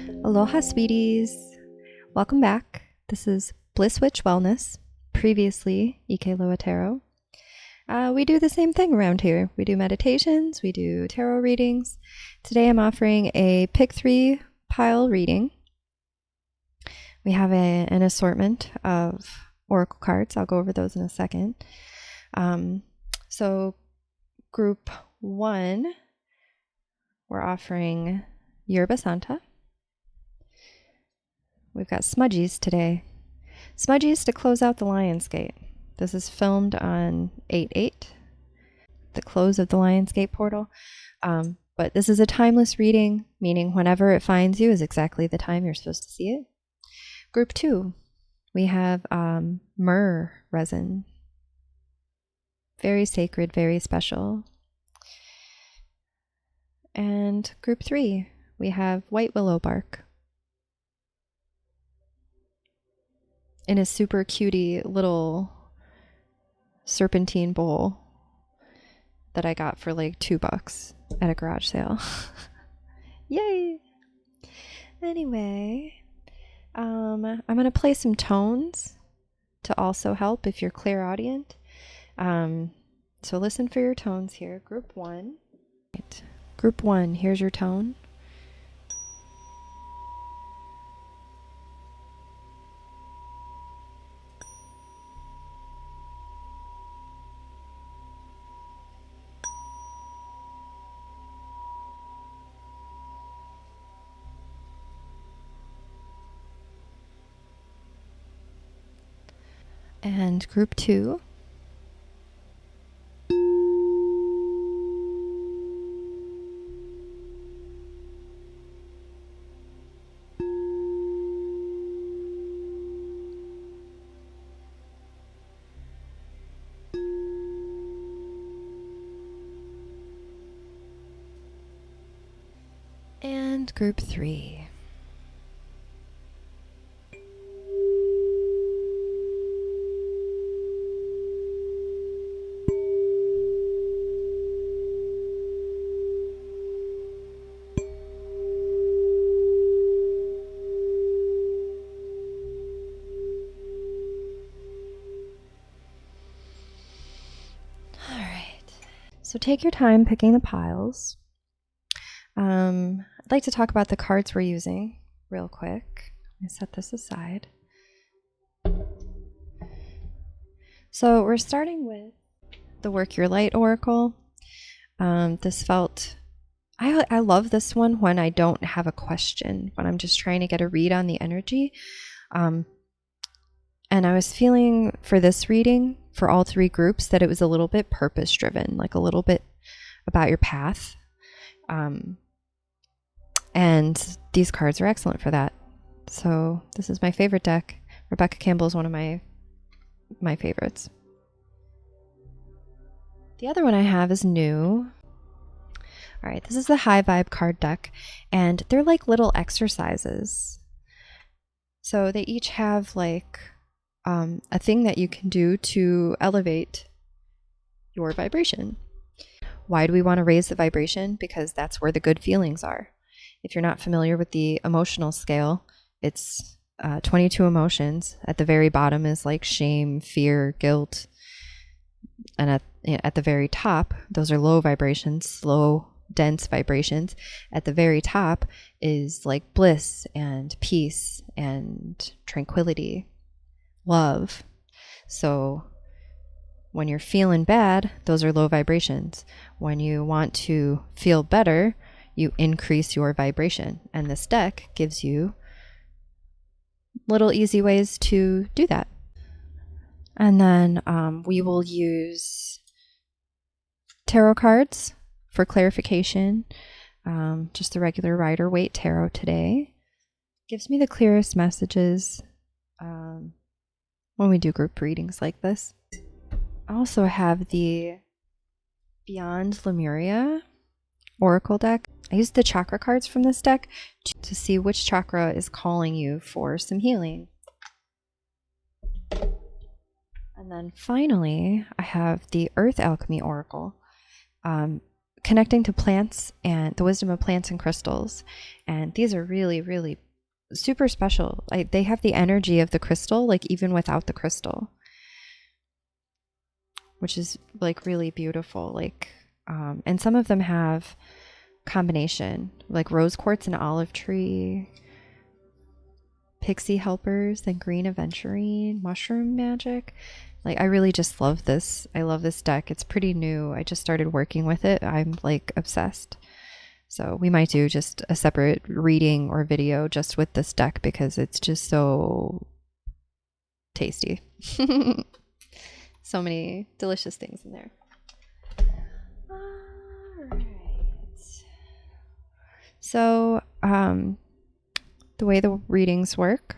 Aloha, sweeties. Welcome back. This is Bliss Witch Wellness, previously Ike Loa Tarot. We do the same thing around here. We do meditations, we do tarot readings. Today I'm offering a pick 3 pile reading. We have an assortment of oracle cards. I'll go over those in a second. So group 1, we're offering Yerba Santa. We've got smudgies today. Smudgies to close out the Lion's Gate. This is filmed on 8/8, the close of the Lion's Gate portal. But this is a timeless reading, meaning whenever it finds you is exactly the time you're supposed to see it. Group 2, we have Myrrh resin. Very sacred, very special. And group 3, we have white willow bark. In a super cutie little serpentine bowl that I got for like $2 at a garage sale. Yay! Anyway, I'm going to play some tones to also help if you're clairaudient. So listen for your tones here. Group 1. Group 1, here's your tone. And group 2. And group 3. So take your time picking the piles. I'd like to talk about the cards we're using real quick. Let me set this aside. So we're starting with the Work Your Light Oracle. This felt, I love this one when I don't have a question, when I'm just trying to get a read on the energy. And I was feeling for this reading, for all 3 groups, that it was a little bit purpose-driven, like a little bit about your path. And these cards are excellent for that. So this is my favorite deck. Rebecca Campbell is one of my favorites. The other one I have is new. All right, this is the High Vibe card deck, and they're like little exercises. So they each have like a thing that you can do to elevate your vibration. Why do we want to raise the vibration? Because that's where the good feelings are. If you're not familiar with the emotional scale, it's 22 emotions. At the very bottom is like shame, fear, guilt. And at the very top, those are low vibrations, slow, dense vibrations. At the very top is like bliss and peace and tranquility, love. So when you're feeling bad, those are low vibrations. When you want to feel better, you increase your vibration. And this deck gives you little easy ways to do that. And then we will use tarot cards for clarification. Just the regular Rider-Waite tarot today. Gives me the clearest messages when we do group readings like this. I also have the Beyond Lemuria Oracle deck. I used the chakra cards from this deck to see which chakra is calling you for some healing. And then finally, I have the Earth Alchemy Oracle. connecting to plants and the wisdom of plants and crystals. And these are really, really super special. They have the energy of the crystal, like even without the crystal, which is like really beautiful. Like, and some of them have combination, like rose quartz and olive tree, pixie helpers, then green aventurine, mushroom magic. Like, I really just love this. I love this deck. It's pretty new. I just started working with it. I'm like obsessed. So we might do just a separate reading or video just with this deck because it's just so tasty. So many delicious things in there. All right. So, the way the readings work,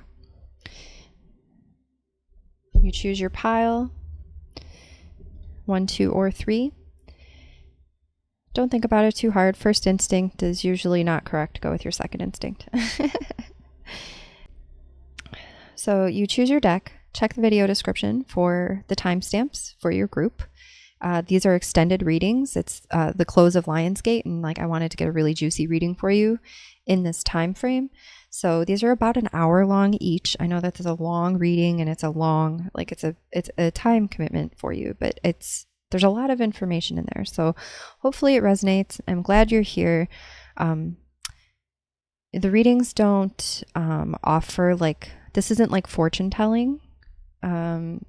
you choose your pile, 1, 2, or 3. Don't think about it too hard. First instinct is usually not correct. Go with your second instinct. So you choose your deck. Check the video description for the timestamps for your group. These are extended readings. It's the close of Lionsgate, and like I wanted to get a really juicy reading for you in this time frame. So these are about an hour long each. I know that there's a long reading and it's a long, like it's a time commitment for you, but there's a lot of information in there. So hopefully it resonates. I'm glad you're here. The readings don't offer like, this isn't like fortune telling.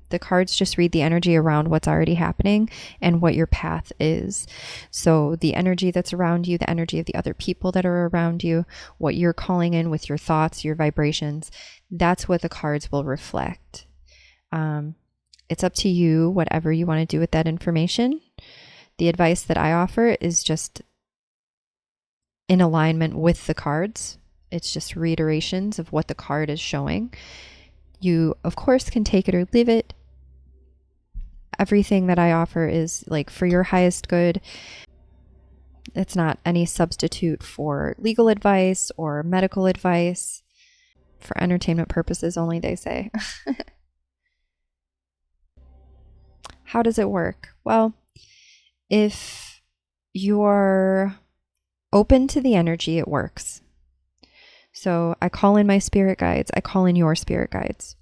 The cards just read the energy around what's already happening and what your path is. So the energy that's around you, the energy of the other people that are around you, what you're calling in with your thoughts, your vibrations, that's what the cards will reflect. It's up to you, whatever you want to do with that information. The advice that I offer is just in alignment with the cards. It's just reiterations of what the card is showing. You, of course, can take it or leave it. Everything that I offer is like for your highest good. It's not any substitute for legal advice or medical advice. For entertainment purposes only, they say. How does it work? Well, if you're open to the energy, it works. So I call in my spirit guides. I call in your spirit guides.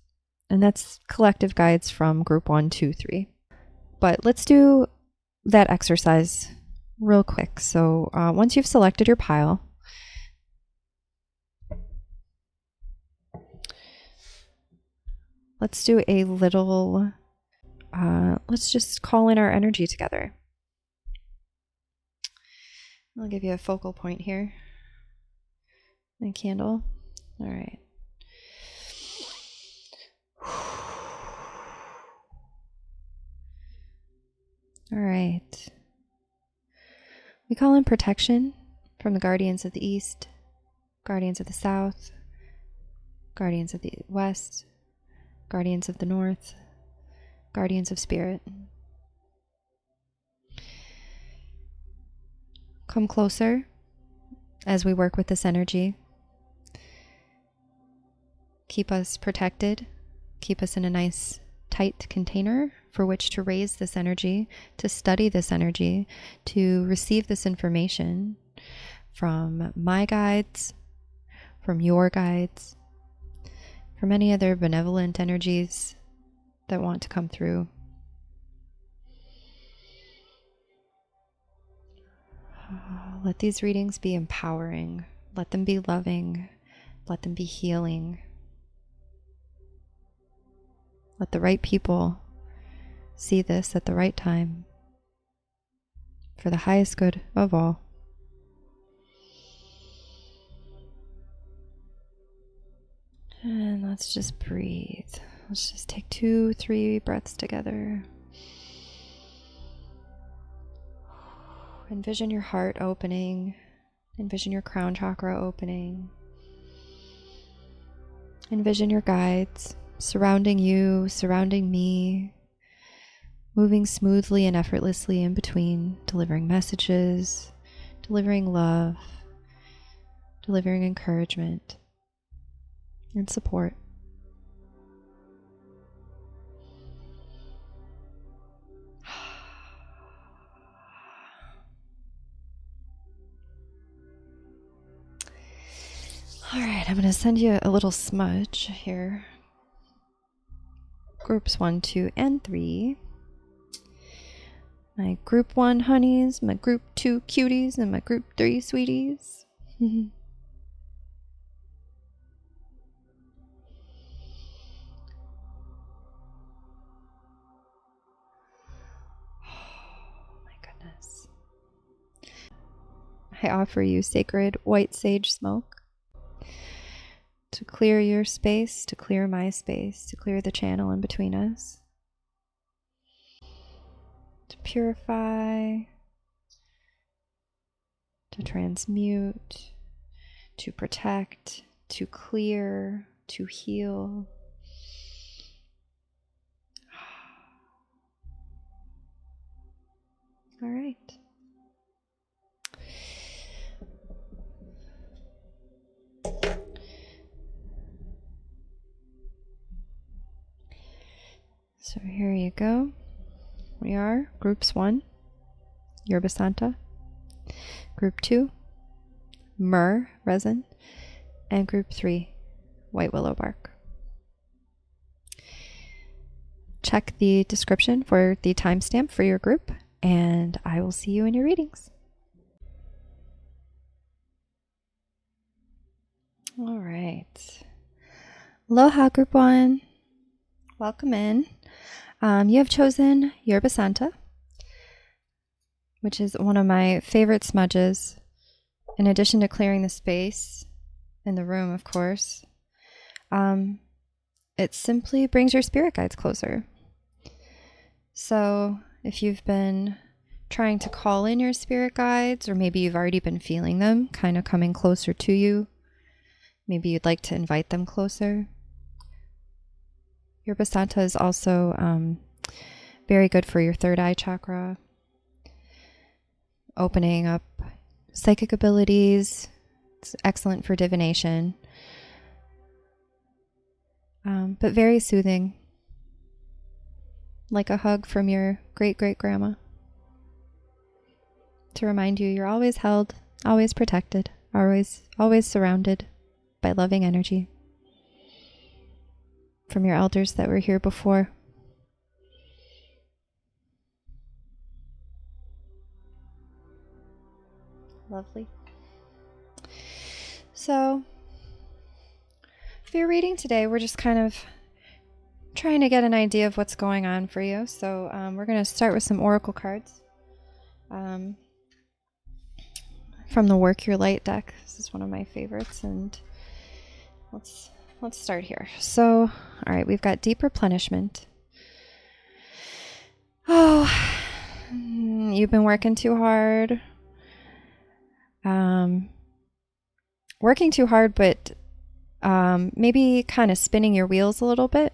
And that's collective guides from group 1, 2, 3. But let's do that exercise real quick. So once you've selected your pile, let's do a little, let's just call in our energy together. I'll give you a focal point here. A candle. All right. All right. We call in protection from the guardians of the east, guardians of the south, guardians of the west, guardians of the north, guardians of spirit. Come closer as we work with this energy. Keep us protected. Keep us in a nice, tight container for which to raise this energy, to study this energy, to receive this information from my guides, from your guides, from any other benevolent energies that want to come through. Let these readings be empowering. Let them be loving. Let them be healing. Let the right people see this at the right time for the highest good of all. And let's just breathe. Let's just take 2, 3 breaths together. Envision your heart opening. Envision your crown chakra opening. Envision your guides surrounding you, surrounding me, moving smoothly and effortlessly in between, delivering messages, delivering love, delivering encouragement and support. All right, I'm going to send you a little smudge here. Groups 1, 2, and 3. My group 1 honeys, my group 2 cuties, and my group 3 sweeties. Oh my goodness. I offer you sacred white sage smoke to clear your space, to clear my space, to clear the channel in between us, to purify, to transmute, to protect, to clear, to heal. All right. So here you go. We are groups 1, Yerba Santa, group 2, Myrrh, Resin, and group 3, White Willow Bark. Check the description for the timestamp for your group, and I will see you in your readings. All right. Aloha, group 1. Welcome in. You have chosen Yerba Santa, which is one of my favorite smudges. In addition to clearing the space in the room, of course, it simply brings your spirit guides closer. So if you've been trying to call in your spirit guides, or maybe you've already been feeling them kind of coming closer to you, maybe you'd like to invite them closer. Yerba Santa is also very good for your third eye chakra, opening up psychic abilities. It's excellent for divination, but very soothing, like a hug from your great-great-grandma, to remind you you're always held, always protected, always surrounded by loving energy from your elders that were here before. Lovely. So, for your reading today, we're just kind of trying to get an idea of what's going on for you. So, we're going to start with some oracle cards from the Work Your Light deck. This is one of my favorites, and let's start here. So, all right, we've got deep replenishment. Oh, you've been working too hard. Working too hard, but maybe kind of spinning your wheels a little bit.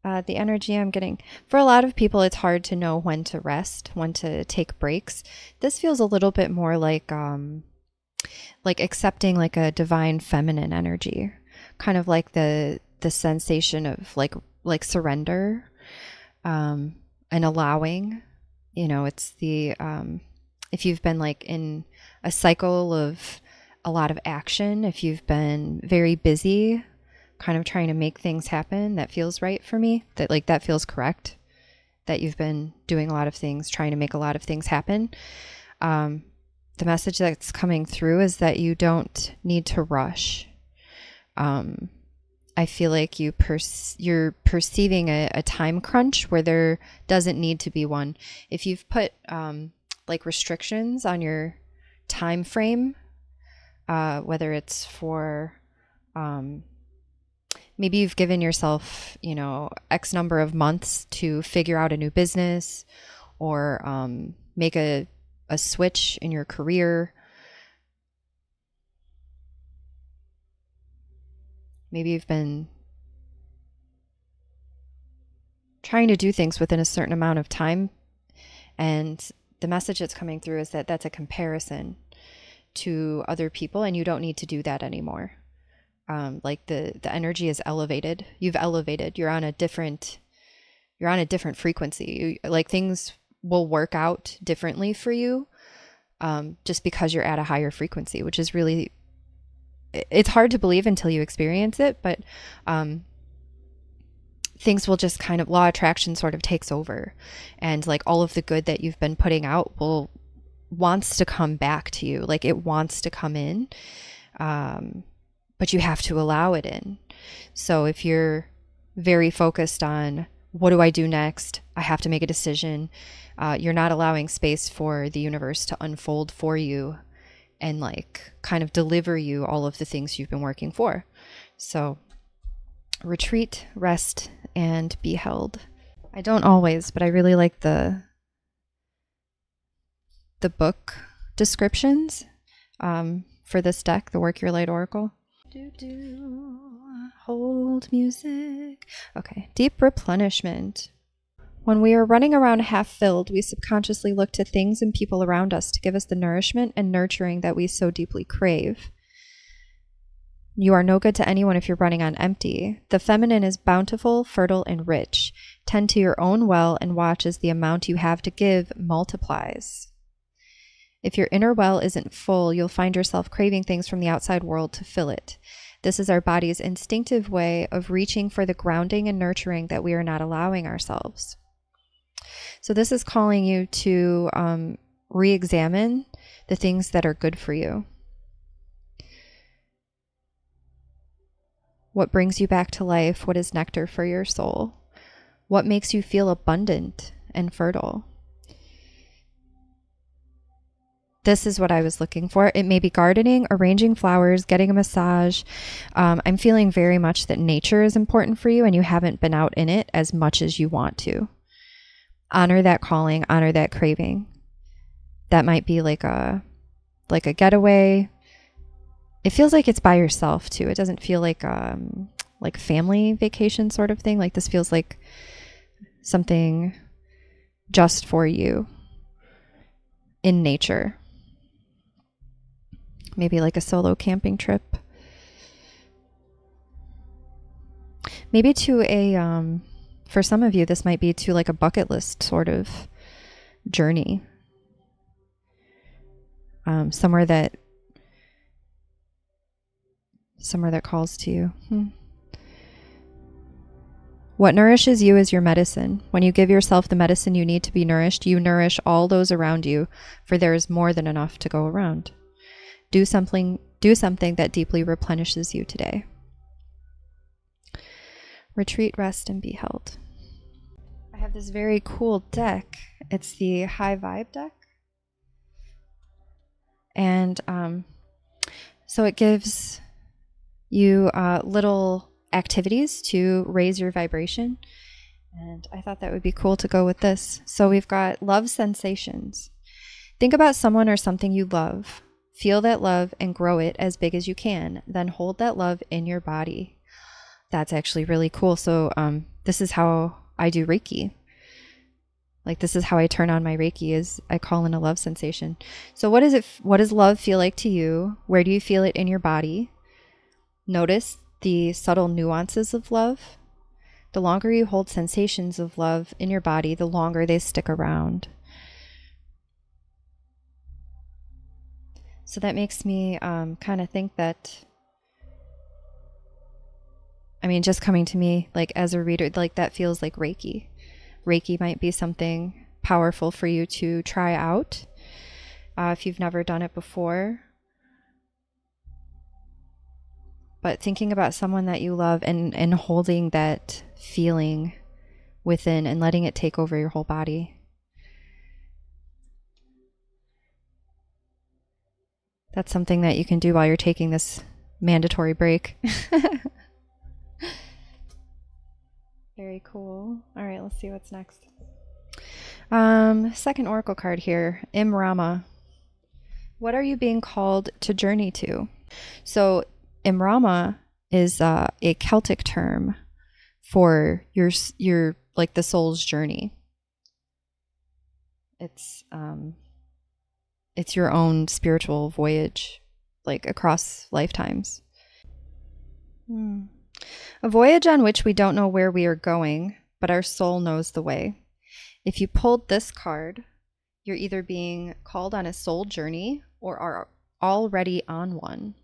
The energy I'm getting, for a lot of people, it's hard to know when to rest, when to take breaks. This feels a little bit more like accepting like a divine feminine energy, kind of like the sensation of like surrender, and allowing. You know, it's the if you've been like in a cycle of a lot of action, if you've been very busy kind of trying to make things happen, that feels right for me, that feels correct, that you've been doing a lot of things, trying to make a lot of things happen. The message that's coming through is that you don't need to rush. I feel like you're perceiving a time crunch where there doesn't need to be one. If you've put like restrictions on your time frame, whether it's for maybe you've given yourself, X number of months to figure out a new business, or make a switch in your career. Maybe you've been trying to do things within a certain amount of time, and the message that's coming through is that that's a comparison to other people, and you don't need to do that anymore. Like the energy is elevated. You've elevated. You're on a different frequency. Like things will work out differently for you, just because you're at a higher frequency, which is really it's hard to believe until you experience it, but things will just kind of, law of attraction sort of takes over, and like all of the good that you've been putting out wants to come back to you. Like it wants to come in, but you have to allow it in. So if you're very focused on what do I do next, I have to make a decision, you're not allowing space for the universe to unfold for you and like kind of deliver you all of the things you've been working for. So retreat, rest, and be held. I don't always, but I really like the book descriptions for this deck, the Work Your Light Oracle. Hold music. Okay, deep replenishment. When we are running around half filled, we subconsciously look to things and people around us to give us the nourishment and nurturing that we so deeply crave. You are no good to anyone if you're running on empty. The feminine is bountiful, fertile, and rich. Tend to your own well and watch as the amount you have to give multiplies. If your inner well isn't full, you'll find yourself craving things from the outside world to fill it. This is our body's instinctive way of reaching for the grounding and nurturing that we are not allowing ourselves. So this is calling you to re-examine the things that are good for you. What brings you back to life? What is nectar for your soul? What makes you feel abundant and fertile? This is what I was looking for. It may be gardening, arranging flowers, getting a massage. I'm feeling very much that nature is important for you and you haven't been out in it as much as you want to. Honor that calling, honor that craving. That might be like a getaway. It feels like it's by yourself too. It doesn't feel like family vacation sort of thing. Like this feels like something just for you in nature. Maybe like a solo camping trip. Maybe to a, for some of you, this might be to like a bucket list sort of journey. Somewhere that calls to you. What nourishes you is your medicine. When you give yourself the medicine you need to be nourished, you nourish all those around you, for there is more than enough to go around. Do something that deeply replenishes you today. Retreat, rest, and be held. I have this very cool deck. It's the High Vibe deck. And so it gives you little activities to raise your vibration. And I thought that would be cool to go with this. So we've got love sensations. Think about someone or something you love. Feel that love and grow it as big as you can. Then hold that love in your body. That's actually really cool. So this is how I do Reiki. Like this is how I turn on my Reiki, is I call in a love sensation. So what does love feel like to you? Where do you feel it in your body? Notice the subtle nuances of love. The longer you hold sensations of love in your body, the longer they stick around. So that makes me kind of think that, I mean, just coming to me like as a reader, like that feels like Reiki. Reiki might be something powerful for you to try out if you've never done it before. But thinking about someone that you love and holding that feeling within and letting it take over your whole body. That's something that you can do while you're taking this mandatory break. Very cool. All right, let's see what's next. Second oracle card here, Imrama. What are you being called to journey to? So Imrama is a Celtic term for your like the soul's journey. It's your own spiritual voyage, like across lifetimes. A voyage on which we don't know where we are going, but our soul knows the way. If you pulled this card, you're either being called on a soul journey or are already on one.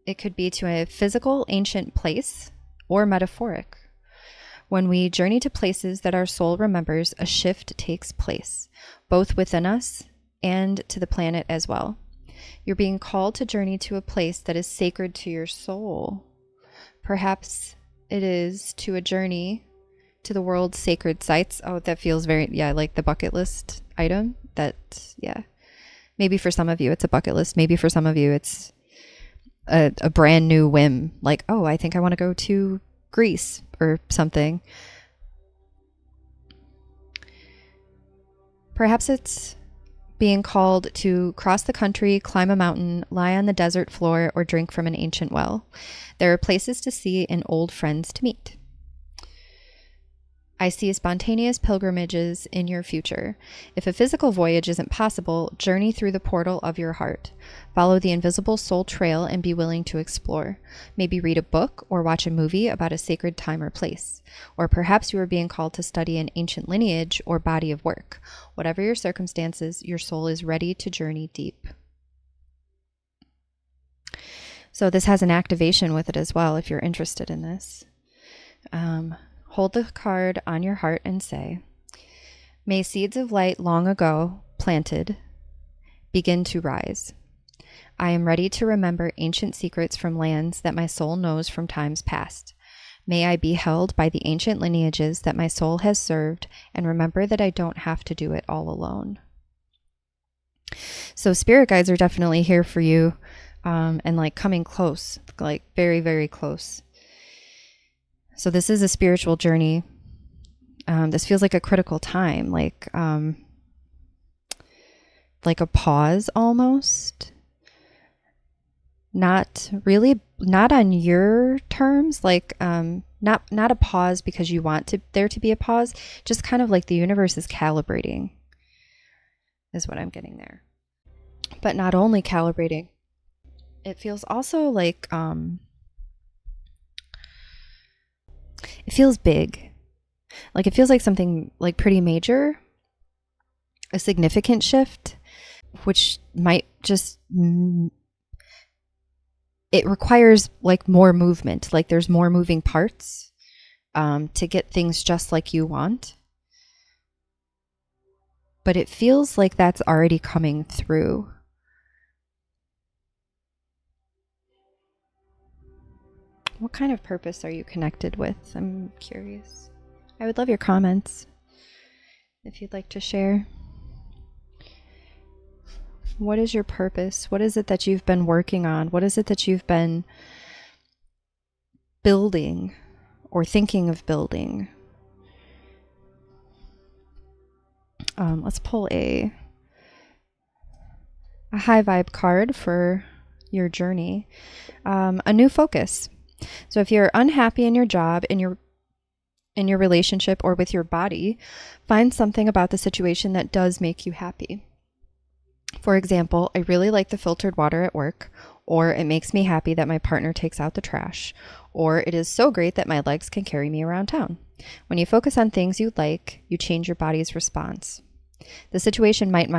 It could be to a physical, ancient place or metaphoric. When we journey to places that our soul remembers, a shift takes place, both within us and to the planet as well. You're being called to journey to a place that is sacred to your soul. Perhaps it is to a journey to the world's sacred sites. Oh, that feels very, yeah, like the bucket list item. That, yeah. Maybe for some of you it's a bucket list. Maybe for some of you it's a brand new whim. Like, oh, I think I want to go to Greece or something. Perhaps it's being called to cross the country, climb a mountain, lie on the desert floor, or drink from an ancient well. There are places to see and old friends to meet. I see spontaneous pilgrimages in your future. If a physical voyage isn't possible, journey through the portal of your heart. Follow the invisible soul trail and be willing to explore. Maybe read a book or watch a movie about a sacred time or place. Or perhaps you are being called to study an ancient lineage or body of work. Whatever your circumstances, your soul is ready to journey deep. So this has an activation with it as well if you're interested in this. Hold the card on your heart and say, may seeds of light long ago planted begin to rise. I am ready to remember ancient secrets from lands that my soul knows from times past. May I be held by the ancient lineages that my soul has served and remember that I don't have to do it all alone. So spirit guides are definitely here for you and like coming close, like very, very close. So this is a spiritual journey. This feels like a critical time, like a pause almost. Not really, not on your terms, like not a pause because you want there to be a pause, just kind of like the universe is calibrating, is what I'm getting there. But not only calibrating, it feels also like it feels big. Like it feels like something like pretty major, a significant shift, which might just, it requires like more movement. Like there's more moving parts to get things just like you want. But it feels like that's already coming through. What kind of purpose are you connected with? I'm curious. I would love your comments if you'd like to share. What is your purpose? What is it that you've been working on? What is it that you've been building or thinking of building? Let's pull a high vibe card for your journey. A new focus. So if you're unhappy in your job, in your relationship, or with your body, find something about the situation that does make you happy. For example, I really like the filtered water at work, or it makes me happy that my partner takes out the trash, or it is so great that my legs can carry me around town. When you focus on things you like, you change your body's response. The situation might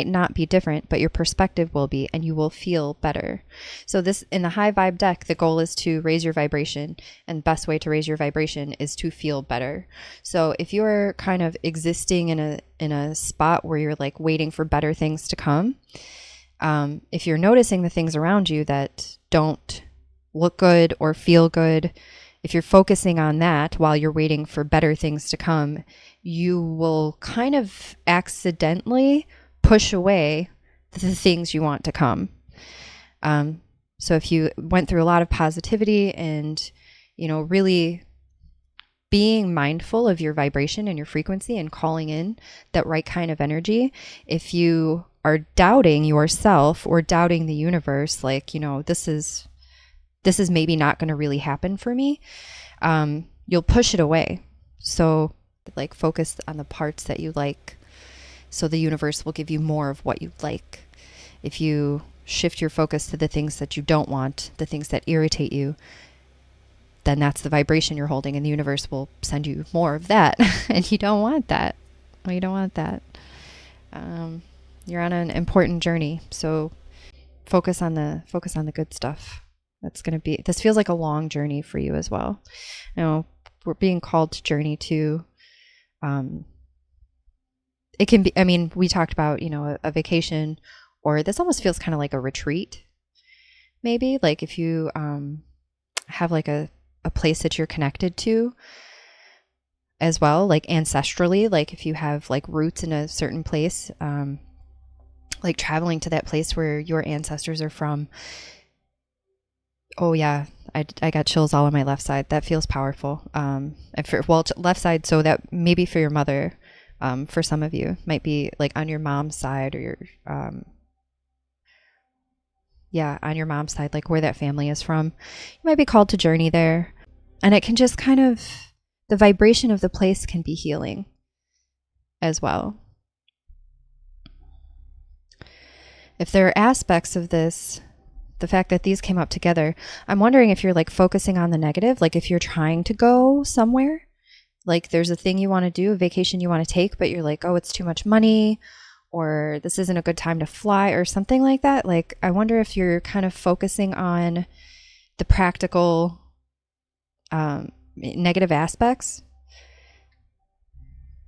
not be different, but your perspective will be, and you will feel better. So this, in the high vibe deck, the goal is to raise your vibration, and the best way to raise your vibration is to feel better. So if you're kind of existing in a spot where you're like waiting for better things to come, if you're noticing the things around you that don't look good or feel good, if you're focusing on that while you're waiting for better things to come, you will kind of accidentally push away the things you want to come. So if you went through a lot of positivity and, really being mindful of your vibration and your frequency and calling in that right kind of energy, if you are doubting yourself or doubting the universe, like, this is maybe not going to really happen for me, you'll push it away. So like focus on the parts that you like, so the universe will give you more of what you like. If you shift your focus to the things that you don't want, the things that irritate you, then that's the vibration you're holding, and the universe will send you more of that. And you don't want that. Well, you don't want that. You're on an important journey, so focus on the good stuff. This feels like a long journey for you as well. You know, we're being called to journey to, it can be, I mean, we talked about, you know, a vacation, or this almost feels kind of like a retreat, maybe. Like if you have like a place that you're connected to as well, like ancestrally, like if you have like roots in a certain place, like traveling to that place where your ancestors are from. Oh yeah, I got chills all on my left side. That feels powerful. And left side, so that maybe for your mother, for some of you, might be like on your mom's side, or your on your mom's side, like where that family is from. You might be called to journey there, and it can just kind of, the vibration of the place can be healing as well. If there are aspects of this, the fact that these came up together, I'm wondering if you're like focusing on the negative, like if you're trying to go somewhere, like there's a thing you want to do, a vacation you want to take, but you're like, oh, it's too much money, or this isn't a good time to fly, or something like that. Like, I wonder if you're kind of focusing on the practical negative aspects.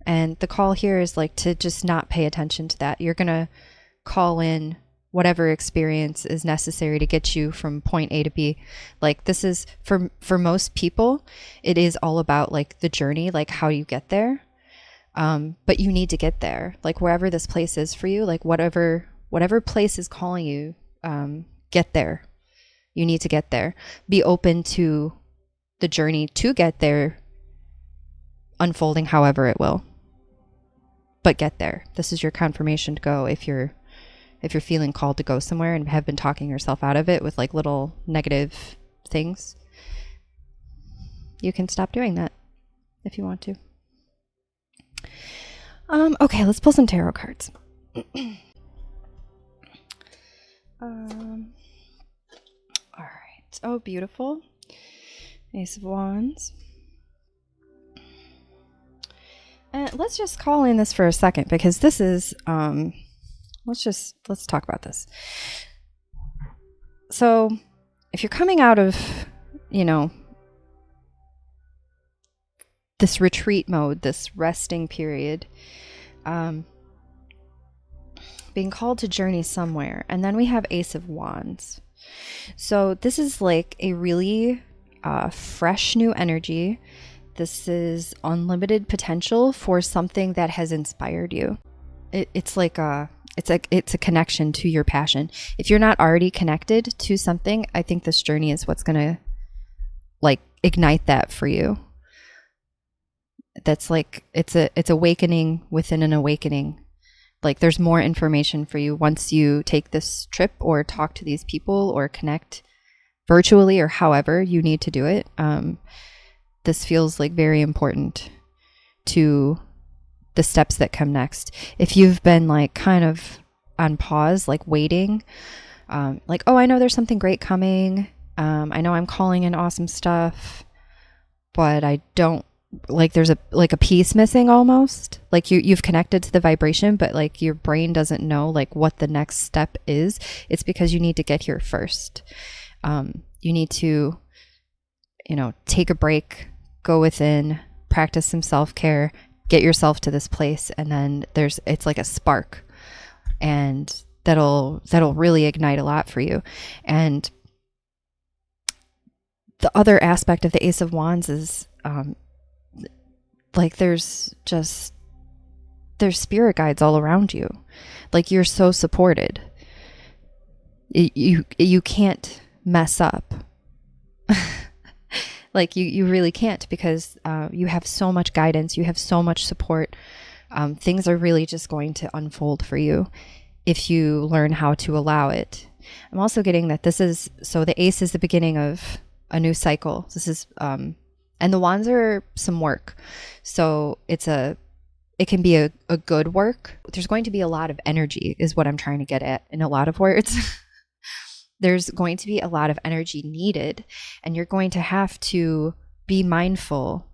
And the call here is like to just not pay attention to that. You're going to call in whatever experience is necessary to get you from point A to B. Like this is for most people, it is all about like the journey, like how you get there. But you need to get there, like wherever this place is for you, like whatever place is calling you, get there. You need to get there. Be open to the journey to get there unfolding however it will. But get there. This is your confirmation to go if you're feeling called to go somewhere and have been talking yourself out of it with like little negative things. You can stop doing that if you want to. Okay, let's pull some tarot cards. All right. Oh, beautiful. Ace of Wands. And let's just call in this for a second, because this is, let's talk about this. So if you're coming out of, you know, this retreat mode, this resting period, being called to journey somewhere, and then we have Ace of Wands. So this is like a really fresh new energy. This is unlimited potential for something that has inspired you. It's like it's a connection to your passion. If you're not already connected to something, I think this journey is what's gonna like ignite that for you. That's like it's awakening within an awakening. Like there's more information for you once you take this trip or talk to these people or connect virtually or however you need to do it. This feels like very important to the steps that come next. If you've been like kind of on pause, like waiting, like, oh, I know there's something great coming. I know I'm calling in awesome stuff, but I don't, like there's a piece missing almost. Like you've connected to the vibration, but like your brain doesn't know like what the next step is. It's because you need to get here first. You need to, you know, take a break, go within, practice some self-care, get yourself to this place, and then it's like a spark, and that'll really ignite a lot for you. And the other aspect of the Ace of Wands is like there's spirit guides all around you. Like you're so supported. You can't mess up. Like you really can't, because you have so much guidance, you have so much support. Things are really just going to unfold for you if you learn how to allow it. I'm also getting that the Ace is the beginning of a new cycle. This is, and the Wands are some work. So it can be a good work. There's going to be a lot of energy is what I'm trying to get at in a lot of words. There's going to be a lot of energy needed, and you're going to have to be mindful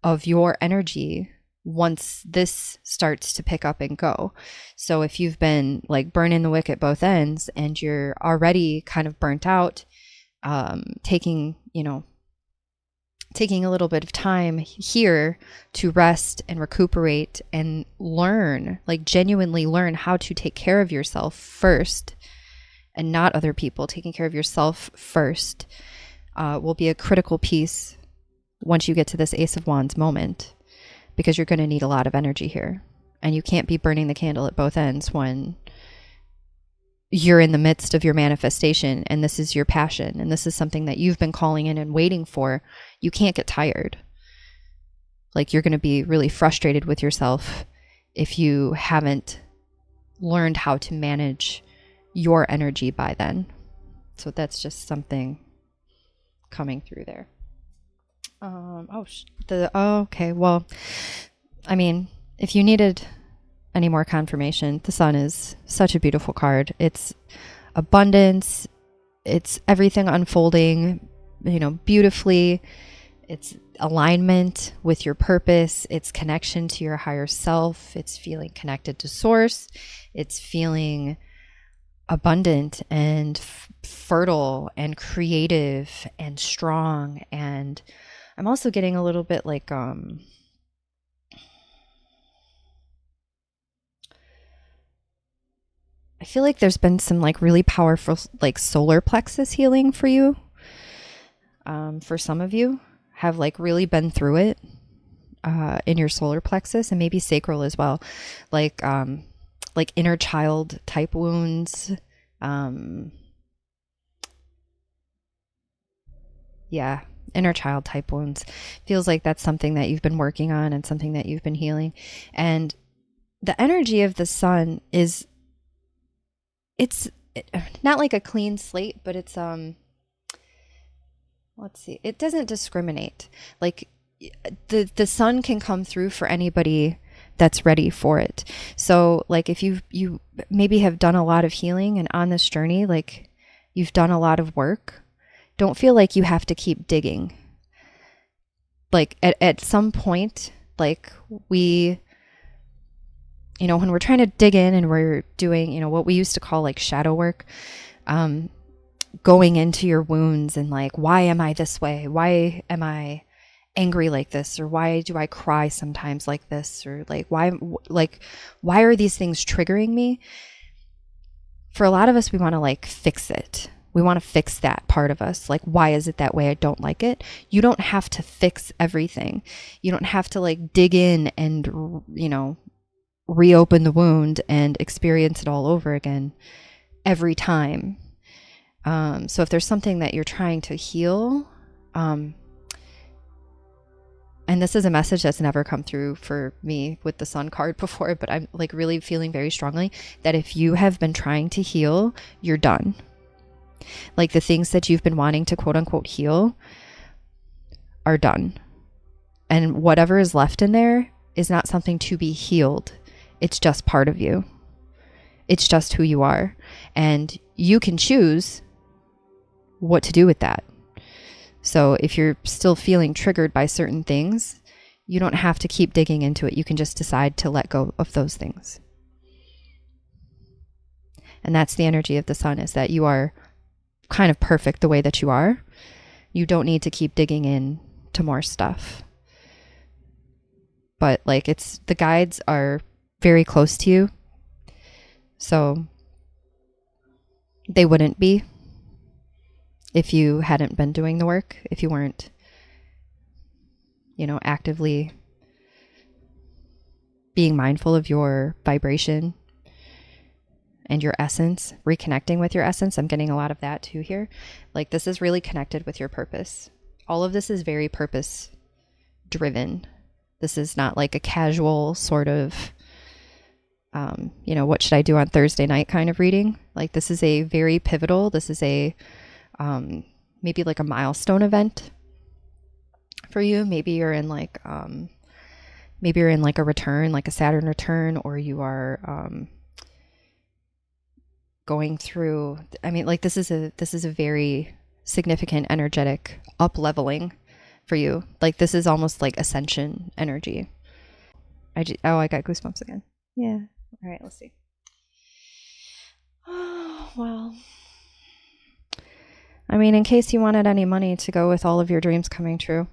of your energy once this starts to pick up and go. So if you've been like burning the wick at both ends and you're already kind of burnt out, taking, taking a little bit of time here to rest and recuperate and learn, like genuinely learn how to take care of yourself first and not other people. Taking care of yourself first will be a critical piece once you get to this Ace of Wands moment, because you're going to need a lot of energy here. And you can't be burning the candle at both ends when you're in the midst of your manifestation and this is your passion and this is something that you've been calling in and waiting for. You can't get tired. Like, you're going to be really frustrated with yourself if you haven't learned how to manage your energy by then. So that's just something coming through there. Okay. Well, I mean, if you needed any more confirmation, the Sun is such a beautiful card. It's abundance. It's everything unfolding, beautifully. It's alignment with your purpose. It's connection to your higher self. It's feeling connected to source. It's feeling abundant and fertile and creative and strong. And I'm also getting a little bit like, I feel like there's been some like really powerful like solar plexus healing for you. For some of you have like really been through it in your solar plexus, and maybe sacral as well. Like inner child type wounds. Yeah, inner child type wounds. Feels like that's something that you've been working on and something that you've been healing. And the energy of the Sun is, it's not like a clean slate, but it's let's see, it doesn't discriminate. Like, the Sun can come through for anybody that's ready for it. So like, if you maybe have done a lot of healing and on this journey, like you've done a lot of work, don't feel like you have to keep digging. Like at some point, like when we're trying to dig in and we're doing, what we used to call like shadow work, going into your wounds and like, why am I this way? Why am I angry like this? Or why do I cry sometimes like this? Or like, why are these things triggering me? For a lot of us, we want to like fix it. We want to fix that part of us. Like, why is it that way? I don't like it. You don't have to fix everything. You don't have to like dig in and, reopen the wound and experience it all over again every time. So if there's something that you're trying to heal, and this is a message that's never come through for me with the Sun card before, but I'm like really feeling very strongly that if you have been trying to heal, you're done. Like, the things that you've been wanting to quote unquote heal are done. And whatever is left in there is not something to be healed. It's just part of you. It's just who you are. And you can choose what to do with that. So if you're still feeling triggered by certain things, you don't have to keep digging into it. You can just decide to let go of those things. And that's the energy of the Sun, is that you are kind of perfect the way that you are. You don't need to keep digging in to more stuff. But like, the guides are very close to you. So they wouldn't be if you hadn't been doing the work, if you weren't, actively being mindful of your vibration and your essence, reconnecting with your essence. I'm getting a lot of that too here. Like, this is really connected with your purpose. All of this is very purpose driven. This is not like a casual sort of, what should I do on Thursday night kind of reading. Like, this is a very pivotal, this is a, maybe like a milestone event for you. Maybe you're in like, a return, like a Saturn return, or you are, going through, like, this is a very significant energetic up leveling for you. Like, this is almost like ascension energy. I got goosebumps again. Yeah. All right, let's see. Oh, well, I mean, in case you wanted any money to go with all of your dreams coming true.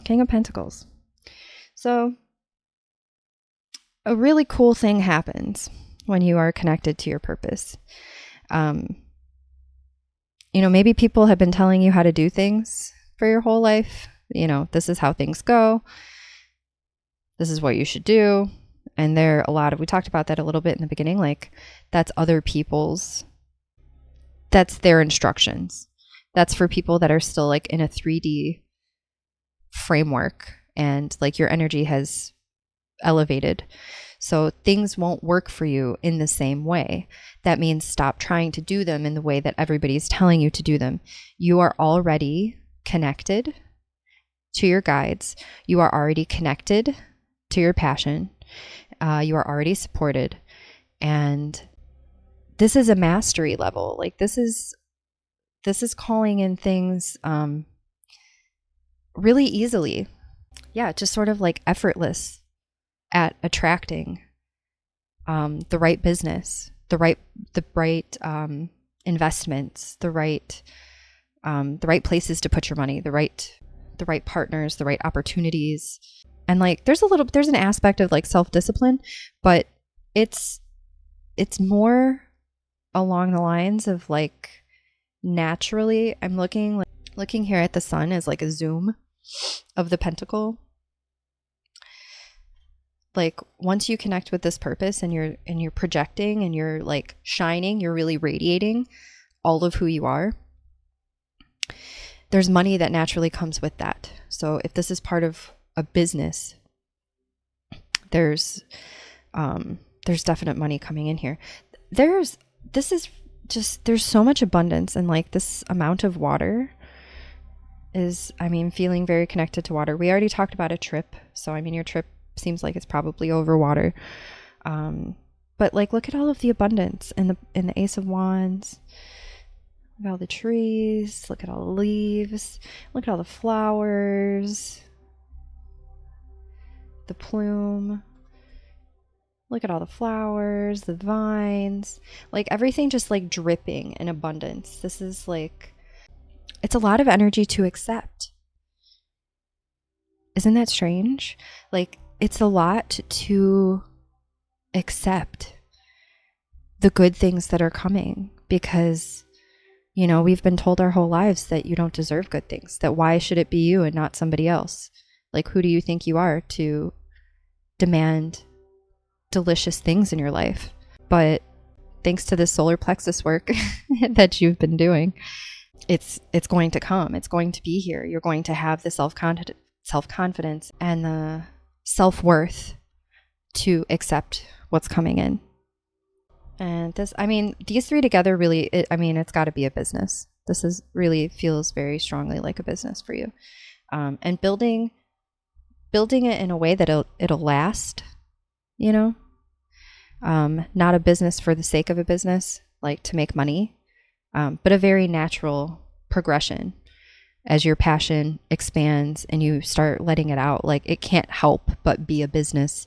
King of Pentacles. So a really cool thing happens when you are connected to your purpose. You know, maybe people have been telling you how to do things for your whole life. You know, this is how things go. This is what you should do. And there are a lot of, we talked about that a little bit in the beginning, like that's other people's, that's their instructions. That's for people that are still like in a 3D framework and like your energy has elevated. So things won't work for you in the same way. That means stop trying to do them in the way that everybody's telling you to do them. You are already connected to your guides. You are already connected to your passion. You are already supported. And this is a mastery level. Like this is calling in things really easily. Yeah, just sort of like effortless at attracting the right business, the right investments, the right places to put your money, the right partners, the right opportunities. And like there's an aspect of like self-discipline, but it's more along the lines of like naturally. I'm looking here at the sun as like a zoom of the pentacle. Like once you connect with this purpose and you're projecting and you're like shining, you're really radiating all of who you are. There's money that naturally comes with that. So if this is part of a business, there's definite money coming in here. There's so much abundance, and like this amount of water is, I mean, feeling very connected to water. We already talked about a trip. So I mean, your trip seems like it's probably over water. But like, look at all of the abundance in the Ace of Wands. Look at all the trees. Look at all the leaves. Look at all the flowers. The plume. Look at all the flowers, the vines, like everything just like dripping in abundance. This is like, it's a lot of energy to accept. Isn't that strange? Like, it's a lot to accept the good things that are coming because, you know, we've been told our whole lives that you don't deserve good things, that why should it be you and not somebody else? Like, who do you think you are to demand delicious things in your life? But thanks to this solar plexus work that you've been doing, it's going to come. It's going to be here. You're going to have the self-confidence and the self-worth to accept what's coming in. And this, I mean, these three together really, it's got to be a business. This is really feels very strongly like a business for you. And building it in a way that it'll last, you know, not a business for the sake of a business, like to make money, but a very natural progression as your passion expands and you start letting it out. Like it can't help but be a business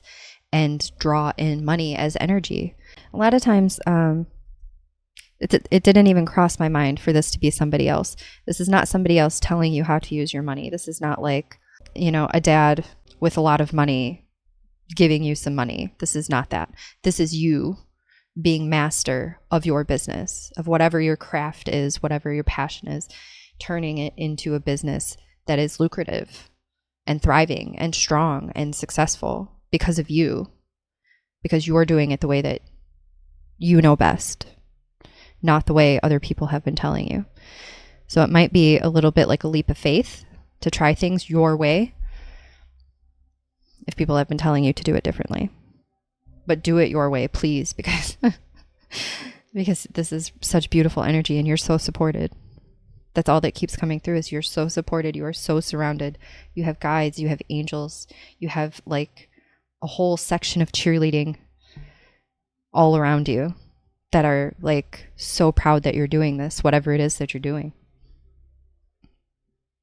and draw in money as energy. A lot of times, it didn't even cross my mind for this to be somebody else. This is not somebody else telling you how to use your money. This is not like, you know, a dad with a lot of money giving you some money. This is not that. This is you being master of your business, of whatever your craft is, whatever your passion is, turning it into a business that is lucrative and thriving and strong and successful because of you, because you're doing it the way that you know best, not the way other people have been telling you. So it might be a little bit like a leap of faith to try things your way if people have been telling you to do it differently. But do it your way, please, because because this is such beautiful energy and you're so supported. That's all that keeps coming through is you're so supported. You are so surrounded. You have guides, you have angels, you have like a whole section of cheerleading all around you that are like so proud that you're doing this, whatever it is that you're doing.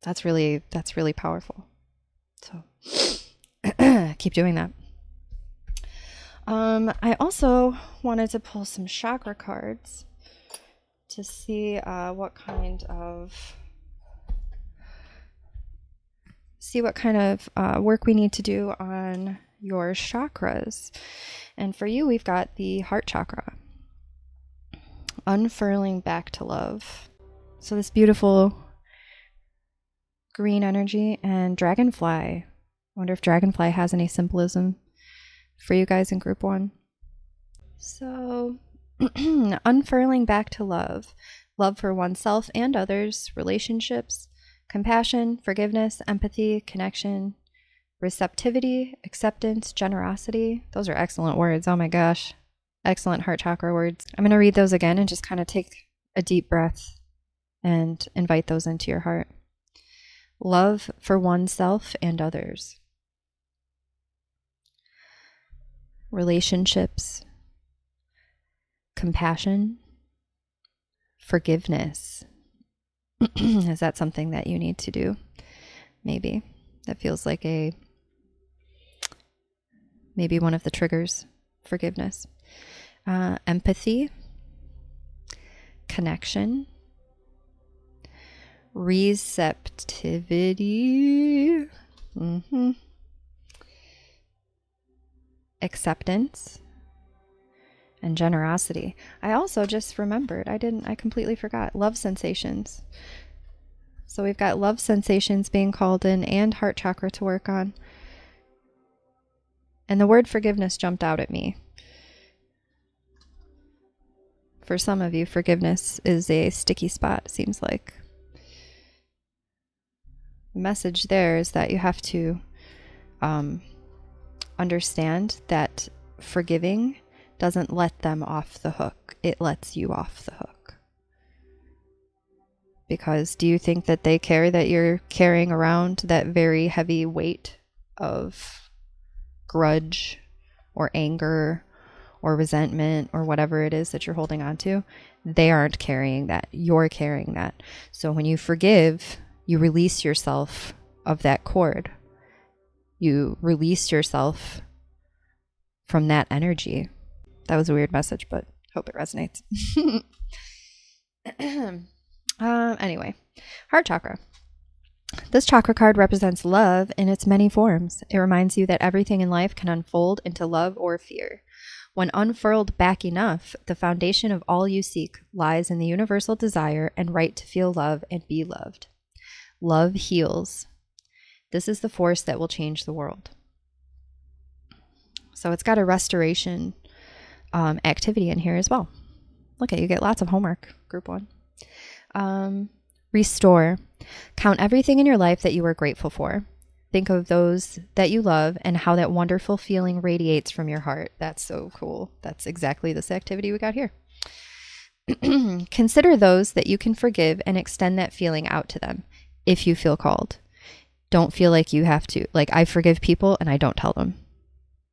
That's really powerful. So keep doing that. I also wanted to pull some chakra cards to see what kind of work we need to do on your chakras. And for you, we've got the heart chakra. Unfurling back to love. So this beautiful green energy and dragonfly. I wonder if dragonfly has any symbolism for you guys in group 1. So unfurling back to love. Love for oneself and others, relationships, compassion, forgiveness, empathy, connection, receptivity, acceptance, generosity. Those are excellent words. Oh my gosh. Excellent heart chakra words. I'm going to read those again and just kind of take a deep breath and invite those into your heart. Love for oneself and others. Relationships, compassion, forgiveness. Is that something that you need to do? Maybe. That feels like maybe one of the triggers. Forgiveness. Empathy, connection, receptivity, acceptance, and generosity. I also just remembered, I completely forgot, love sensations. So we've got love sensations being called in and heart chakra to work on. And the word forgiveness jumped out at me. For some of you, forgiveness is a sticky spot, it seems like. The message there is that you have to understand that forgiving doesn't let them off the hook. It lets you off the hook. Because do you think that they care that you're carrying around that very heavy weight of grudge or anger or resentment or whatever it is that you're holding on to? They aren't carrying that. You're carrying that. So when you forgive, you release yourself of that cord. You release yourself from that energy. That was a weird message, but hope it resonates. Anyway, heart chakra. This chakra card represents love in its many forms. It reminds you that everything in life can unfold into love or fear. When unfurled back enough, the foundation of all you seek lies in the universal desire and right to feel love and be loved. Love heals. This is the force that will change the world. So it's got a restoration activity in here as well. Look, you get lots of homework, group 1. Restore. Count everything in your life that you are grateful for. Think of those that you love and how that wonderful feeling radiates from your heart. That's so cool. That's exactly this activity we got here. Consider those that you can forgive and extend that feeling out to them if you feel called. Don't feel like you have to. Like, I forgive people and I don't tell them.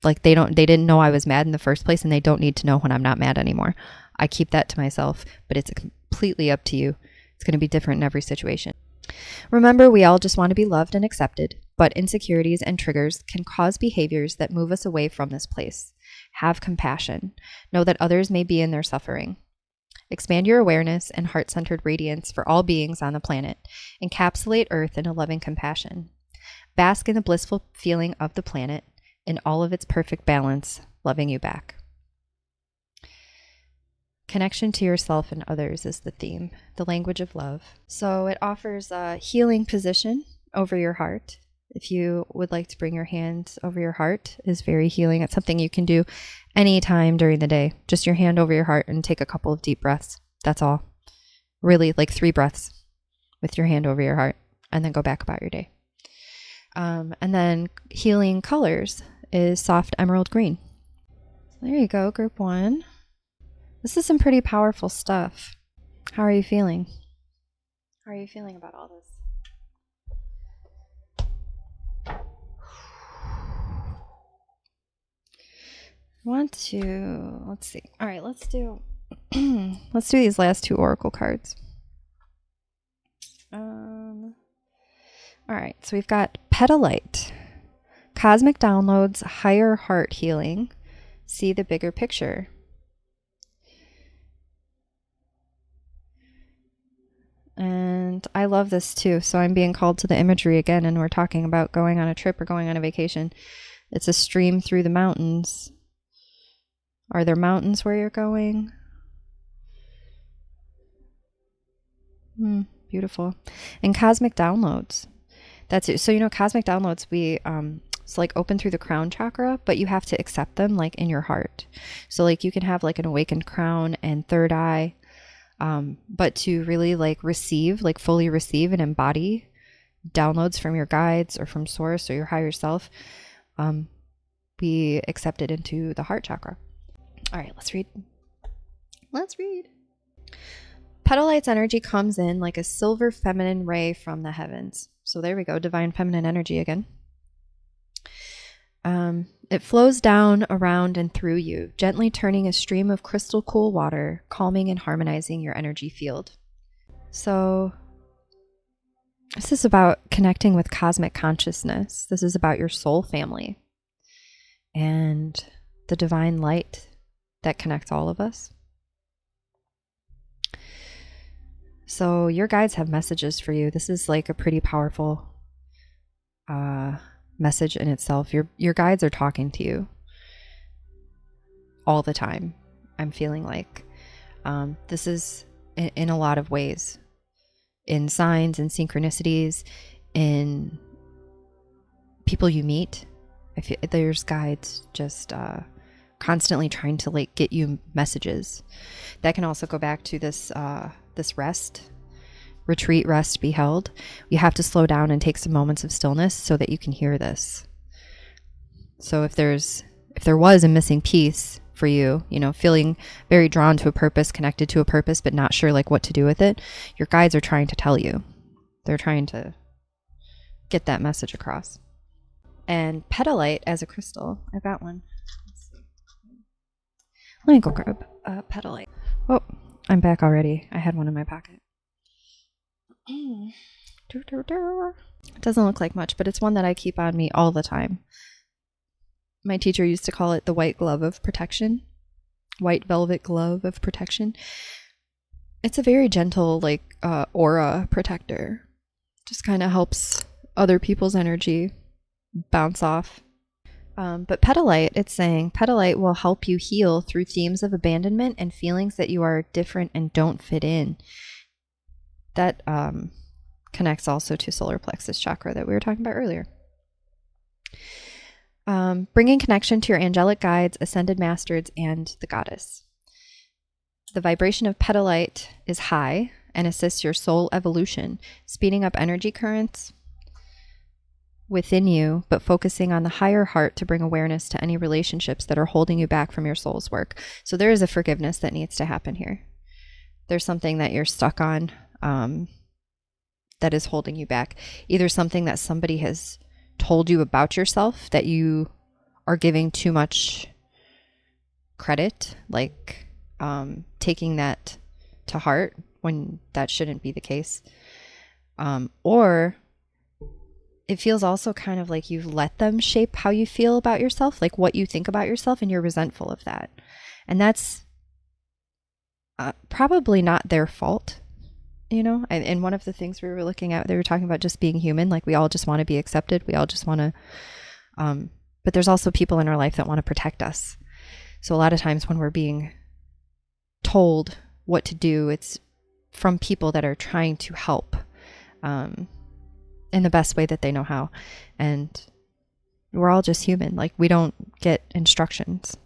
Like, they didn't know I was mad in the first place, and they don't need to know when I'm not mad anymore. I keep that to myself, but it's completely up to you. It's going to be different in every situation. Remember, we all just want to be loved and accepted, but insecurities and triggers can cause behaviors that move us away from this place. Have compassion. Know that others may be in their suffering. Expand your awareness and heart-centered radiance for all beings on the planet. Encapsulate Earth in a loving compassion. Bask in the blissful feeling of the planet in all of its perfect balance, loving you back. Connection to yourself and others is the theme, the language of love. So it offers a healing position over your heart. If you would like to bring your hands over your heart, is very healing. It's something you can do anytime during the day. Just your hand over your heart and take a couple of deep breaths. That's all. Really, like 3 breaths with your hand over your heart, and then go back about your day. And then healing colors is soft emerald green. There you go, group 1. This is some pretty powerful stuff. How are you feeling? How are you feeling about all this? Let's see. All right, let's do these last 2 oracle cards. All right, so we've got Petalite. Cosmic downloads, higher heart healing. See the bigger picture. And I love this too. So I'm being called to the imagery again, and we're talking about going on a trip or going on a vacation. It's a stream through the mountains. Are there mountains where you're going? Beautiful. And cosmic downloads. That's it. So, you know, cosmic downloads, it's like open through the crown chakra, but you have to accept them like in your heart. So like you can have like an awakened crown and third eye, but to really like receive, like fully receive and embody downloads from your guides or from source or your higher self, we accept it into the heart chakra. All right, let's read. Petalite's energy comes in like a silver feminine ray from the heavens. So there we go, divine feminine energy again. It flows down, around, and through you, gently turning a stream of crystal cool water, calming and harmonizing your energy field. So this is about connecting with cosmic consciousness. This is about your soul family and the divine light that connects all of us. So your guides have messages for you. This is like a pretty powerful message in itself. Your guides are talking to you all the time. I'm feeling like this is in a lot of ways, in signs and synchronicities, in people you meet. I feel there's guides just constantly trying to like get you messages. That can also go back to this retreat, rest, be held. You have to slow down and take some moments of stillness so that you can hear this. So if there was a missing piece for you, you know, feeling very drawn to a purpose, connected to a purpose, but not sure like what to do with it, your guides are trying to tell you. They're trying to get that message across. And petalite as a crystal, I've got one. Let's see. Let me go grab petalite. Oh, I'm back already. I had one in my pocket. It doesn't look like much, but it's one that I keep on me all the time. My teacher used to call it the white glove of protection. White velvet glove of protection. It's a very gentle, like, aura protector. Just kind of helps other people's energy bounce off. But petalite, it's saying, petalite will help you heal through themes of abandonment and feelings that you are different and don't fit in. That connects also to solar plexus chakra that we were talking about earlier. Bringing connection to your angelic guides, ascended masters, and the goddess. The vibration of petalite is high and assists your soul evolution, speeding up energy currents within you, but focusing on the higher heart to bring awareness to any relationships that are holding you back from your soul's work. So there is a forgiveness that needs to happen here. There's something that you're stuck on that is holding you back. Either something that somebody has told you about yourself that you are giving too much credit, like taking that to heart when that shouldn't be the case. Or it feels also kind of like you've let them shape how you feel about yourself, like what you think about yourself, and you're resentful of that. And that's probably not their fault, you know? And one of the things we were looking at, they were talking about just being human, like we all just want to be accepted. We all just want to, but there's also people in our life that want to protect us. So a lot of times when we're being told what to do, it's from people that are trying to help in the best way that they know how. And we're all just human. Like we don't get instructions.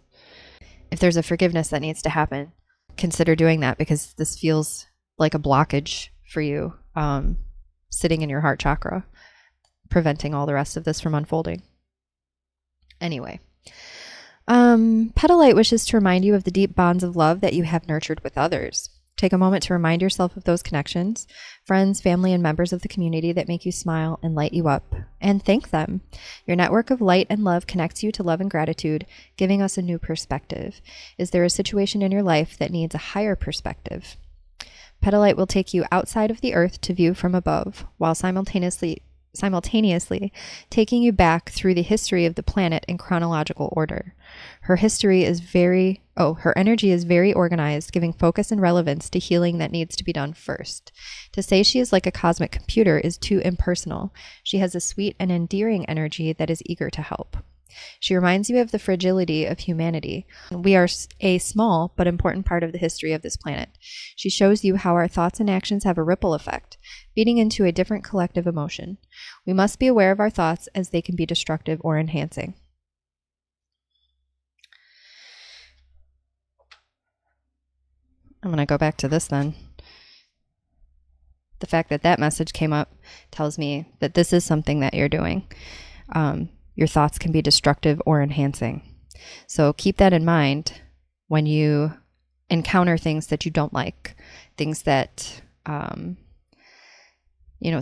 If there's a forgiveness that needs to happen, consider doing that, because this feels like a blockage for you, sitting in your heart chakra, preventing all the rest of this from unfolding. Anyway, petalite wishes to remind you of the deep bonds of love that you have nurtured with others. Take a moment to remind yourself of those connections, friends, family, and members of the community that make you smile and light you up, and thank them. Your network of light and love connects you to love and gratitude, giving us a new perspective. Is there a situation in your life that needs a higher perspective? Petalite will take you outside of the earth to view from above, while simultaneously simultaneously, taking you back through the history of the planet in chronological order. Her energy is very organized, giving focus and relevance to healing that needs to be done first. To say she is like a cosmic computer is too impersonal. She has a sweet and endearing energy that is eager to help. She reminds you of the fragility of humanity. We are a small but important part of the history of this planet. She shows you how our thoughts and actions have a ripple effect, feeding into a different collective emotion. We must be aware of our thoughts as they can be destructive or enhancing. I'm going to go back to this then. The fact that that message came up tells me that this is something that you're doing. Your thoughts can be destructive or enhancing. So keep that in mind when you encounter things that you don't like, things that,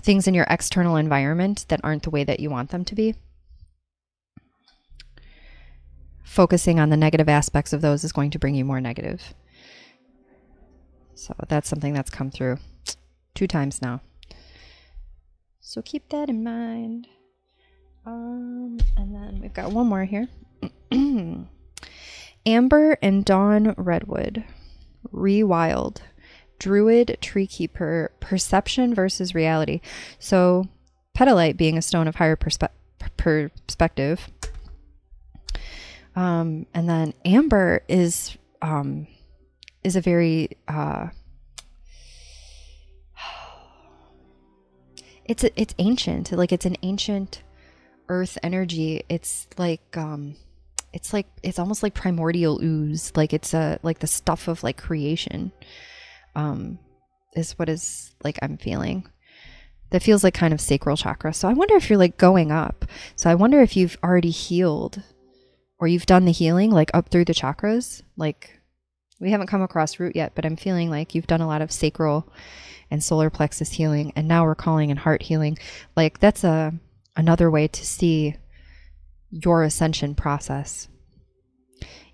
things in your external environment that aren't the way that you want them to be. Focusing on the negative aspects of those is going to bring you more negative. So that's something that's come through 2 times now. So keep that in mind. And then we've got one more here. Amber and Dawn Redwood. Rewild. Druid Tree Keeper. Perception versus reality. So petalite being a stone of higher perspective. And then amber is a very it's ancient. Like it's an ancient earth energy. It's almost like primordial ooze. Like it's like the stuff of like creation. Is what is like I'm feeling. That feels like kind of sacral chakra. So I wonder if you're like going up. So I wonder if you've already healed or you've done the healing like up through the chakras. Like we haven't come across root yet, but I'm feeling like you've done a lot of sacral and solar plexus healing, and now we're calling in heart healing. Like that's another way to see your ascension process.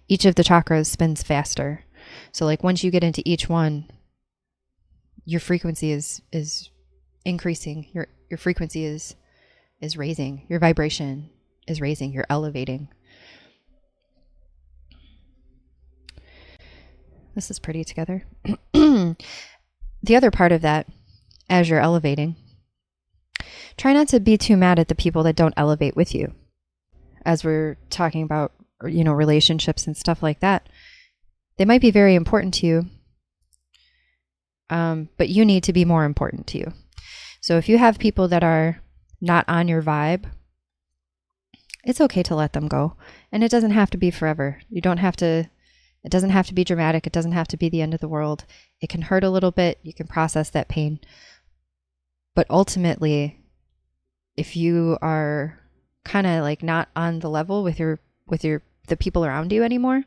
Each of the chakras spins faster. So like once you get into each one, your frequency is increasing. Your frequency is raising. Your vibration is raising. You're elevating. This is pretty together. The other part of that, as you're elevating, try not to be too mad at the people that don't elevate with you. As we're talking about, relationships and stuff like that, they might be very important to you, but you need to be more important to you. So if you have people that are not on your vibe, it's okay to let them go. And it doesn't have to be forever. It doesn't have to be dramatic. It doesn't have to be the end of the world. It can hurt a little bit. You can process that pain. But ultimately, if you are kind of like not on the level with the people around you anymore,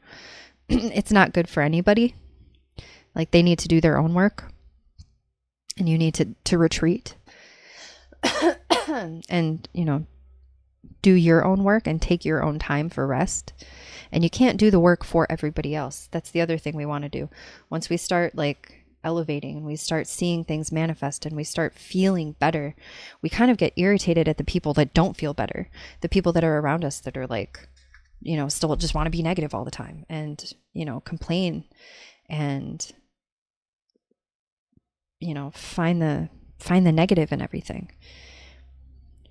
it's not good for anybody. Like they need to do their own work and you need to retreat and, do your own work and take your own time for rest. And you can't do the work for everybody else. That's the other thing we want to do. Once we start like elevating and we start seeing things manifest and we start feeling better, we kind of get irritated at the people that don't feel better. The people that are around us that are like, still just want to be negative all the time and, complain and, find the negative in everything.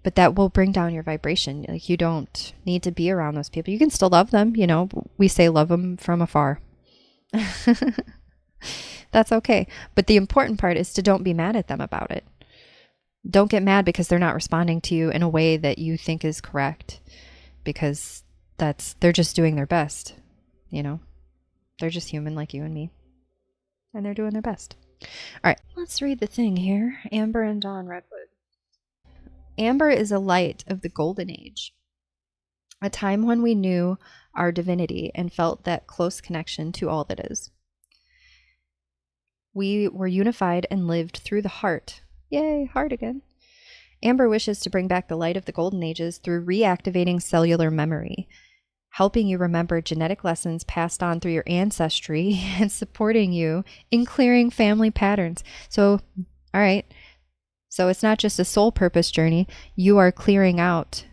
But that will bring down your vibration. Like you don't need to be around those people. You can still love them. We say love them from afar. That's okay. But the important part is to don't be mad at them about it. Don't get mad because they're not responding to you in a way that you think is correct, because they're just doing their best. They're just human like you and me, and they're doing their best. All right, let's read the thing here. Amber and Dawn Redwood. Amber is a light of the golden age, a time when we knew our divinity and felt that close connection to all that is. We were unified and lived through the heart. Yay, heart again. Amber wishes to bring back the light of the golden ages through reactivating cellular memory, helping you remember genetic lessons passed on through your ancestry and supporting you in clearing family patterns. So, all right, So it's not just a soul purpose journey. You are clearing out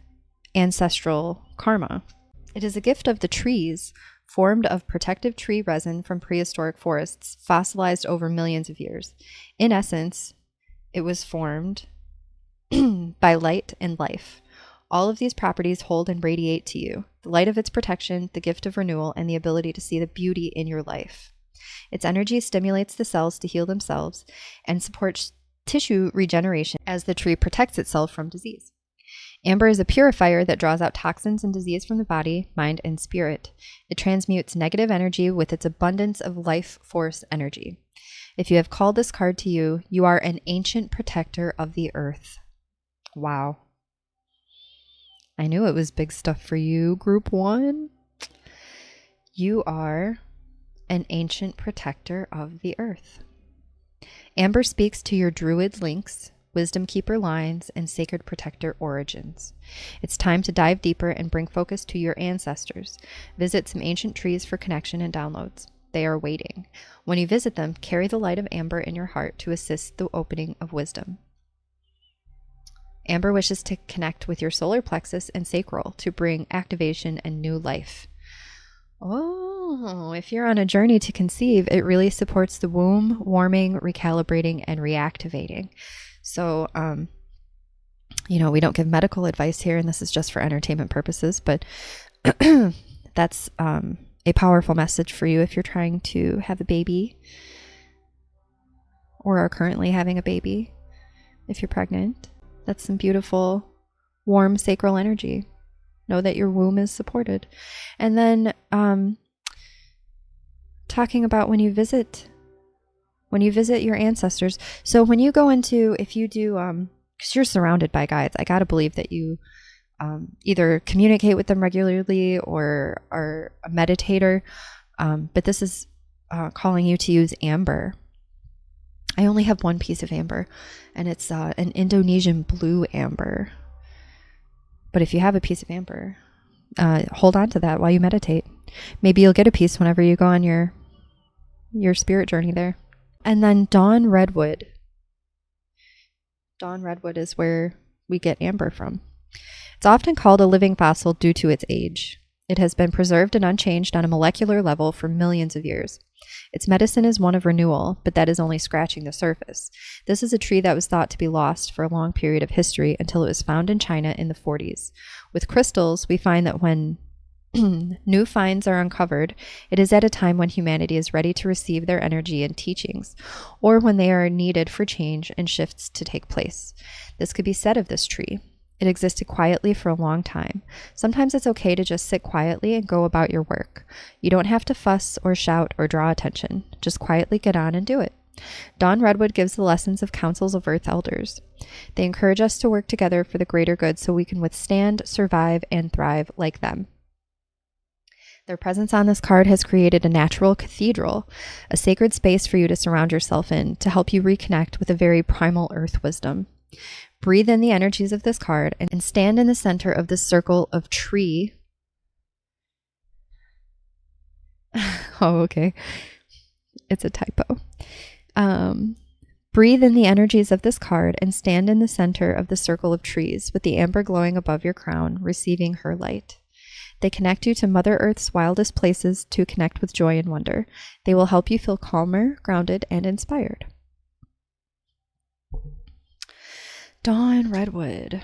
ancestral karma. It is a gift of the trees, formed of protective tree resin from prehistoric forests, fossilized over millions of years. In essence, it was formed by light and life. All of these properties hold and radiate to you: the light of its protection, the gift of renewal, and the ability to see the beauty in your life. Its energy stimulates the cells to heal themselves and supports tissue regeneration as the tree protects itself from disease. Amber is a purifier that draws out toxins and disease from the body, mind, and spirit. It transmutes negative energy with its abundance of life force energy. If you have called this card to you, you are an ancient protector of the earth. Wow. I knew it was big stuff for you, Group 1. You are an ancient protector of the earth. Amber speaks to your druid links, wisdom keeper lines, and sacred protector origins. It's time to dive deeper and bring focus to your ancestors. Visit some ancient trees for connection and downloads. They are waiting. When you visit them, carry the light of amber in your heart to assist the opening of wisdom. Amber wishes to connect with your solar plexus and sacral to bring activation and new life. Oh, if you're on a journey to conceive, it really supports the womb, warming, recalibrating, and reactivating. So, we don't give medical advice here, and this is just for entertainment purposes, but that's a powerful message for you if you're trying to have a baby or are currently having a baby. If you're pregnant, that's some beautiful, warm sacral energy. Know that your womb is supported. And then talking about when you visit your ancestors. So when you go into, if you do, because you're surrounded by guides, I got to believe that you either communicate with them regularly or are a meditator. But this is calling you to use amber. I only have one piece of amber, and it's an Indonesian blue amber. But if you have a piece of amber, hold on to that while you meditate. Maybe you'll get a piece whenever you go on your spirit journey there. And then dawn redwood. Dawn redwood is where we get amber from. It's often called a living fossil due to its age. It has been preserved and unchanged on a molecular level for millions of years. Its medicine is one of renewal, but that is only scratching the surface. This is a tree that was thought to be lost for a long period of history until it was found in China in the 40s. With crystals, we find that when new finds are uncovered, it is at a time when humanity is ready to receive their energy and teachings, or when they are needed for change and shifts to take place. This could be said of this tree. It existed quietly for a long time. Sometimes it's okay to just sit quietly and go about your work. You don't have to fuss or shout or draw attention. Just quietly get on and do it. Dawn Redwood gives the lessons of councils of Earth Elders. They encourage us to work together for the greater good so we can withstand, survive, and thrive like them. Their presence on this card has created a natural cathedral, a sacred space for you to surround yourself in to help you reconnect with a very primal earth wisdom. Breathe in the energies of this card and stand in the center of this circle of tree. Oh, okay. It's a typo. Breathe in the energies of this card and stand in the center of the circle of trees with the amber glowing above your crown, receiving her light. They connect you to Mother Earth's wildest places to connect with joy and wonder. They will help you feel calmer, grounded, and inspired. Dawn Redwood.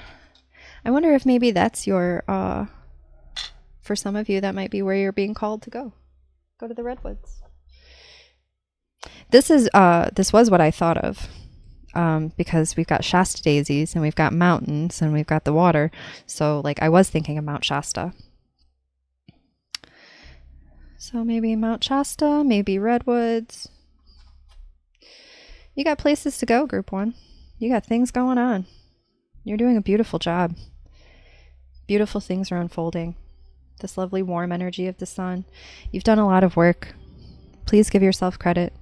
I wonder if maybe that's your, for some of you, that might be where you're being called to go. Go to the Redwoods. This was what I thought of, because we've got Shasta daisies and we've got mountains and we've got the water. So I was thinking of Mount Shasta. So maybe Mount Shasta, maybe Redwoods. You got places to go, Group 1. You got things going on. You're doing a beautiful job. Beautiful things are unfolding. This lovely warm energy of the sun. You've done a lot of work. Please give yourself credit.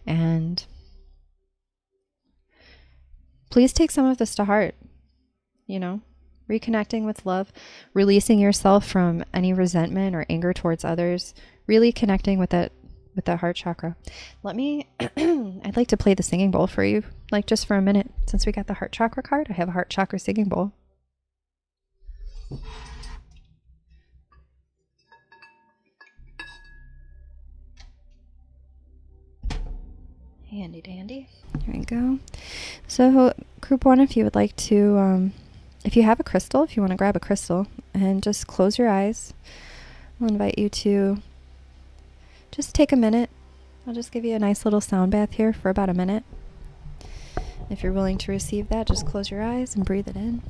And please take some of this to heart. Reconnecting with love, releasing yourself from any resentment or anger towards others, really connecting with that heart chakra. I'd like to play the singing bowl for you like just for a minute. Since we got the heart chakra card, I have a heart chakra singing bowl. Handy dandy. There we go. So group 1, if you would like to, if you have a crystal, if you want to grab a crystal and just close your eyes, I'll invite you to just take a minute. I'll just give you a nice little sound bath here for about a minute. If you're willing to receive that, just close your eyes and breathe it in.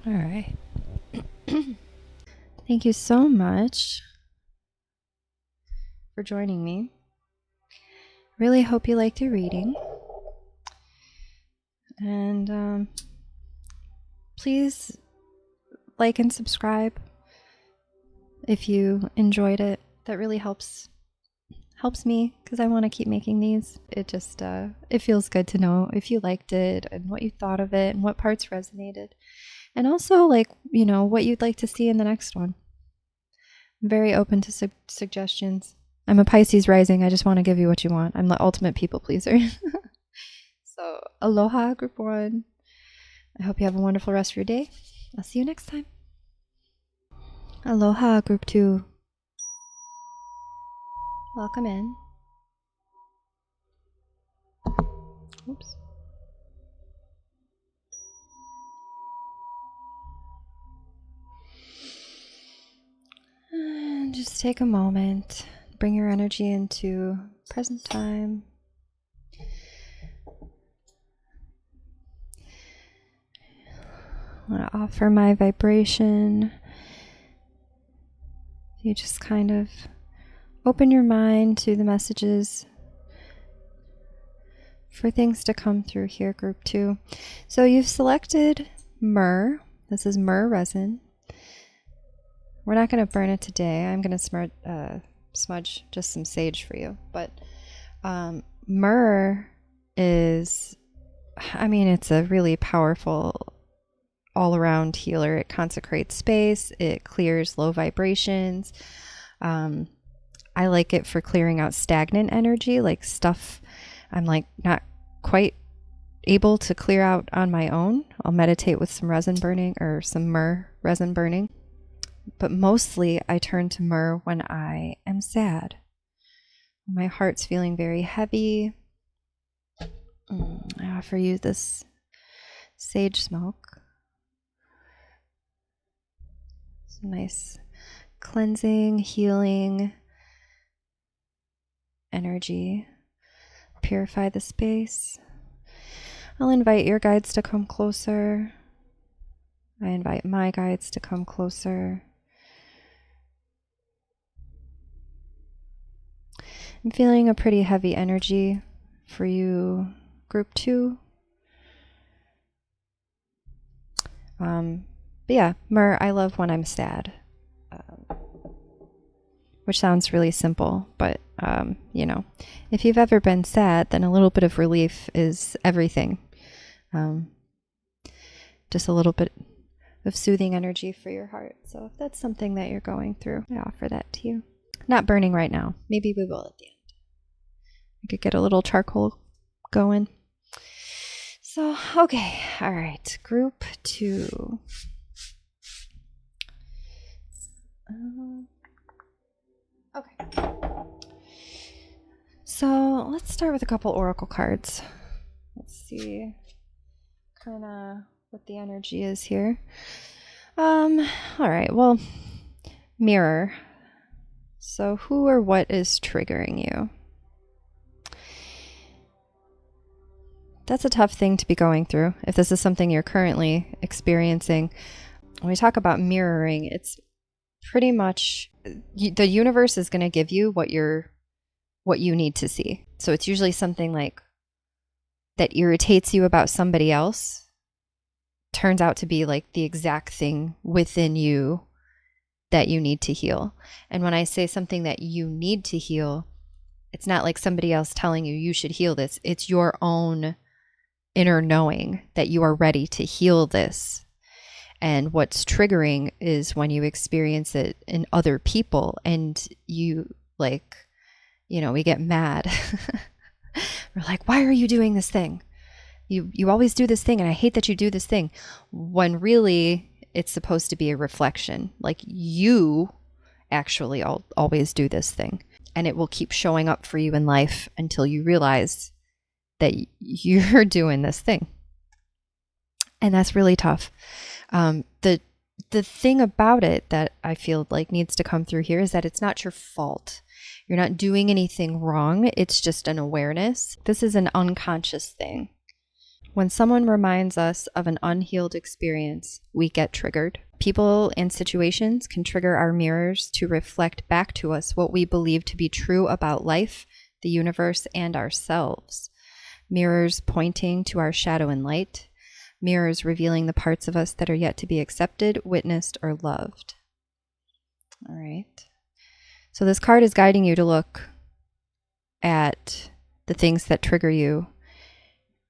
All right. Thank you so much for joining me. Really hope you liked your reading. And please like and subscribe if you enjoyed it. That really helps me because I want to keep making these. It just it feels good to know if you liked it and what you thought of it and what parts resonated. And also, like, you know, what you'd like to see in the next one. I'm very open to suggestions. I'm a Pisces rising. I just want to give you what you want. I'm the ultimate people pleaser. So, aloha, group 1. I hope you have a wonderful rest of your day. I'll see you next time. Aloha, group 2. Welcome in. Oops. And just take a moment, bring your energy into present time. I want to offer my vibration. You just kind of open your mind to the messages for things to come through here, group 2. So you've selected Myrrh. This is Myrrh resin. We're not going to burn it today. I'm going to smudge just some sage for you. But Myrrh is, I mean, it's a really powerful all-around healer. It consecrates space. It clears low vibrations. I like it for clearing out stagnant energy, like stuff I'm like not quite able to clear out on my own. I'll meditate with some resin burning or some myrrh resin burning. But mostly I turn to myrrh when I am sad. My heart's feeling very heavy. I offer you this sage smoke. Some nice cleansing, healing energy. Purify the space. I'll invite your guides to come closer. I invite my guides to come closer. I'm feeling a pretty heavy energy for you, group 2. But yeah, Myrrh, I love when I'm sad. Which sounds really simple, but you know, if you've ever been sad, then a little bit of relief is everything. Just a little bit of soothing energy for your heart. So if that's something that you're going through, I offer that to you. Not burning right now. Maybe we will at the end. I could get a little charcoal going. So, okay. All right. Group 2. Okay. So let's start with a couple oracle cards. Let's see kind of what the energy is here. All right. Well, Myrrh. So who or what is triggering you? That's a tough thing to be going through. If this is something you're currently experiencing, when we talk about mirroring, it's pretty much the universe is going to give you what you need to see. So it's usually something like that irritates you about somebody else turns out to be like the exact thing within you that you need to heal. And when I say something that you need to heal, it's not like somebody else telling you you should heal this. It's your own inner knowing that you are ready to heal this. And what's triggering is when you experience it in other people and you like, we get mad. We're like, why are you doing this thing? You always do this thing and I hate that you do this thing. When really it's supposed to be a reflection. Like you actually always do this thing. And it will keep showing up for you in life until you realize that you're doing this thing. And that's really tough. The thing about it that I feel like needs to come through here is that it's not your fault. You're not doing anything wrong. It's just an awareness. This is an unconscious thing. When someone reminds us of an unhealed experience, we get triggered. People and situations can trigger our mirrors to reflect back to us what we believe to be true about life, the universe, and ourselves. Mirrors pointing to our shadow and light. Mirrors revealing the parts of us that are yet to be accepted, witnessed, or loved. All right. So this card is guiding you to look at the things that trigger you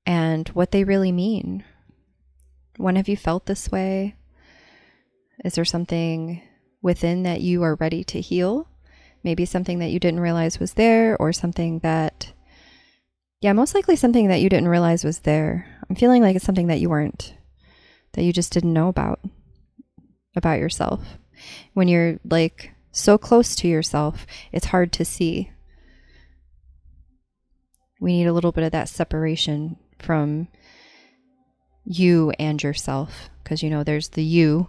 and what they really mean. When have you felt this way? Is there something within that you are ready to heal? Maybe something that you didn't realize was there, or something that, most likely something that you didn't realize was there. I'm feeling like it's something that you just didn't know about yourself. When you're like so close to yourself, it's hard to see. We need a little bit of that separation from you and yourself, because there's the you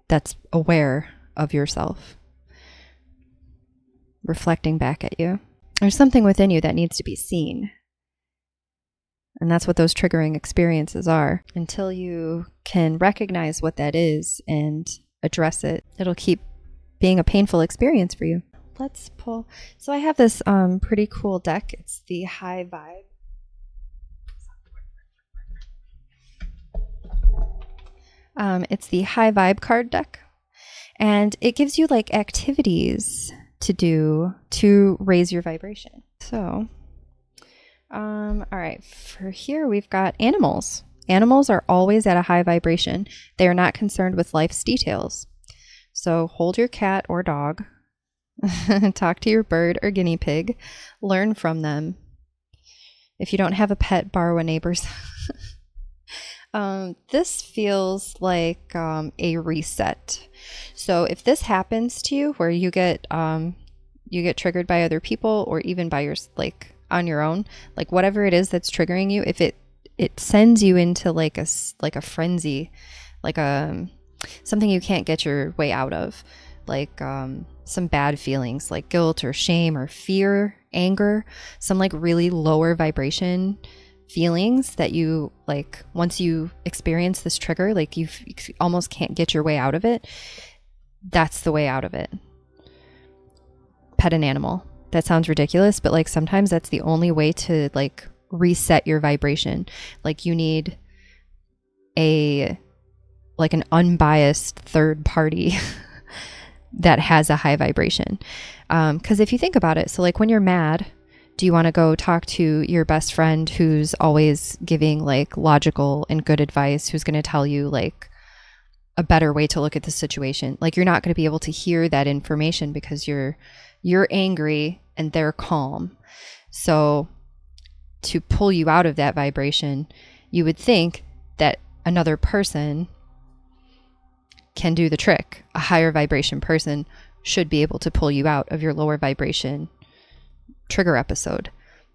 that's aware of yourself, reflecting back at you. There's something within you that needs to be seen. And that's what those triggering experiences are. Until you can recognize what that is and address it, it'll keep being a painful experience for you. Let's pull. So I have this pretty cool deck. It's the High Vibe. It's the High Vibe card deck. And it gives you like activities to do to raise your vibration. So, all right, for here we've got animals. Animals are always at a high vibration. They are not concerned with life's details. So hold your cat or dog, talk to your bird or guinea pig, learn from them. If you don't have a pet, borrow a neighbor's. This feels like a reset. So if this happens to you, where you get triggered by other people, or even by on your own, like whatever it is that's triggering you, if it sends you into like a frenzy, like something you can't get your way out of, like some bad feelings like guilt or shame or fear, anger, some like really lower vibration feelings that you like, once you experience this trigger, like you almost can't get your way out of it. That's the way out of it. Pet an animal. That sounds ridiculous, but like sometimes that's the only way to like reset your vibration. Like you need an unbiased third party that has a high vibration. Because if you think about it, so like when you're mad, do you want to go talk to your best friend who's always giving like logical and good advice, who's going to tell you like a better way to look at the situation. Like, you're not going to be able to hear that information because you're angry and they're calm. So to pull you out of that vibration, you would think that another person can do the trick. A higher vibration person should be able to pull you out of your lower vibration trigger episode.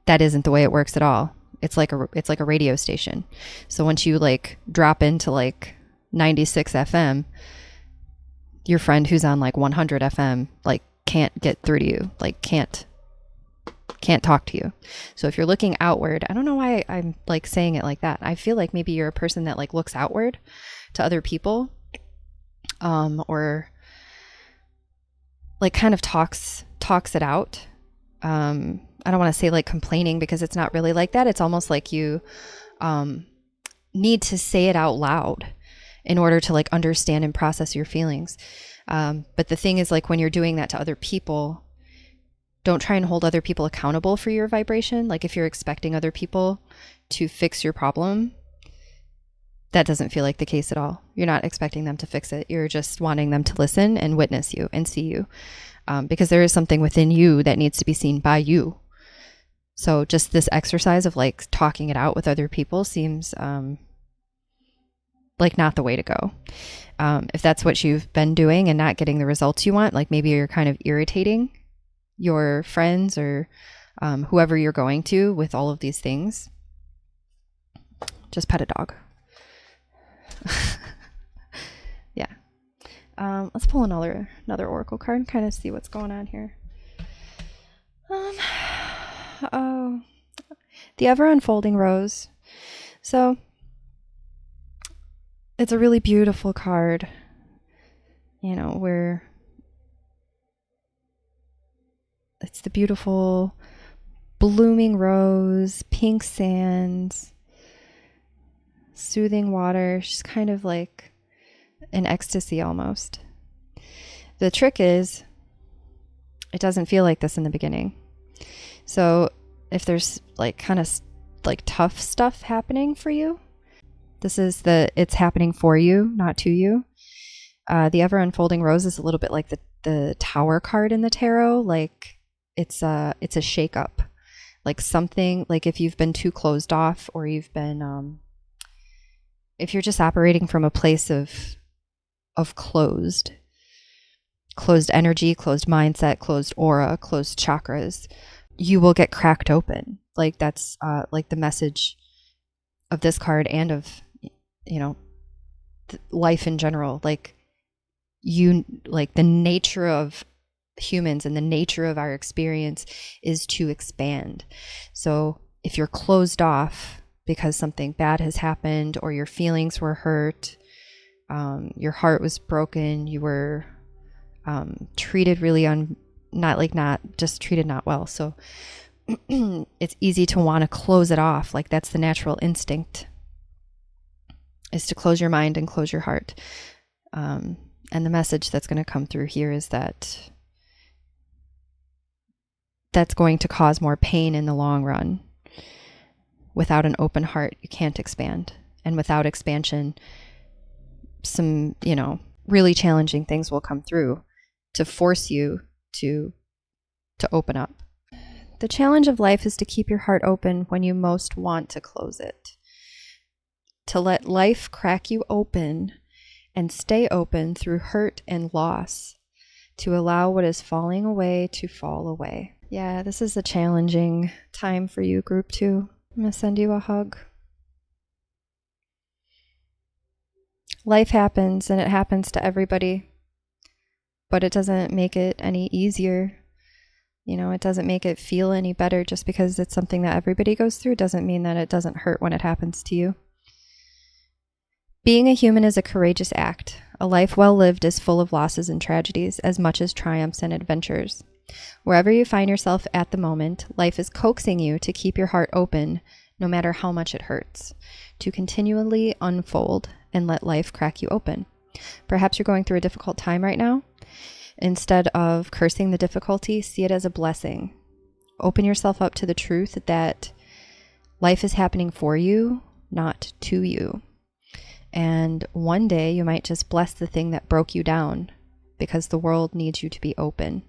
That isn't the way it works at all. It's like a radio station. So once you like drop into like 96 FM, your friend who's on like 100 FM like can't get through to you, like can't talk to you. So if you're looking outward, I don't know why I'm like saying it like that. I feel like maybe you're a person that like looks outward to other people, or like kind of talks it out. I don't want to say like complaining, because it's not really like that. It's almost like you need to say it out loud in order to like understand and process your feelings. But the thing is, like, when you're doing that to other people, don't try and hold other people accountable for your vibration. Like, if you're expecting other people to fix your problem, that doesn't feel like the case at all. You're not expecting them to fix it. You're just wanting them to listen and witness you and see you, because there is something within you that needs to be seen by you. So just this exercise of like talking it out with other people seems like not the way to go. If that's what you've been doing and not getting the results you want, like maybe you're kind of irritating your friends or whoever you're going to with all of these things, just pet a dog. Yeah. Let's pull another oracle card and kind of see what's going on here. Oh, the ever unfolding rose. So it's a really beautiful card, you know, where it's the beautiful blooming rose, pink sands, soothing water. She's kind of like in ecstasy almost. The trick is, it doesn't feel like this in the beginning. So if there's like kind of like tough stuff happening for you, it's happening for you, not to you. The ever unfolding rose is a little bit like the Tower card in the tarot. Like it's a shake up, like something, like if you've been too closed off, or you've been, if you're just operating from a place of closed energy, closed mindset, closed aura, closed chakras, you will get cracked open. Like that's like the message of this card and of, you know, life in general. Like like the nature of humans and the nature of our experience is to expand. So if you're closed off because something bad has happened, or your feelings were hurt, your heart was broken, you were treated really not just treated not well. So it's easy to want to close it off. Like that's the natural instinct, is to close your mind and close your heart. And the message that's going to come through here is that that's going to cause more pain in the long run. Without an open heart, you can't expand. And without expansion, some, you know, really challenging things will come through to force you to open up. The challenge of life is to keep your heart open when you most want to close it. To let life crack you open and stay open through hurt and loss. To allow what is falling away to fall away. Yeah, this is a challenging time for you, group 2. I'm going to send you a hug. Life happens, and it happens to everybody, but it doesn't make it any easier. You know, it doesn't make it feel any better. Just because it's something that everybody goes through doesn't mean that it doesn't hurt when it happens to you. Being a human is a courageous act. A life well lived is full of losses and tragedies, as much as triumphs and adventures. Wherever you find yourself at the moment, life is coaxing you to keep your heart open, no matter how much it hurts, to continually unfold and let life crack you open. Perhaps you're going through a difficult time right now. Instead of cursing the difficulty, see it as a blessing. Open yourself up to the truth that life is happening for you, not to you. And one day you might just bless the thing that broke you down, because the world needs you to be open.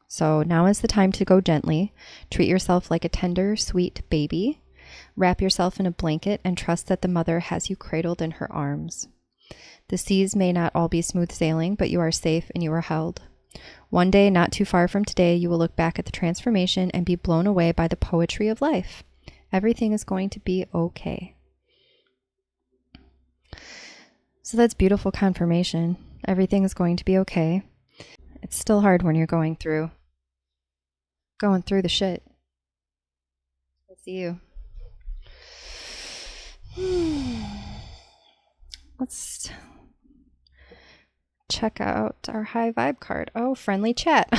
So now is the time to go gently. Treat yourself like a tender, sweet baby. Wrap yourself in a blanket and trust that the mother has you cradled in her arms. The seas may not all be smooth sailing, but you are safe and you are held. One day, not too far from today, you will look back at the transformation and be blown away by the poetry of life. Everything is going to be okay. So that's beautiful confirmation. Everything is going to be okay. It's still hard when you're going through the shit. I see you. Let's check out our high vibe card. Oh, friendly chat.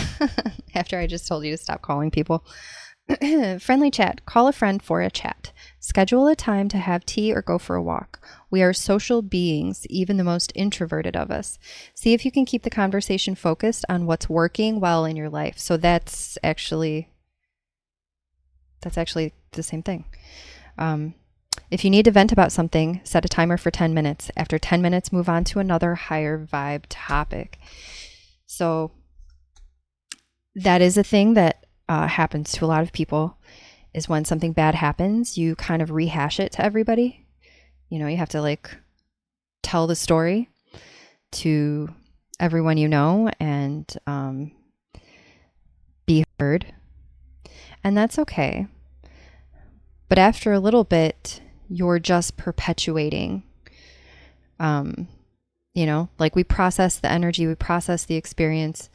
After I just told you to stop calling people. Friendly chat. Call a friend for a chat. Schedule a time to have tea or go for a walk. We are social beings, even the most introverted of us. See if you can keep the conversation focused on what's working well in your life. So that's actually the same thing. If you need to vent about something, set a timer for 10 minutes. After 10 minutes, move on to another higher vibe topic. So that is a thing that happens to a lot of people, is when something bad happens, you kind of rehash it to everybody. You know, you have to like tell the story to everyone you know and be heard. And that's okay. But after a little bit, you're just perpetuating, you know, like we process the energy, we process the experience,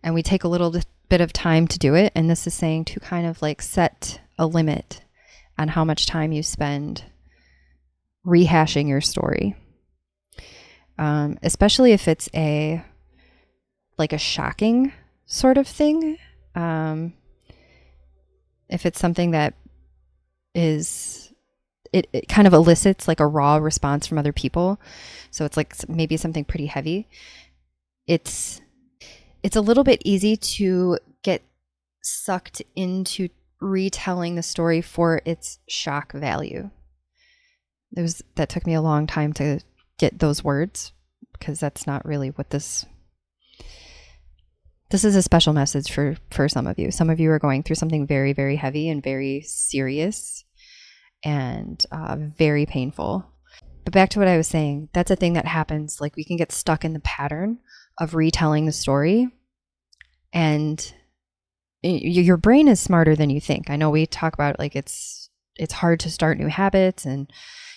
and we take a little bit of time to do it. And this is saying to kind of like set a limit on how much time you spend rehashing your story. Especially if it's a shocking sort of thing. If it's something that it kind of elicits like a raw response from other people. So it's like maybe something pretty heavy. It's a little bit easy to get sucked into retelling the story for its shock value. That took me a long time to get those words, because that's not really what this is. A special message for some of you. Some of you are going through something very, very heavy and very serious and very painful. But back to what I was saying, that's a thing that happens. Like we can get stuck in the pattern of retelling the story, and your brain is smarter than you think. I know we talk about it like it's hard to start new habits and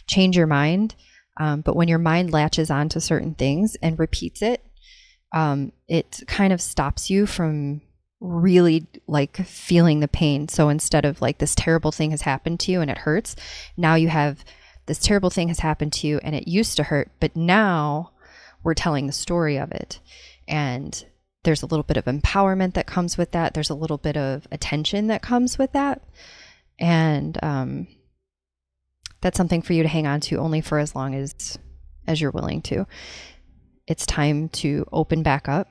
change your mind. But when your mind latches onto certain things and repeats it, it kind of stops you from really like feeling the pain. So instead of like this terrible thing has happened to you and it hurts, now you have this terrible thing has happened to you and it used to hurt, but now we're telling the story of it. And there's a little bit of empowerment that comes with that. There's a little bit of attention that comes with that. And that's something for you to hang on to only for as long as you're willing to. It's time to open back up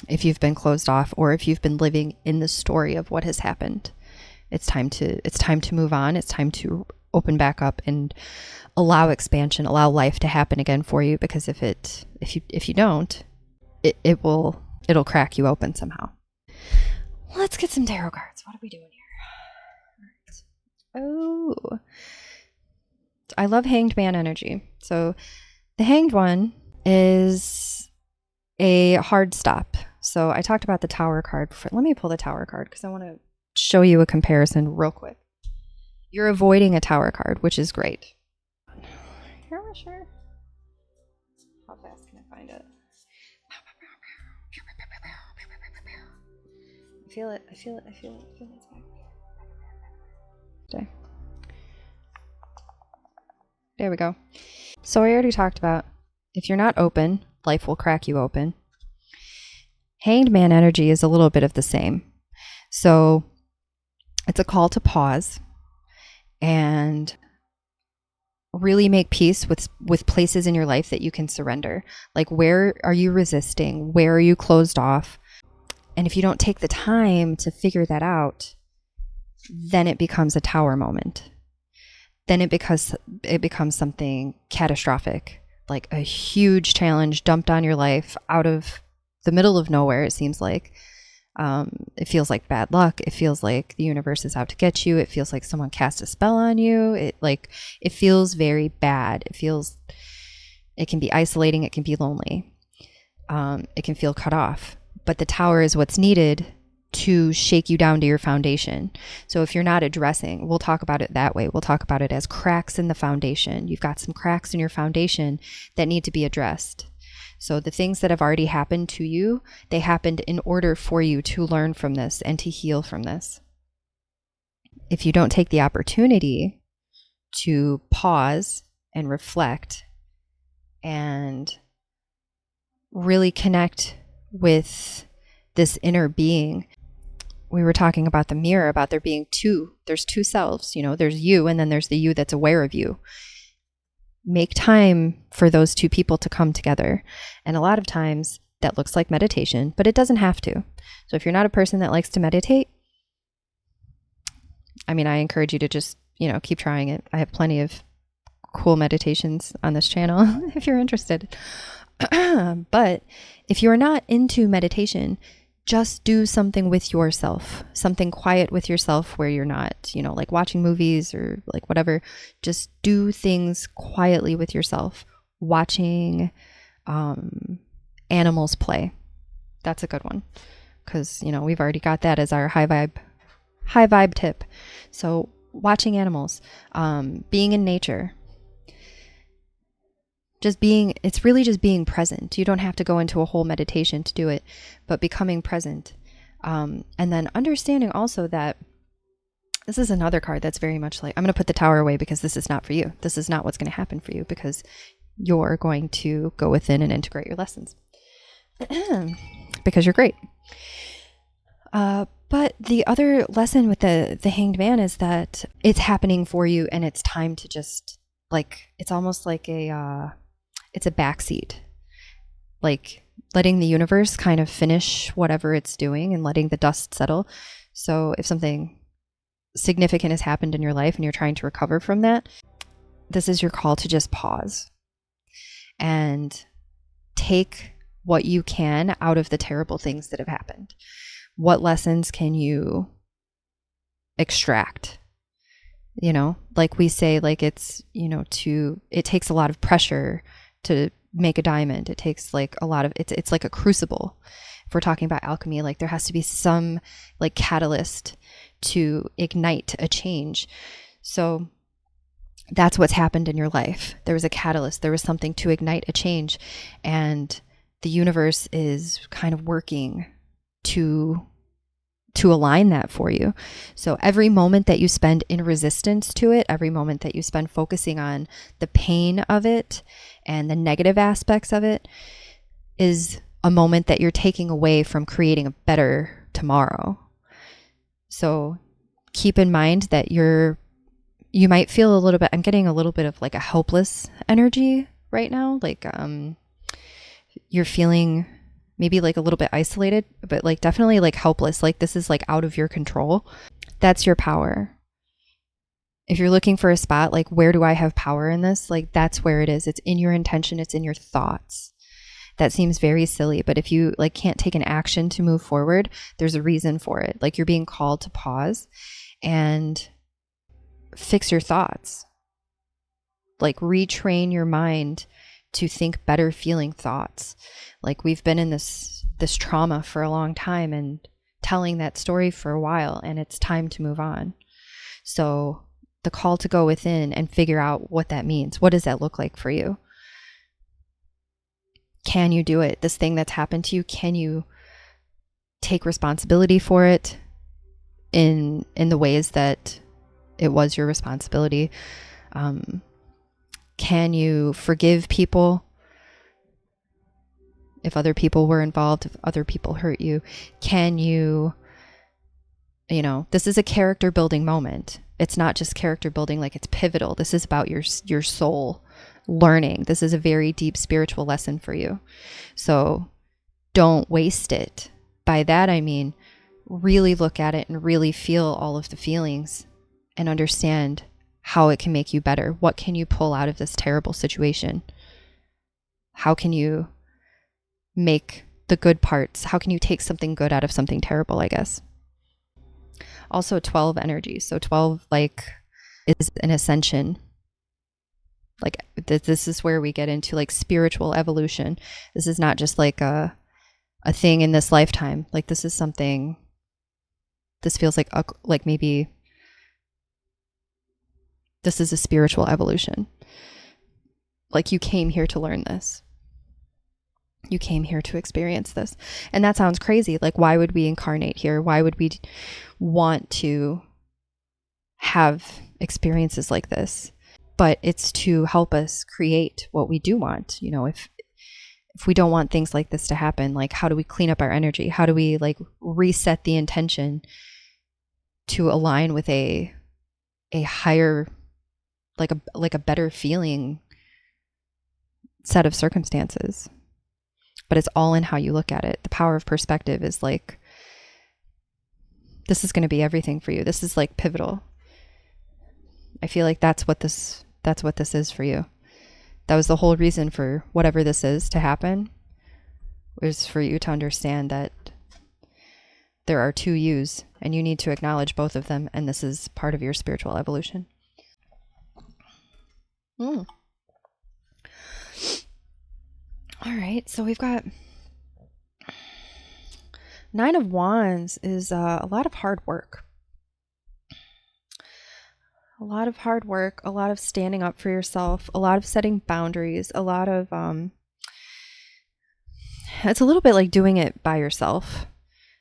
if you've been closed off, or if you've been living in the story of what has happened. It's time to move on. It's time to open back up and allow expansion, allow life to happen again for you, because if you don't, it'll crack you open somehow. Let's get some tarot cards. What are we doing here? Oh, I love Hanged Man energy. So the Hanged one is a hard stop. So I talked about the Tower card before. Let me pull the Tower card because I want to show you a comparison real quick. You're avoiding a Tower card, which is great. You're not sure? How fast can I find it? I feel it. Okay. There we go. So I already talked about, if you're not open, life will crack you open. Hanged Man energy is a little bit of the same. So it's a call to pause and really make peace with places in your life that you can surrender. Like, where are you resisting? Where are you closed off? And if you don't take the time to figure that out, then it becomes a Tower moment. then it becomes something catastrophic, like a huge challenge dumped on your life out of the middle of nowhere, it seems like. It feels like bad luck. It feels like the universe is out to get you. It feels like someone cast a spell on you. It feels very bad. It can be isolating. It can be lonely. It can feel cut off. But the tower is what's needed to shake you down to your foundation. So if you're not addressing, we'll talk about it that way. We'll talk about it as cracks in the foundation. You've got some cracks in your foundation that need to be addressed. So the things that have already happened to you, they happened in order for you to learn from this and to heal from this. If you don't take the opportunity to pause and reflect and really connect with this inner being, we were talking about the mirror, about there being there's two selves, there's you and then there's the you that's aware of you. Make time for those two people to come together. And a lot of times that looks like meditation, but it doesn't have to. So if you're not a person that likes to meditate, I encourage you to just, keep trying it. I have plenty of cool meditations on this channel if you're interested. But if you're not into meditation, just do something with yourself, something quiet with yourself where you're not, like watching movies or like whatever. Just do things quietly with yourself. Watching animals play. That's a good one because, we've already got that as our high vibe tip. So watching animals, being in nature. It's really just being present. You don't have to go into a whole meditation to do it, but becoming present. And then understanding also that this is another card that's very much like, I'm going to put the tower away because this is not for you. This is not what's going to happen for you because you're going to go within and integrate your lessons because you're great. But the other lesson with the Hanged Man is that it's happening for you and it's time to just it's almost like it's a backseat, like letting the universe kind of finish whatever it's doing and letting the dust settle. So if something significant has happened in your life and you're trying to recover from that, this is your call to just pause and take what you can out of the terrible things that have happened. What lessons can you extract? Like we say, it's, it takes a lot of pressure to make a diamond. It takes a lot of, it's like a crucible. If we're talking about alchemy, there has to be some catalyst to ignite a change. So that's what's happened in your life. There was a catalyst. There was something to ignite a change. And the universe is kind of working to align that for you. So every moment that you spend in resistance to it, every moment that you spend focusing on the pain of it and the negative aspects of it is a moment that you're taking away from creating a better tomorrow. So keep in mind that you might feel a little bit, I'm getting a little bit of a helpless energy right now. You're feeling maybe a little bit isolated, but definitely helpless. This is out of your control. That's your power. If you're looking for a spot, where do I have power in this? That's where it is. It's in your intention. It's in your thoughts. That seems very silly, but if you can't take an action to move forward, there's a reason for it. You're being called to pause and fix your thoughts. Retrain your mind to think better feeling thoughts. We've been in this trauma for a long time and telling that story for a while, and it's time to move on. So the call to go within and figure out what that means. What does that look like for you? Can you do it? This thing that's happened to you, can you take responsibility for it in the ways that it was your responsibility? Can you forgive people if other people were involved, if other people hurt you? Can you, this is a character building moment. It's not just character building, it's pivotal. This is about your soul learning. This is a very deep spiritual lesson for you. So don't waste it. By that, I mean, really look at it and really feel all of the feelings and understand how it can make you better. What can you pull out of this terrible situation? How can you make the good parts? How can you take something good out of something terrible, I guess? Also 12 energy. So 12 like is an ascension. Like this is where we get into like spiritual evolution. This is not just like a thing in this lifetime. Like this is something, this feels like maybe this is a spiritual evolution. Like you came here to learn this. You came here to experience this. And that sounds crazy. Like, why would we incarnate here? Why would we want to have experiences like this? But it's to help us create what we do want. You know, if we don't want things like this to happen, like how do we clean up our energy? How do we like reset the intention to align with a higher, like a better feeling set of circumstances? But it's all in how you look at it. The power of perspective is like, this is going to be everything for you. This is like pivotal. I feel like that's what this is for you. That was the whole reason for whatever this is to happen, was for you to understand that there are two yous and you need to acknowledge both of them, and this is part of your spiritual evolution. All right, so we've got 9 of Wands is a lot of hard work. A lot of hard work, a lot of standing up for yourself, a lot of setting boundaries, a lot of, it's a little bit like doing it by yourself,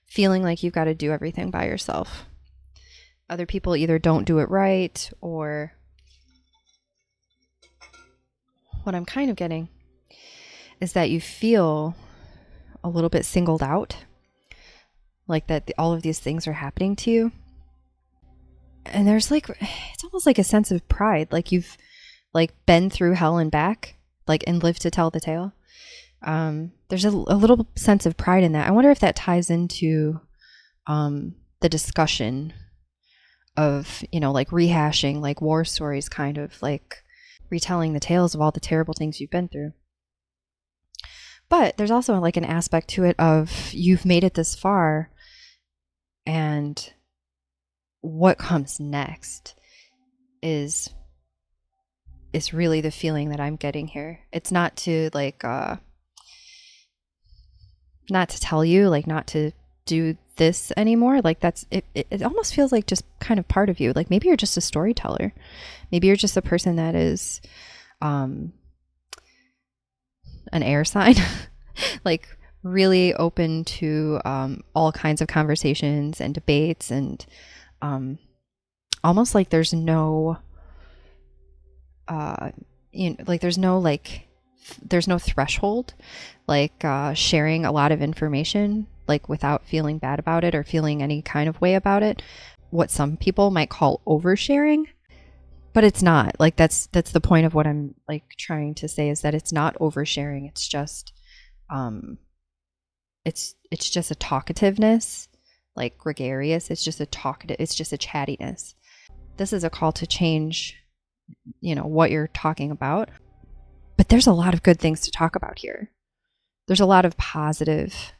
feeling like you've got to do everything by yourself. Other people either don't do it right, or what I'm kind of getting is that you feel a little bit singled out, like that all of these things are happening to you. And there's like, it's almost like a sense of pride, like you've like been through hell and back, like, and lived to tell the tale. There's a little sense of pride in that. I wonder if that ties into the discussion of, you know, like rehashing like war stories, kind of like retelling the tales of all the terrible things you've been through. But there's also like an aspect to it of you've made it this far, and what comes next is really the feeling that I'm getting here. It's not to like not to tell you like not to do this anymore. Like that's it almost feels like just kind of part of you. Like maybe you're just a storyteller. Maybe you're just a person that is an air sign, like really open to all kinds of conversations and debates, and almost like there's no like there's no threshold, like sharing a lot of information like without feeling bad about it or feeling any kind of way about it, what some people might call oversharing. But it's not. Like that's the point of what I'm like trying to say, is that it's not oversharing. It's just it's just a talkativeness, like gregarious. It's just a talkative, it's just a chattiness. This is a call to change, you know, what you're talking about. But there's a lot of good things to talk about here. There's a lot of positive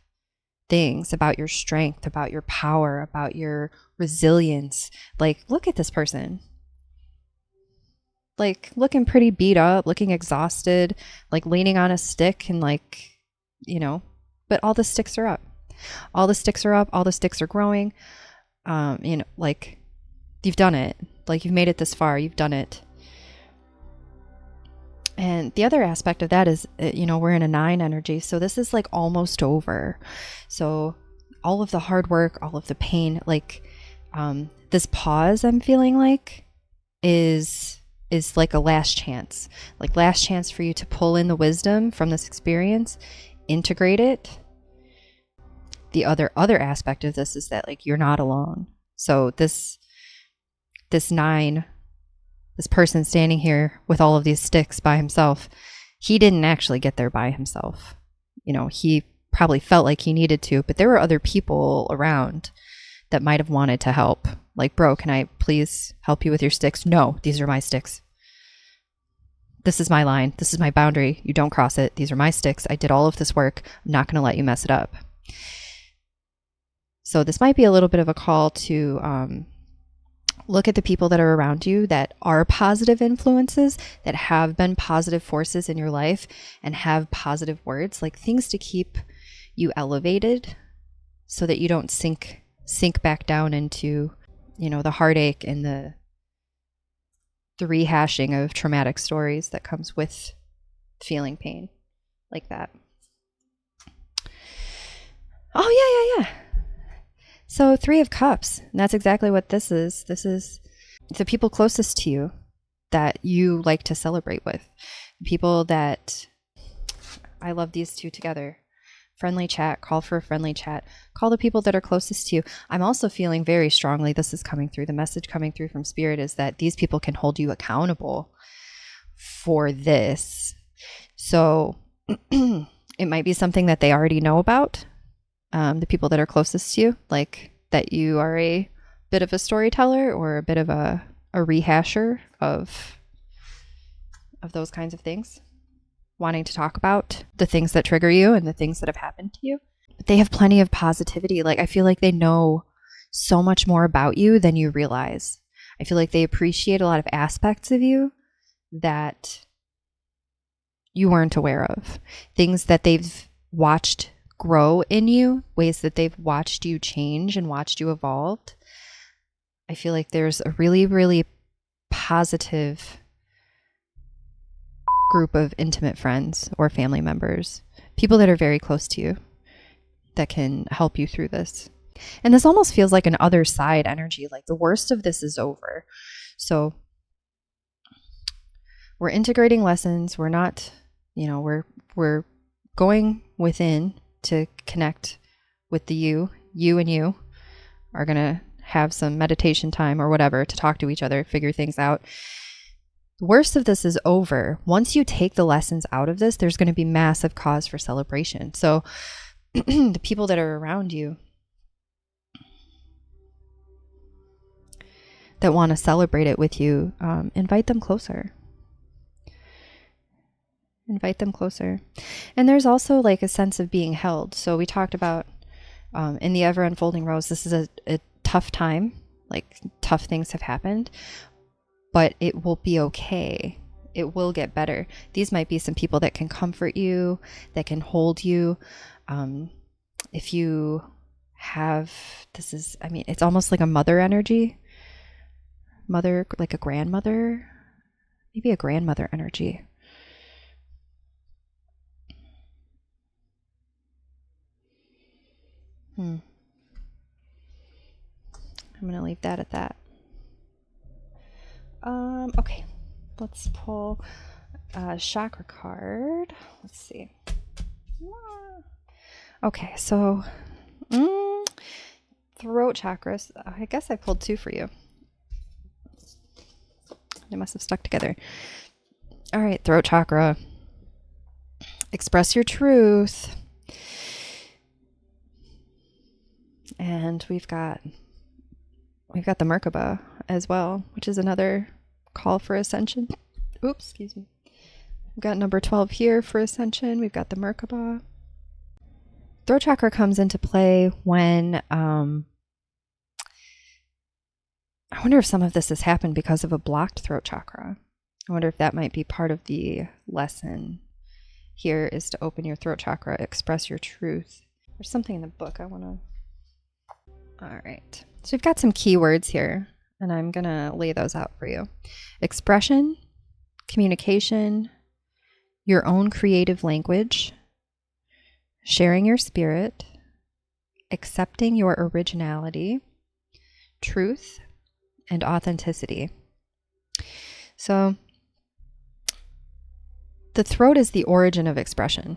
things about your strength, about your power, about your resilience. Like, look at this person. Like looking pretty beat up, looking exhausted, like leaning on a stick, and like, you know, but all the sticks are up. All the sticks are up, all the sticks are growing. You know, like you've done it. Like you've made it this far, you've done it. And the other aspect of that is, you know, we're in a 9 energy. So this is like almost over. So all of the hard work, all of the pain, like this pause I'm feeling like is like a last chance for you to pull in the wisdom from this experience, integrate it. The other aspect of this is that like you're not alone. So this 9, this person standing here with all of these sticks by himself, he didn't actually get there by himself. You know, he probably felt like he needed to, but there were other people around that might have wanted to help. Like, bro, can I please help you with your sticks? No, these are my sticks. This is my line. This is my boundary. You don't cross it. These are my sticks. I did all of this work. I'm not going to let you mess it up. So this might be a little bit of a call to look at the people that are around you that are positive influences, that have been positive forces in your life and have positive words, like things to keep you elevated so that you don't sink back down into, you know, the heartache and the rehashing of traumatic stories that comes with feeling pain like that. Oh, yeah. So 3 of Cups, and that's exactly what this is. This is the people closest to you that you like to celebrate with. People that, I love these two together. Friendly chat, call for a friendly chat. Call the people that are closest to you. I'm also feeling very strongly, this is coming through, the message coming through from Spirit is that these people can hold you accountable for this. So it might be something that they already know about. The people that are closest to you, like that you are a bit of a storyteller or a bit of a rehasher of those kinds of things, wanting to talk about the things that trigger you and the things that have happened to you. But they have plenty of positivity. Like, I feel like they know so much more about you than you realize. I feel like they appreciate a lot of aspects of you that you weren't aware of. Things that they've watched grow in you, ways that they've watched you change and watched you evolve. I feel like there's a really, really positive group of intimate friends or family members, people that are very close to you that can help you through this. And this almost feels like an other side energy, like the worst of this is over. So we're integrating lessons. We're not, you know, we're going within to connect with the you and you are going to have some meditation time or whatever to talk to each other, figure things out. The worst of this is over. Once you take the lessons out of this, there's going to be massive cause for celebration. So the people that are around you that want to celebrate it with you, invite them closer. Invite them closer. And there's also like a sense of being held. So we talked about in the ever unfolding rose, this is a tough time, like tough things have happened, but it will be okay. It will get better. These might be some people that can comfort you, that can hold you. If you have, this is, I mean, it's almost like a mother energy, mother, like a grandmother, maybe a grandmother energy. I'm going to leave that at that. Okay, let's pull a chakra card. Let's see. Okay, so throat chakras. I guess I pulled 2 for you. They must have stuck together. All right, throat chakra. Express your truth. And we've got the Merkaba as well, which is another call for ascension. Oops, excuse me. We've got number 12 here for ascension. We've got the Merkaba. Throat chakra comes into play when I wonder if some of this has happened because of a blocked throat chakra. I wonder if that might be part of the lesson here, is to open your throat chakra, express your truth. There's something in the book I want to... All right. So we've got some keywords here, and I'm going to lay those out for you. Expression, communication, your own creative language, sharing your spirit, accepting your originality, truth, and authenticity. So the throat is the origin of expression.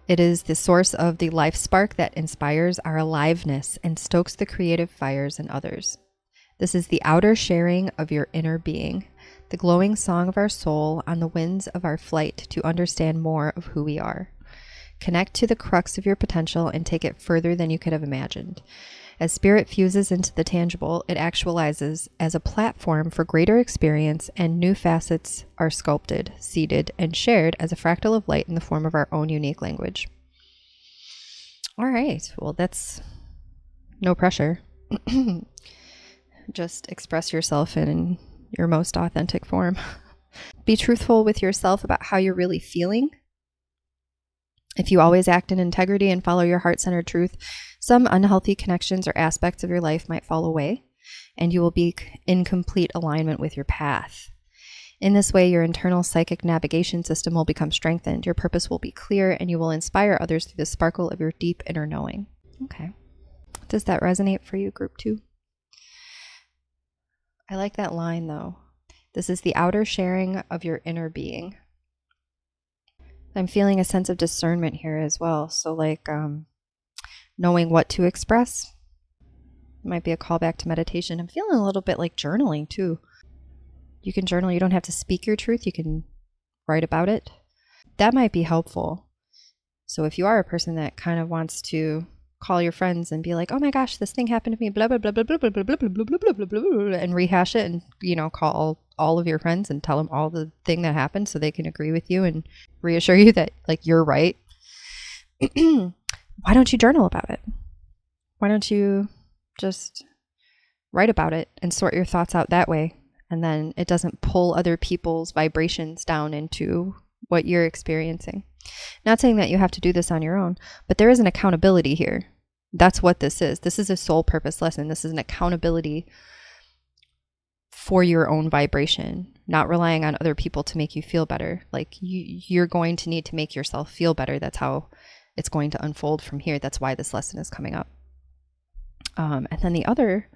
It is the source of the life spark that inspires our aliveness and stokes the creative fires in others. This is the outer sharing of your inner being, the glowing song of our soul on the winds of our flight to understand more of who we are. Connect to the crux of your potential and take it further than you could have imagined. As spirit fuses into the tangible, it actualizes as a platform for greater experience, and new facets are sculpted, seeded, and shared as a fractal of light in the form of our own unique language. All right, well, that's no pressure. Just express yourself in your most authentic form. Be truthful with yourself about how you're really feeling. If you always act in integrity and follow your heart-centered truth, some unhealthy connections or aspects of your life might fall away, and you will be in complete alignment with your path. In this way, your internal psychic navigation system will become strengthened, your purpose will be clear, and you will inspire others through the sparkle of your deep inner knowing. Okay. Does that resonate for you, group 2? I like that line, though. This is the outer sharing of your inner being. I'm feeling a sense of discernment here as well. So like knowing what to express might be a callback to meditation. I'm feeling a little bit like journaling too. You can journal. You don't have to speak your truth. You can write about it. That might be helpful. So if you are a person that kind of wants to call your friends and be like, oh my gosh, this thing happened to me, blah, blah, blah, blah, blah, blah, blah, blah, blah, blah, blah, blah, blah, and rehash it and, you know, call all of your friends and tell them all the thing that happened so they can agree with you and reassure you that like you're right. Why don't you journal about it? Why don't you just write about it and sort your thoughts out that way? And then it doesn't pull other people's vibrations down into what you're experiencing. Not saying that you have to do this on your own, but there is an accountability here. That's what this is. This is a soul purpose lesson. This is an accountability for your own vibration, not relying on other people to make you feel better. Like you're going to need to make yourself feel better. That's how it's going to unfold from here. That's why this lesson is coming up. And then the other,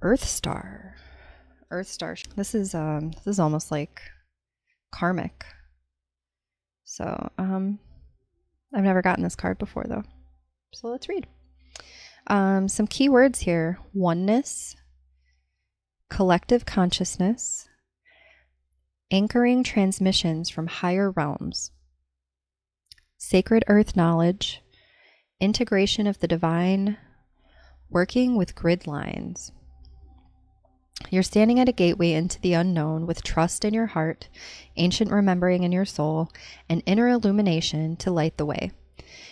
Earth Star. Earth Star. This is almost like karmic. So I've never gotten this card before though. So let's read. Some key words here: oneness, collective consciousness, anchoring transmissions from higher realms, sacred earth knowledge, integration of the divine, working with grid lines. You're standing at a gateway into the unknown with trust in your heart, ancient remembering in your soul, and inner illumination to light the way.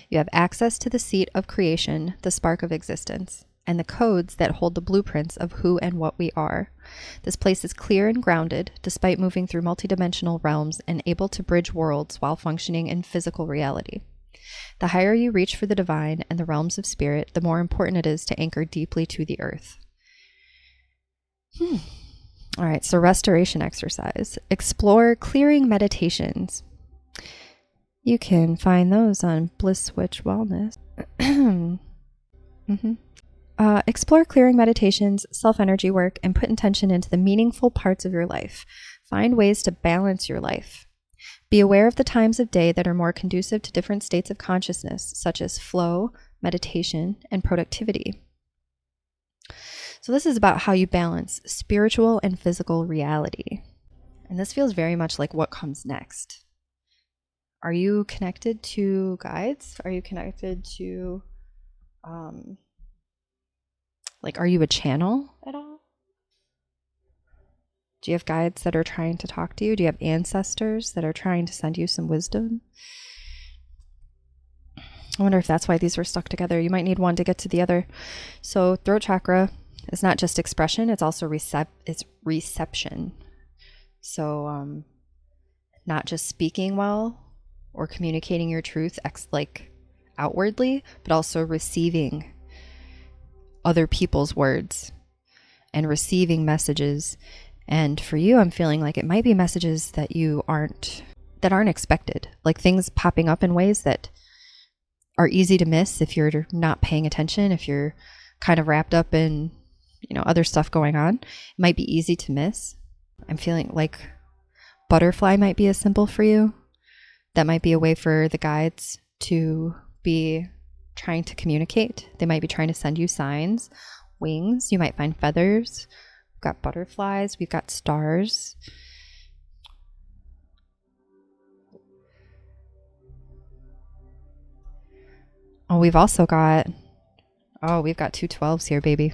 You have access to the seat of creation, the spark of existence, and the codes that hold the blueprints of who and what we are. This place is clear and grounded, despite moving through multidimensional realms and able to bridge worlds while functioning in physical reality. The higher you reach for the divine and the realms of spirit, the more important it is to anchor deeply to the earth. All right, so restoration exercise. Explore clearing meditations. You can find those on Bliss Switch Wellness. Explore clearing meditations, self-energy work, and put intention into the meaningful parts of your life. Find ways to balance your life. Be aware of the times of day that are more conducive to different states of consciousness, such as flow, meditation, and productivity. So this is about how you balance spiritual and physical reality. And this feels very much like what comes next. Are you connected to guides? Are you connected to, are you a channel at all? Do you have guides that are trying to talk to you? Do you have ancestors that are trying to send you some wisdom? I wonder if that's why these were stuck together. You might need one to get to the other. So throat chakra is not just expression, it's also reception. So not just speaking well or communicating your truth outwardly, but also receiving other people's words and receiving messages. And for you, I'm feeling like it might be messages that aren't expected, like things popping up in ways that are easy to miss if you're not paying attention, if you're kind of wrapped up in, other stuff going on. It might be easy to miss. I'm feeling like butterfly might be a symbol for you. That might be a way for the guides to be trying to communicate. They might be trying to send you signs, wings. You might find feathers. We've got butterflies. We've got stars. Oh, we've also got, oh, we've got 2 12s here, baby.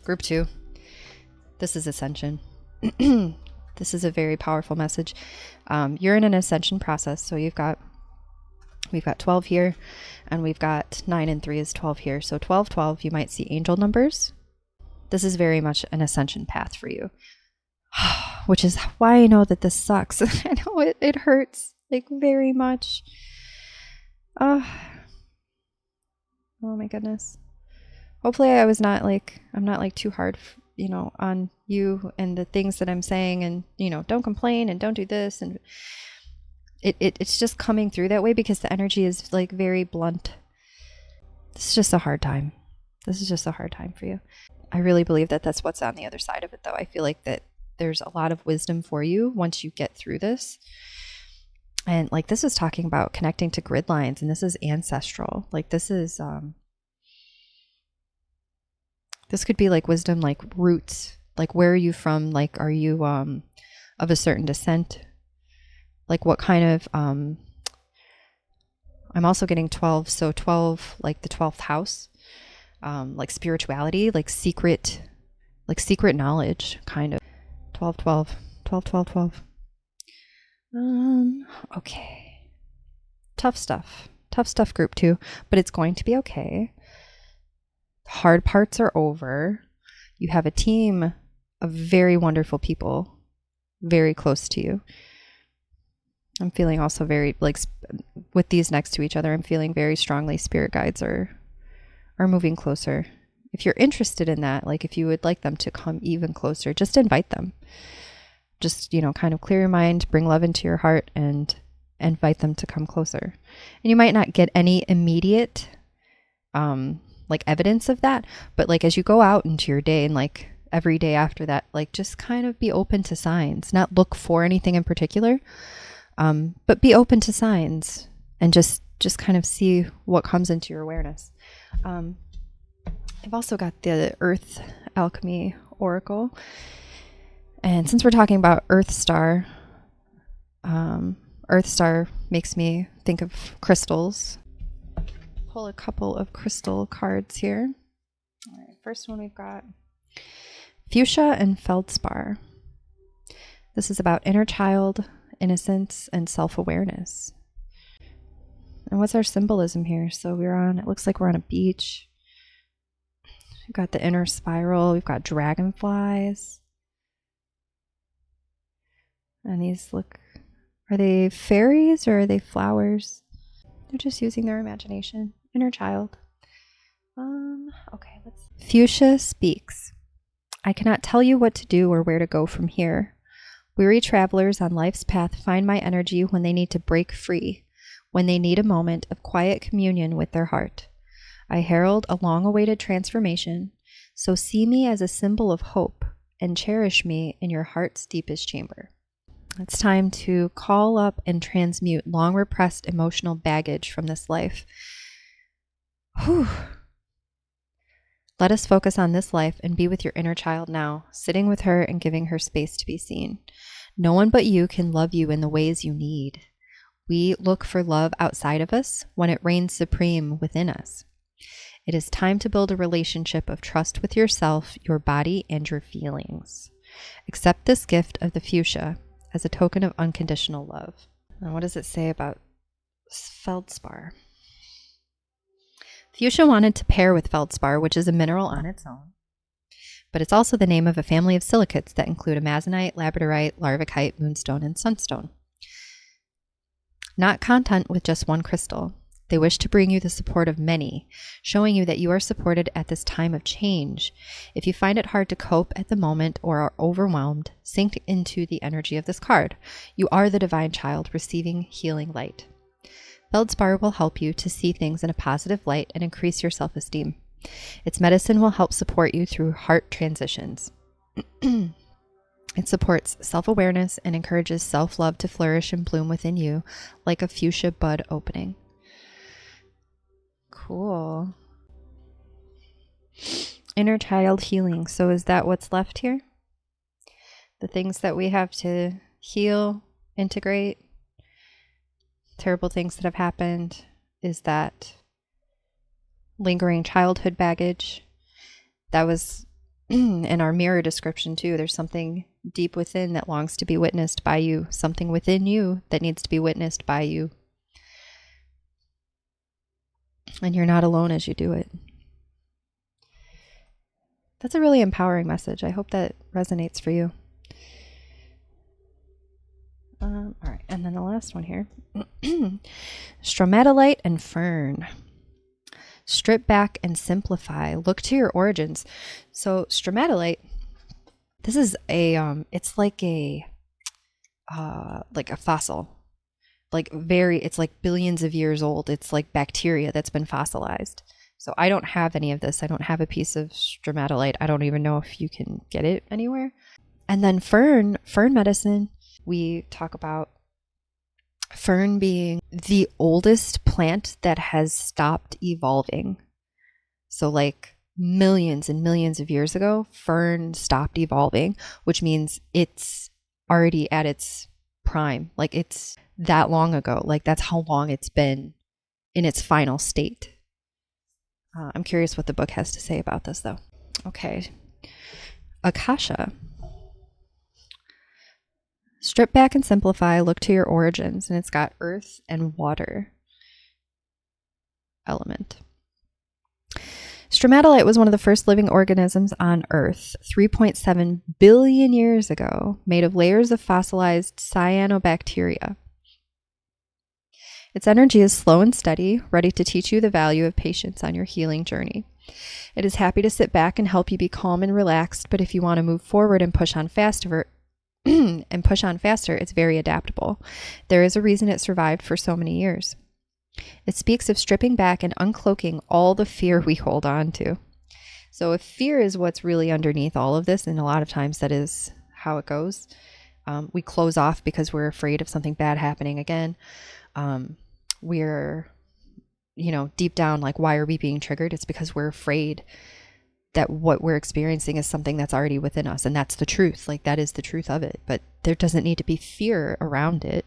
Group 2. This is ascension. This is a very powerful message. You're in an ascension process. So we've got 12 here, and we've got 9 and 3 is 12 here. So 12, 12, you might see angel numbers. This is very much an ascension path for you, which is why I know that this sucks. I know it hurts like very much. Oh my goodness. Hopefully I'm not like too hard, on you and the things that I'm saying, and, don't complain and don't do this. And it's just coming through that way because the energy is like very blunt. This is just a hard time. This is just a hard time for you. I really believe that that's what's on the other side of it, though. I feel like that there's a lot of wisdom for you once you get through this. And like this is talking about connecting to grid lines, and this is ancestral. Like this is this could be like wisdom, like roots. Like where are you from? Like are you of a certain descent? Like what kind of I'm also getting 12, so 12 like the 12th house. Like spirituality, like secret knowledge, kind of. 12 12 12 12 12. Okay. Tough stuff group 2, but it's going to be okay. Hard parts are over. You have a team of very wonderful people very close to you. I'm feeling also very, like, with these next to each other, I'm feeling very strongly spirit guides are moving closer. If you're interested in that, like if you would like them to come even closer, just invite them. Just, kind of clear your mind, bring love into your heart, and invite them to come closer. And you might not get any immediate like evidence of that, but like as you go out into your day and like every day after that, like just kind of be open to signs, not look for anything in particular, but be open to signs and just kind of see what comes into your awareness. I've also got the Earth Alchemy Oracle. And since we're talking about Earth Star makes me think of crystals. Pull a couple of crystal cards here. All right, first one we've got fuchsia and feldspar. This is about inner child, innocence, and self-awareness. And what's our symbolism here? So it looks like we're on a beach. We've got the inner spiral. We've got dragonflies. And these are they fairies or are they flowers? They're just using their imagination. Inner child. Okay, Fuchsia speaks. I cannot tell you what to do or where to go from here. Weary travelers on life's path find my energy when they need to break free, when they need a moment of quiet communion with their heart. I herald a long-awaited transformation, so see me as a symbol of hope and cherish me in your heart's deepest chamber. It's time to call up and transmute long repressed emotional baggage from this life. Whew. Let us focus on this life and be with your inner child now, sitting with her and giving her space to be seen. No one but you can love you in the ways you need. We look for love outside of us when it reigns supreme within us. It is time to build a relationship of trust with yourself, your body, and your feelings. Accept this gift of the fuchsia as a token of unconditional love. Now, what does it say about feldspar? Fuchsia wanted to pair with feldspar, which is a mineral on its own, but it's also the name of a family of silicates that include amazonite, labradorite, larvikite, moonstone, and sunstone. Not content with just one crystal, they wish to bring you the support of many, showing you that you are supported at this time of change. If you find it hard to cope at the moment or are overwhelmed, sink into the energy of this card. You are the divine child receiving healing light. Feldspar will help you to see things in a positive light and increase your self-esteem. Its medicine will help support you through heart transitions. It supports self-awareness and encourages self-love to flourish and bloom within you like a fuchsia bud opening. Cool. Inner child healing. So is that what's left here? The things that we have to heal, integrate, terrible things that have happened, is that lingering childhood baggage. That was in our Myrrh description too. There's something deep within that longs to be witnessed by you, something within you that needs to be witnessed by you. And you're not alone as you do it. That's a really empowering message. I hope that resonates for you. All right, and then the last one here. Stromatolite and fern. Strip back and simplify. Look to your origins. So stromatolite, this is a it's like a fossil. It's like billions of years old. It's like bacteria that's been fossilized. So I don't have any of this. I don't have a piece of stromatolite. I don't even know if you can get it anywhere. And then fern medicine, we talk about fern being the oldest plant that has stopped evolving. So like millions and millions of years ago, fern stopped evolving, which means it's already at its prime. Like it's that long ago. Like that's how long it's been in its final state. I'm curious what the book has to say about this though. Okay. Akasha. Strip back and simplify, look to your origins, and it's got earth and water element. Stromatolite was one of the first living organisms on Earth 3.7 billion years ago, made of layers of fossilized cyanobacteria. Its energy is slow and steady, ready to teach you the value of patience on your healing journey. It is happy to sit back and help you be calm and relaxed, but if you want to move forward and push on faster, it's very adaptable. There is a reason it survived for so many years. It speaks of stripping back and uncloaking all the fear we hold on to. So if fear is what's really underneath all of this, and a lot of times that is how it goes, we close off because we're afraid of something bad happening again. We're, deep down, like, why are we being triggered? It's because we're afraid that what we're experiencing is something that's already within us. And that's the truth. Like that is the truth of it. But there doesn't need to be fear around it.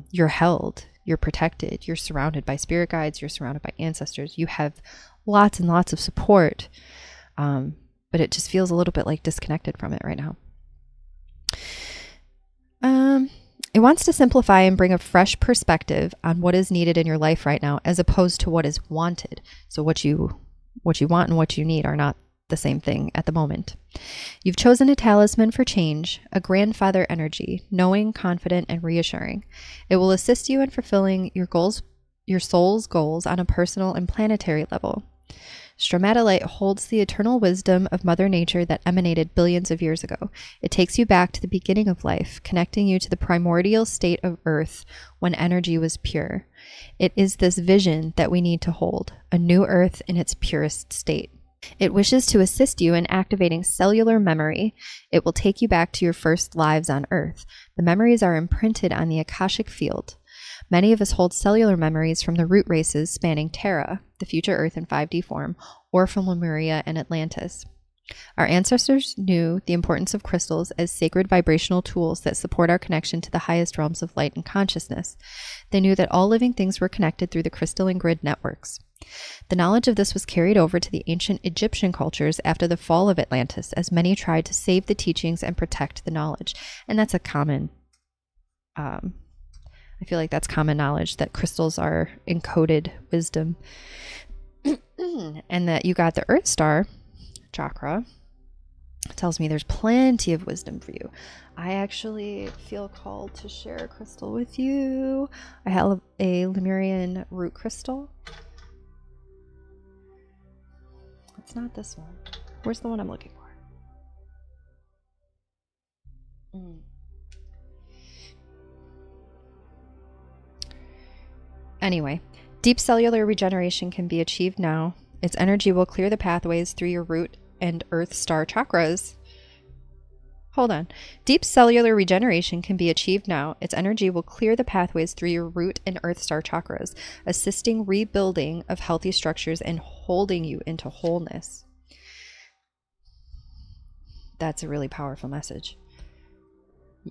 You're held, you're protected, you're surrounded by spirit guides, you're surrounded by ancestors. You have lots and lots of support. But it just feels a little bit like disconnected from it right now. It wants to simplify and bring a fresh perspective on what is needed in your life right now, as opposed to what is wanted. So what you want and what you need are not the same thing at the moment. You've chosen a talisman for change, a grandfather energy, knowing, confident, and reassuring. It will assist you in fulfilling your goals, your soul's goals on a personal and planetary level. Stromatolite holds the eternal wisdom of Mother Nature that emanated billions of years ago. It takes you back to the beginning of life, connecting you to the primordial state of Earth when energy was pure. It is this vision that we need to hold, a new Earth in its purest state. It wishes to assist you in activating cellular memory. It will take you back to your first lives on Earth. The memories are imprinted on the Akashic field. Many of us hold cellular memories from the root races spanning Terra, the future Earth in 5D form, or from Lemuria and Atlantis. Our ancestors knew the importance of crystals as sacred vibrational tools that support our connection to the highest realms of light and consciousness. They knew that all living things were connected through the crystalline grid networks. The knowledge of this was carried over to the ancient Egyptian cultures after the fall of Atlantis, as many tried to save the teachings and protect the knowledge. And that's a common I feel like that's common knowledge, that crystals are encoded wisdom. And that you got the Earth Star chakra tells me there's plenty of wisdom for you. I actually feel called to share a crystal with you. I have a Lemurian root crystal. It's not this one. Where's the one I'm looking for? Anyway, deep cellular regeneration can be achieved now. Its energy will clear the pathways through your root and Earth Star chakras. Hold on. Deep cellular regeneration can be achieved now. Its energy will clear the pathways through your root and Earth Star chakras, assisting rebuilding of healthy structures and holding you into wholeness. That's a really powerful message.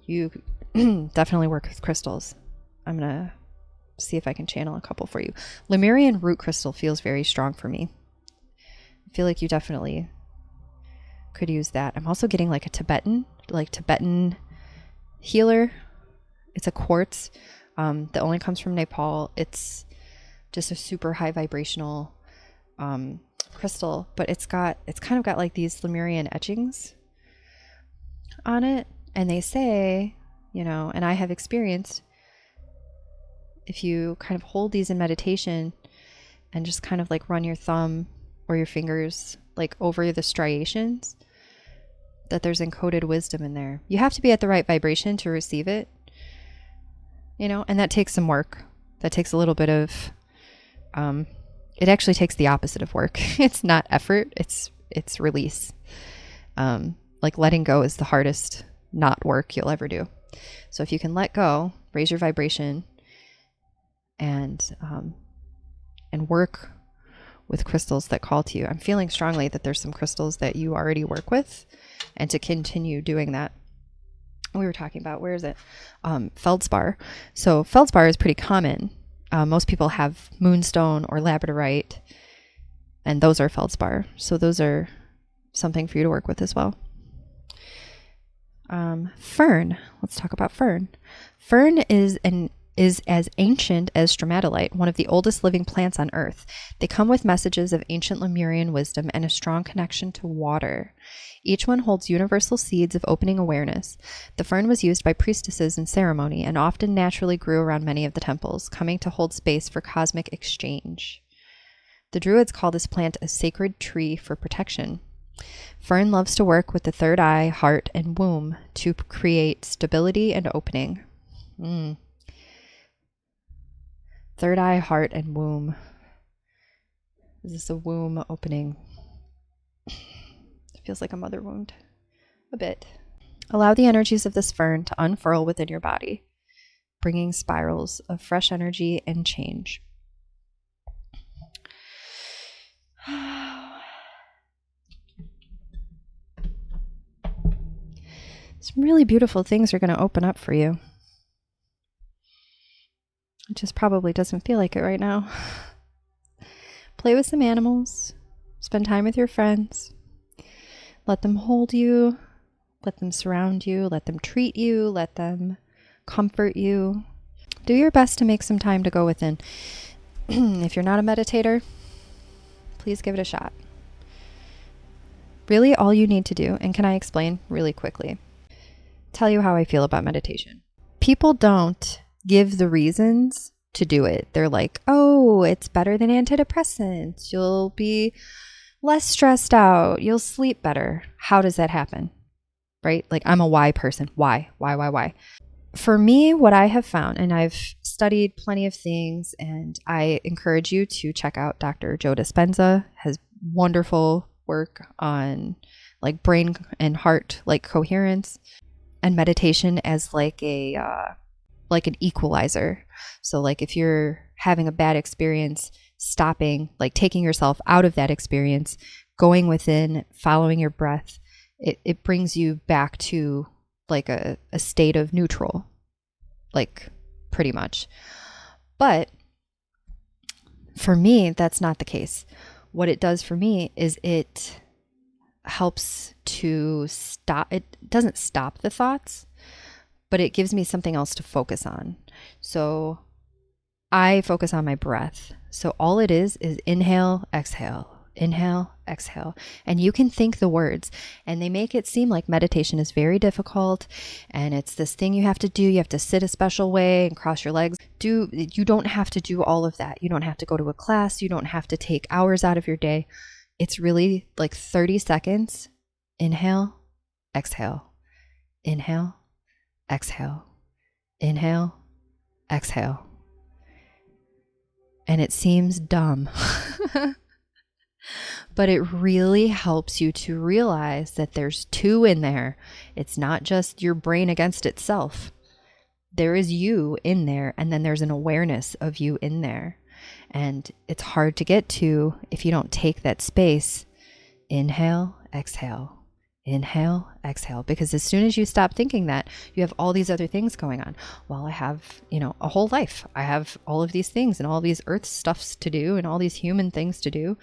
You definitely work with crystals. I'm going to see if I can channel a couple for you. Lemurian root crystal feels very strong for me. I feel like you definitely could use that. I'm also getting like a Tibetan healer. It's a quartz that only comes from Nepal. It's just a super high vibrational crystal, but it's kind of got like these Lemurian etchings on it. And they say, you know, and I have experienced, if you kind of hold these in meditation and just kind of like run your thumb or your fingers like over the striations, that there's encoded wisdom in there. You have to be at the right vibration to receive it, you know, and that takes some work. That takes a little bit of, it actually takes the opposite of work. It's not effort, it's release. Like letting go is the hardest not work you'll ever do. So if you can let go, raise your vibration, and work with crystals that call to you. I'm feeling strongly that there's some crystals that you already work with, and to continue doing that. We were talking about, where is it? Feldspar. So feldspar is pretty common. Most people have moonstone or labradorite, and those are feldspar. So those are something for you to work with as well. Fern. Let's talk about fern. Fern is as ancient as stromatolite, one of the oldest living plants on Earth. They come with messages of ancient Lemurian wisdom and a strong connection to water. Each one holds universal seeds of opening awareness. The fern was used by priestesses in ceremony and often naturally grew around many of the temples, coming to hold space for cosmic exchange. The Druids call this plant a sacred tree for protection. Fern loves to work with the third eye, heart, and womb to create stability and opening. Third eye, heart, and womb. Is this a womb opening? It feels like a mother wound. A bit. Allow the energies of this fern to unfurl within your body, bringing spirals of fresh energy and change. Some really beautiful things are going to open up for you. It just probably doesn't feel like it right now. Play with some animals. Spend time with your friends. Let them hold you. Let them surround you. Let them treat you. Let them comfort you. Do your best to make some time to go within. If you're not a meditator, please give it a shot. Really, all you need to do, and can I explain really quickly? Tell you how I feel about meditation. People don't give the reasons to do it. They're like, oh, it's better than antidepressants. You'll be less stressed out. You'll sleep better. How does that happen? Right? Like, I'm a why person. Why? For me, what I have found, and I've studied plenty of things, and I encourage you to check out Dr. Joe Dispenza. Has wonderful work on like brain and heart, like coherence, and meditation as like an equalizer. So like if you're having a bad experience, stopping, like taking yourself out of that experience, going within, following your breath, it brings you back to like a state of neutral, like pretty much. But for me, that's not the case. What it does for me is it helps to stop, it doesn't stop the thoughts, but it gives me something else to focus on. So I focus on my breath. So all it is inhale, exhale, inhale, exhale. And you can think the words, and they make it seem like meditation is very difficult and it's this thing you have to do. You have to sit a special way and cross your legs. You don't have to do all of that. You don't have to go to a class. You don't have to take hours out of your day. It's really like 30 seconds. Inhale, exhale, inhale, exhale, inhale, exhale. And it seems dumb, but it really helps you to realize that there's two in there. It's not just your brain against itself. There is you in there, and then there's an awareness of you in there. And it's hard to get to if you don't take that space. Inhale, exhale, Inhale, exhale. Because as soon as you stop thinking that, you have all these other things going on. Well, I have, a whole life. I have all of these things and all these earth stuffs to do and all these human things to do.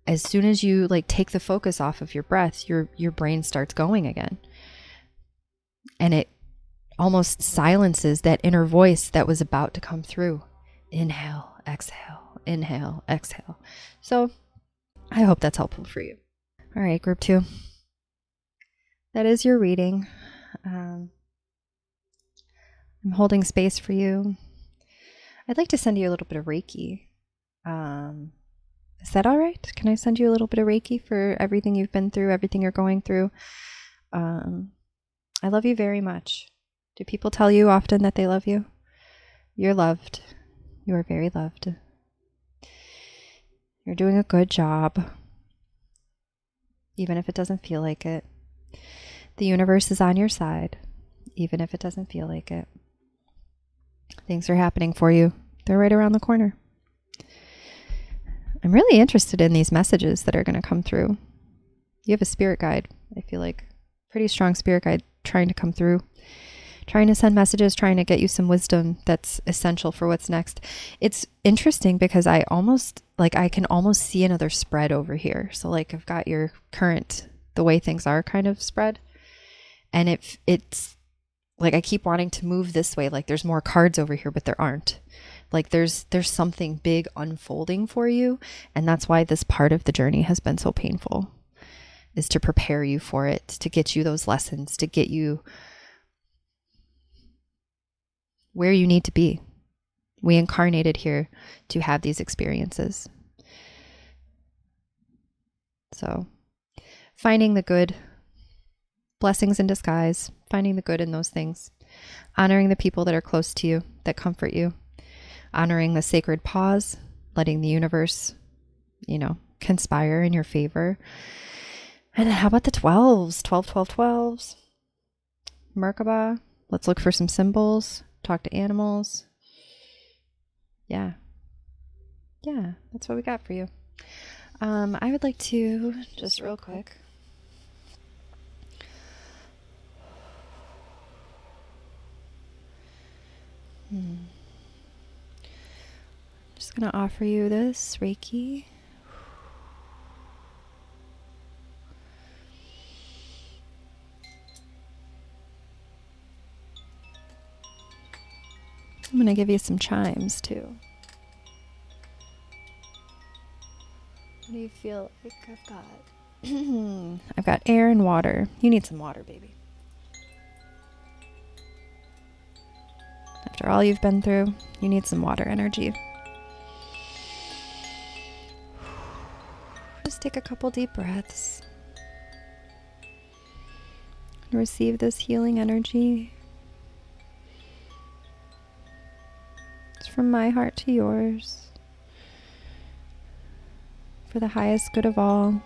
As soon as you take the focus off of your breath, your brain starts going again. And it almost silences that inner voice that was about to come through. Inhale, exhale, inhale, exhale. So I hope that's helpful for you. All right, group 2. That is your reading. I'm holding space for you. I'd like to send you a little bit of Reiki. Is that all right? Can I send you a little bit of Reiki for everything you've been through, everything you're going through? I love you very much. Do people tell you often that they love you? You're loved. You are very loved. You're doing a good job, even if it doesn't feel like it. The universe is on your side, even if it doesn't feel like it. Things are happening for you. They're right around the corner. I'm really interested in these messages that are going to come through. You have a spirit guide, I feel like. Pretty strong spirit guide trying to come through. Trying to send messages, trying to get you some wisdom that's essential for what's next. It's interesting because I can almost see another spread over here. So I've got your current, the way things are kind of spread. And it's I keep wanting to move this way. There's more cards over here, but there aren't. There's something big unfolding for you. And that's why this part of the journey has been so painful, is to prepare you for it, to get you those lessons, to get you where you need to be. We incarnated here to have these experiences. So finding the good, blessings in disguise, finding the good in those things, honoring the people that are close to you, that comfort you, honoring the sacred pause, letting the universe, conspire in your favor. And then how about the 12s? 12, 12, 12s. Merkaba. Let's look for some symbols. Talk to animals. Yeah. Yeah, that's what we got for you. I would like to, just real quick. Just going to offer you this Reiki. I'm going to give you some chimes too. What do you feel like I've got? I've got air and water. You need some water, baby. After all you've been through, you need some water energy. Just take a couple deep breaths. Receive this healing energy. It's from my heart to yours. For the highest good of all.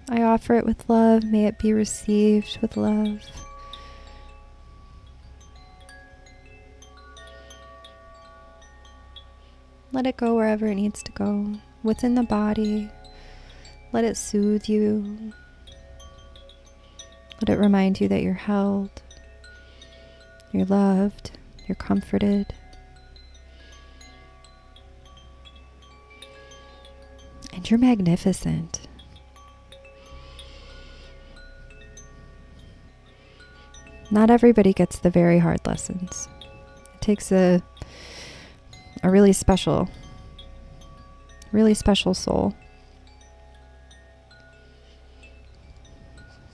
I offer it with love. May it be received with love. Let it go wherever it needs to go. Within the body. Let it soothe you. Let it remind you that you're held. You're loved. You're comforted. And you're magnificent. Not everybody gets the very hard lessons. It takes a really special soul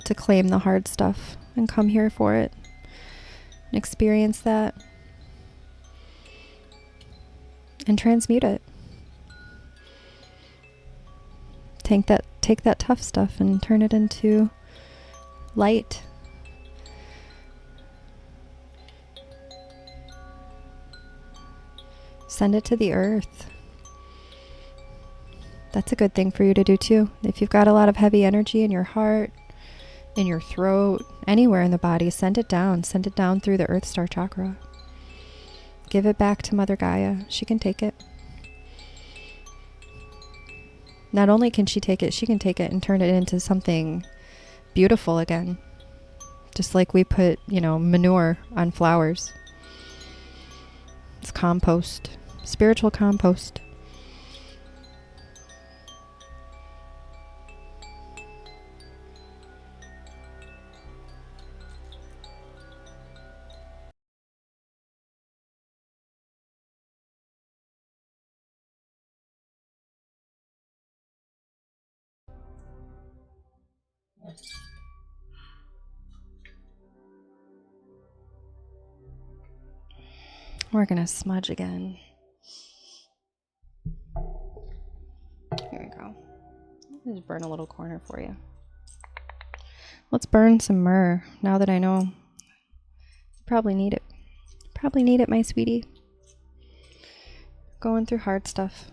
to claim the hard stuff and come here for it and experience that and transmute it. Take that tough stuff and turn it into light. Send it to the earth. That's a good thing for you to do too. If you've got a lot of heavy energy in your heart, in your throat, anywhere in the body, send it down. Send it down through the Earth Star Chakra. Give it back to Mother Gaia. She can take it. Not only can she take it, she can take it and turn it into something beautiful again. Just like we put, you know, manure on flowers. It's compost, spiritual compost. We're gonna smudge again. Here we go. Just burn a little corner for you. Let's burn some myrrh now that I know. You probably need it. Probably need it, my sweetie. Going through hard stuff.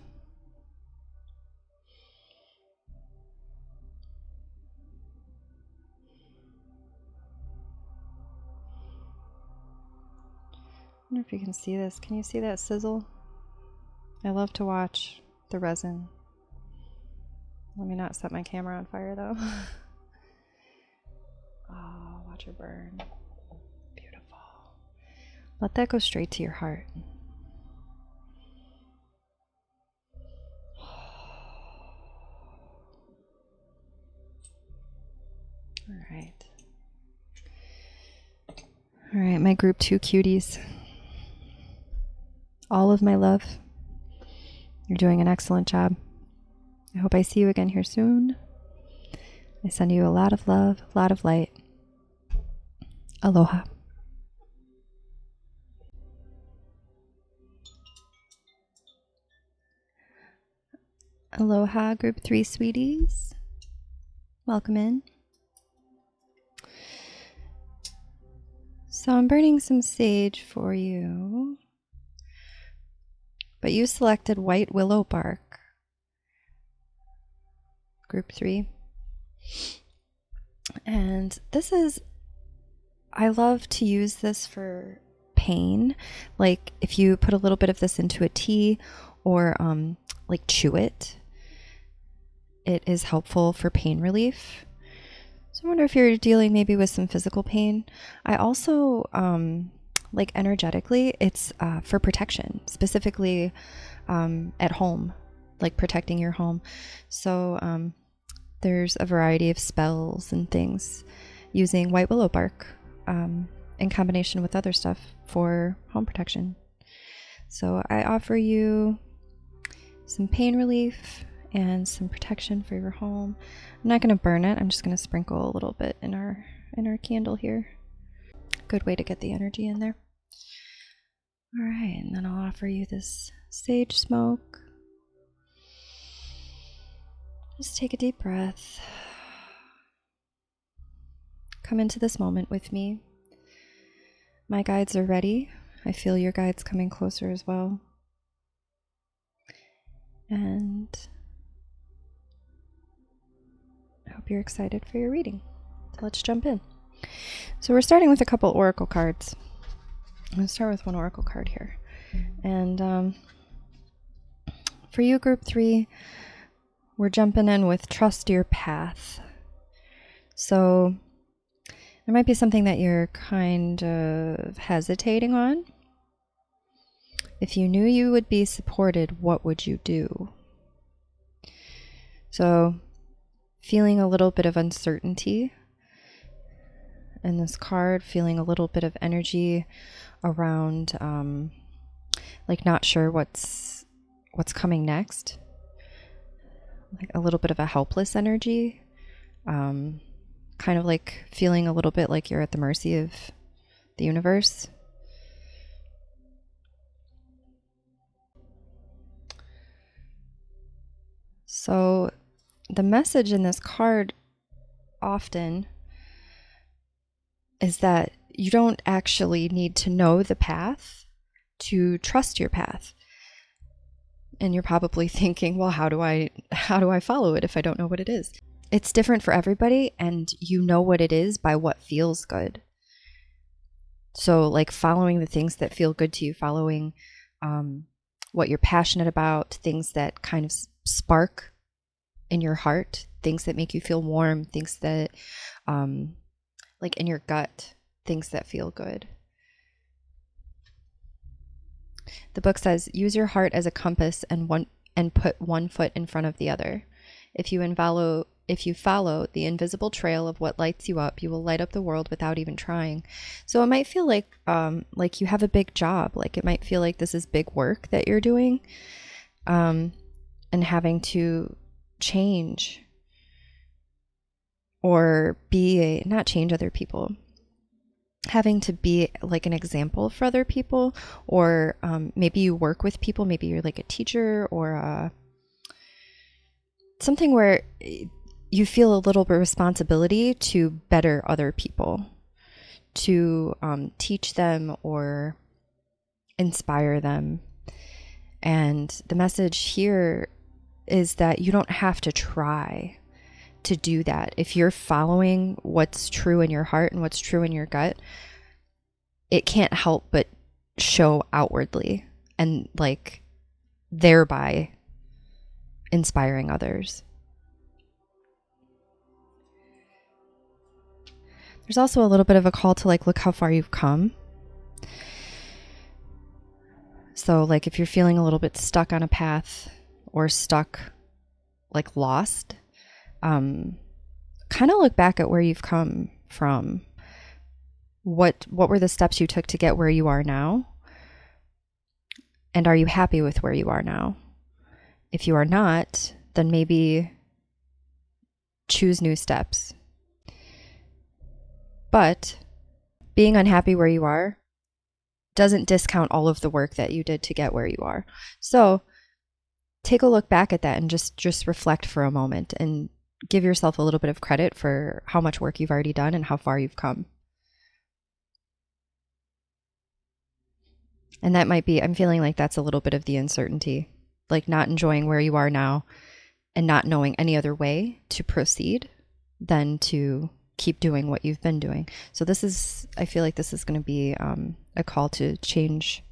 I wonder if you can see this. Can you see that sizzle? I love to watch the resin. Let me not set my camera on fire though. Oh, watch her burn. Beautiful. Let that go straight to your heart. All right. All right, my group 2 cuties. All of my love. You're doing an excellent job. I hope I see you again here soon. I send you a lot of love, a lot of light. Aloha. Aloha, group 3 sweeties. Welcome in. So I'm burning some sage for you. But you selected white willow bark. Group 3. And this is, I love to use this for pain. Like if you put a little bit of this into a tea or like chew it, it is helpful for pain relief. So I wonder if you're dealing maybe with some physical pain. I also, like energetically, it's for protection, specifically at home, like protecting your home. So there's a variety of spells and things using white willow bark in combination with other stuff for home protection. So I offer you some pain relief and some protection for your home. I'm not going to burn it. I'm just going to sprinkle a little bit in our candle here. Good way to get the energy in there. All right, and then I'll offer you this sage smoke. Just take a deep breath. Come into this moment with me. My guides are ready. I feel your guides coming closer as well. And I hope you're excited for your reading. So let's jump in. So we're starting with a couple oracle cards. I'm going to start with one oracle card here. And for you, group 3, we're jumping in with trust your path. So there might be something that you're kind of hesitating on. If you knew you would be supported, what would you do? So feeling a little bit of uncertainty in this card, feeling a little bit of energy around like not sure what's coming next, like a little bit of a helpless energy, kind of like feeling a little bit like you're at the mercy of the universe. So the message in this card often is that you don't actually need to know the path to trust your path. And you're probably thinking, well, how do I follow it if I don't know what it is? It's different for everybody, and you know what it is by what feels good. So like following the things that feel good to you, following what you're passionate about, things that kind of spark in your heart, things that make you feel warm, things that, like in your gut, things that feel good. The book says, use your heart as a compass and put one foot in front of the other. If you follow the invisible trail of what lights you up, you will light up the world without even trying. So it might feel like you have a big job. Like it might feel like this is big work that you're doing, and having to change or not change other people, having to be like an example for other people, or maybe you work with people, maybe you're like a teacher or something where you feel a little bit of responsibility to better other people, to teach them or inspire them. And the message here is that you don't have to try to do that. If you're following what's true in your heart and what's true in your gut, it can't help but show outwardly, and like thereby inspiring others. There's also a little bit of a call to like, look how far you've come. So like if you're feeling a little bit stuck on a path or stuck, like lost, kind of look back at where you've come from. What were the steps you took to get where you are now? And are you happy with where you are now? If you are not, then maybe choose new steps. But being unhappy where you are doesn't discount all of the work that you did to get where you are. So take a look back at that and just reflect for a moment and give yourself a little bit of credit for how much work you've already done and how far you've come. And that might be, I'm feeling like that's a little bit of the uncertainty, like not enjoying where you are now and not knowing any other way to proceed than to keep doing what you've been doing. So I feel like this is going to be a call to change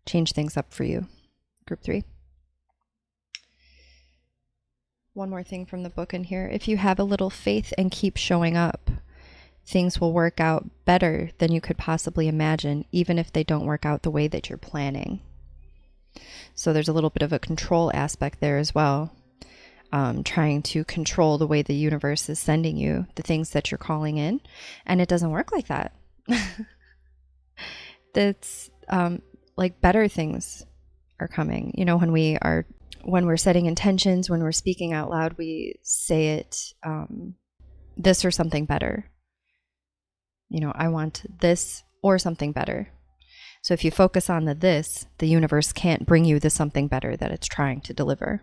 things up for you. Group 3. One more thing from the book in here. If you have a little faith and keep showing up, things will work out better than you could possibly imagine, even if they don't work out the way that you're planning. So there's a little bit of a control aspect there as well. Trying to control the way the universe is sending you the things that you're calling in. And it doesn't work like that. That's like better things are coming. You know, when we're setting intentions, when we're speaking out loud, we say it, this or something better. You know, I want this or something better. So if you focus on the universe can't bring you the something better that it's trying to deliver.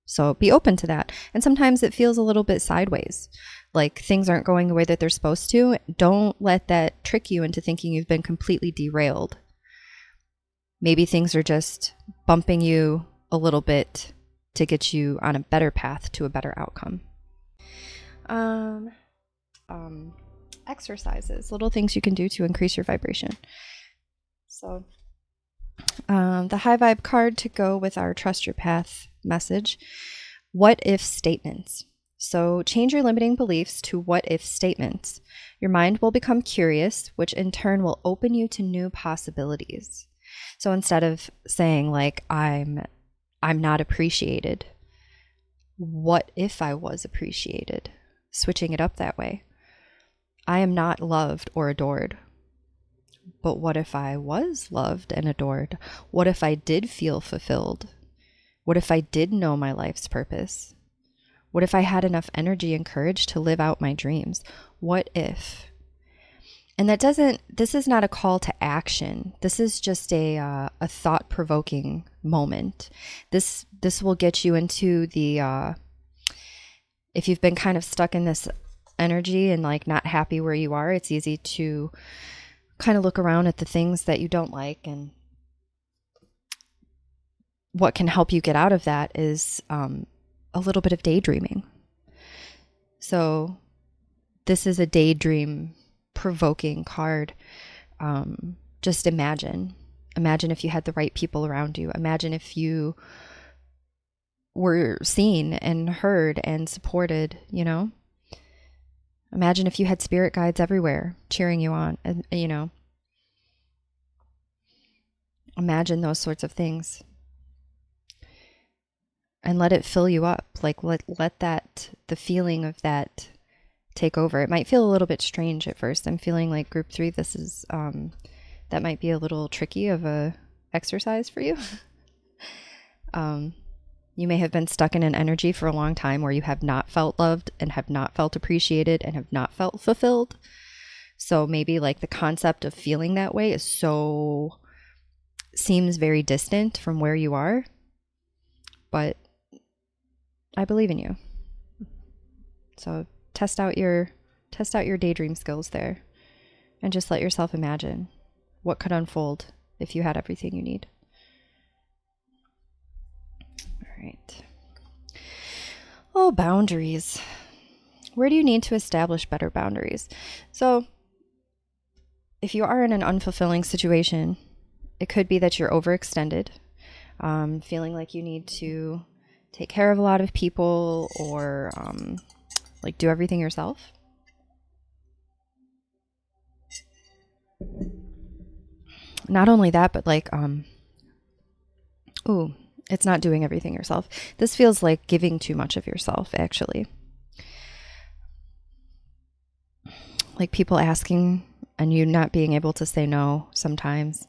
So be open to that. And sometimes it feels a little bit sideways, like things aren't going the way that they're supposed to. Don't let that trick you into thinking you've been completely derailed. Maybe things are just bumping you a little bit to get you on a better path to a better outcome. Exercises, little things you can do to increase your vibration. So the high vibe card to go with our trust your path message, what if statements. So change your limiting beliefs to what if statements. Your mind will become curious, which in turn will open you to new possibilities. So instead of saying like, I'm not appreciated, what if I was appreciated? Switching it up that way. I am not loved or adored. But what if I was loved and adored? What if I did feel fulfilled? What if I did know my life's purpose? What if I had enough energy and courage to live out my dreams? What if? And this is not a call to action. This is just a thought-provoking moment. This will get you into the, if you've been kind of stuck in this energy and like not happy where you are, it's easy to kind of look around at the things that you don't like, and what can help you get out of that is a little bit of daydreaming. So this is a daydream provoking card. Just imagine if you had the right people around you. Imagine if you were seen and heard and supported, you know? Imagine if you had spirit guides everywhere cheering you on, and, you know, imagine those sorts of things. And let it fill you up. Like let that, the feeling of that take over. It might feel a little bit strange at first. I'm feeling like group 3, this is, that might be a little tricky of a exercise for you. You may have been stuck in an energy for a long time where you have not felt loved and have not felt appreciated and have not felt fulfilled. So maybe like the concept of feeling that way seems very distant from where you are, but I believe in you. So test out your daydream skills there and just let yourself imagine what could unfold if you had everything you need. All right. Oh, boundaries. Where do you need to establish better boundaries? So if you are in an unfulfilling situation, it could be that you're overextended, feeling like you need to take care of a lot of people or like do everything yourself. Not only that, but like, it's not doing everything yourself. This feels like giving too much of yourself, actually. Like people asking and you not being able to say no sometimes.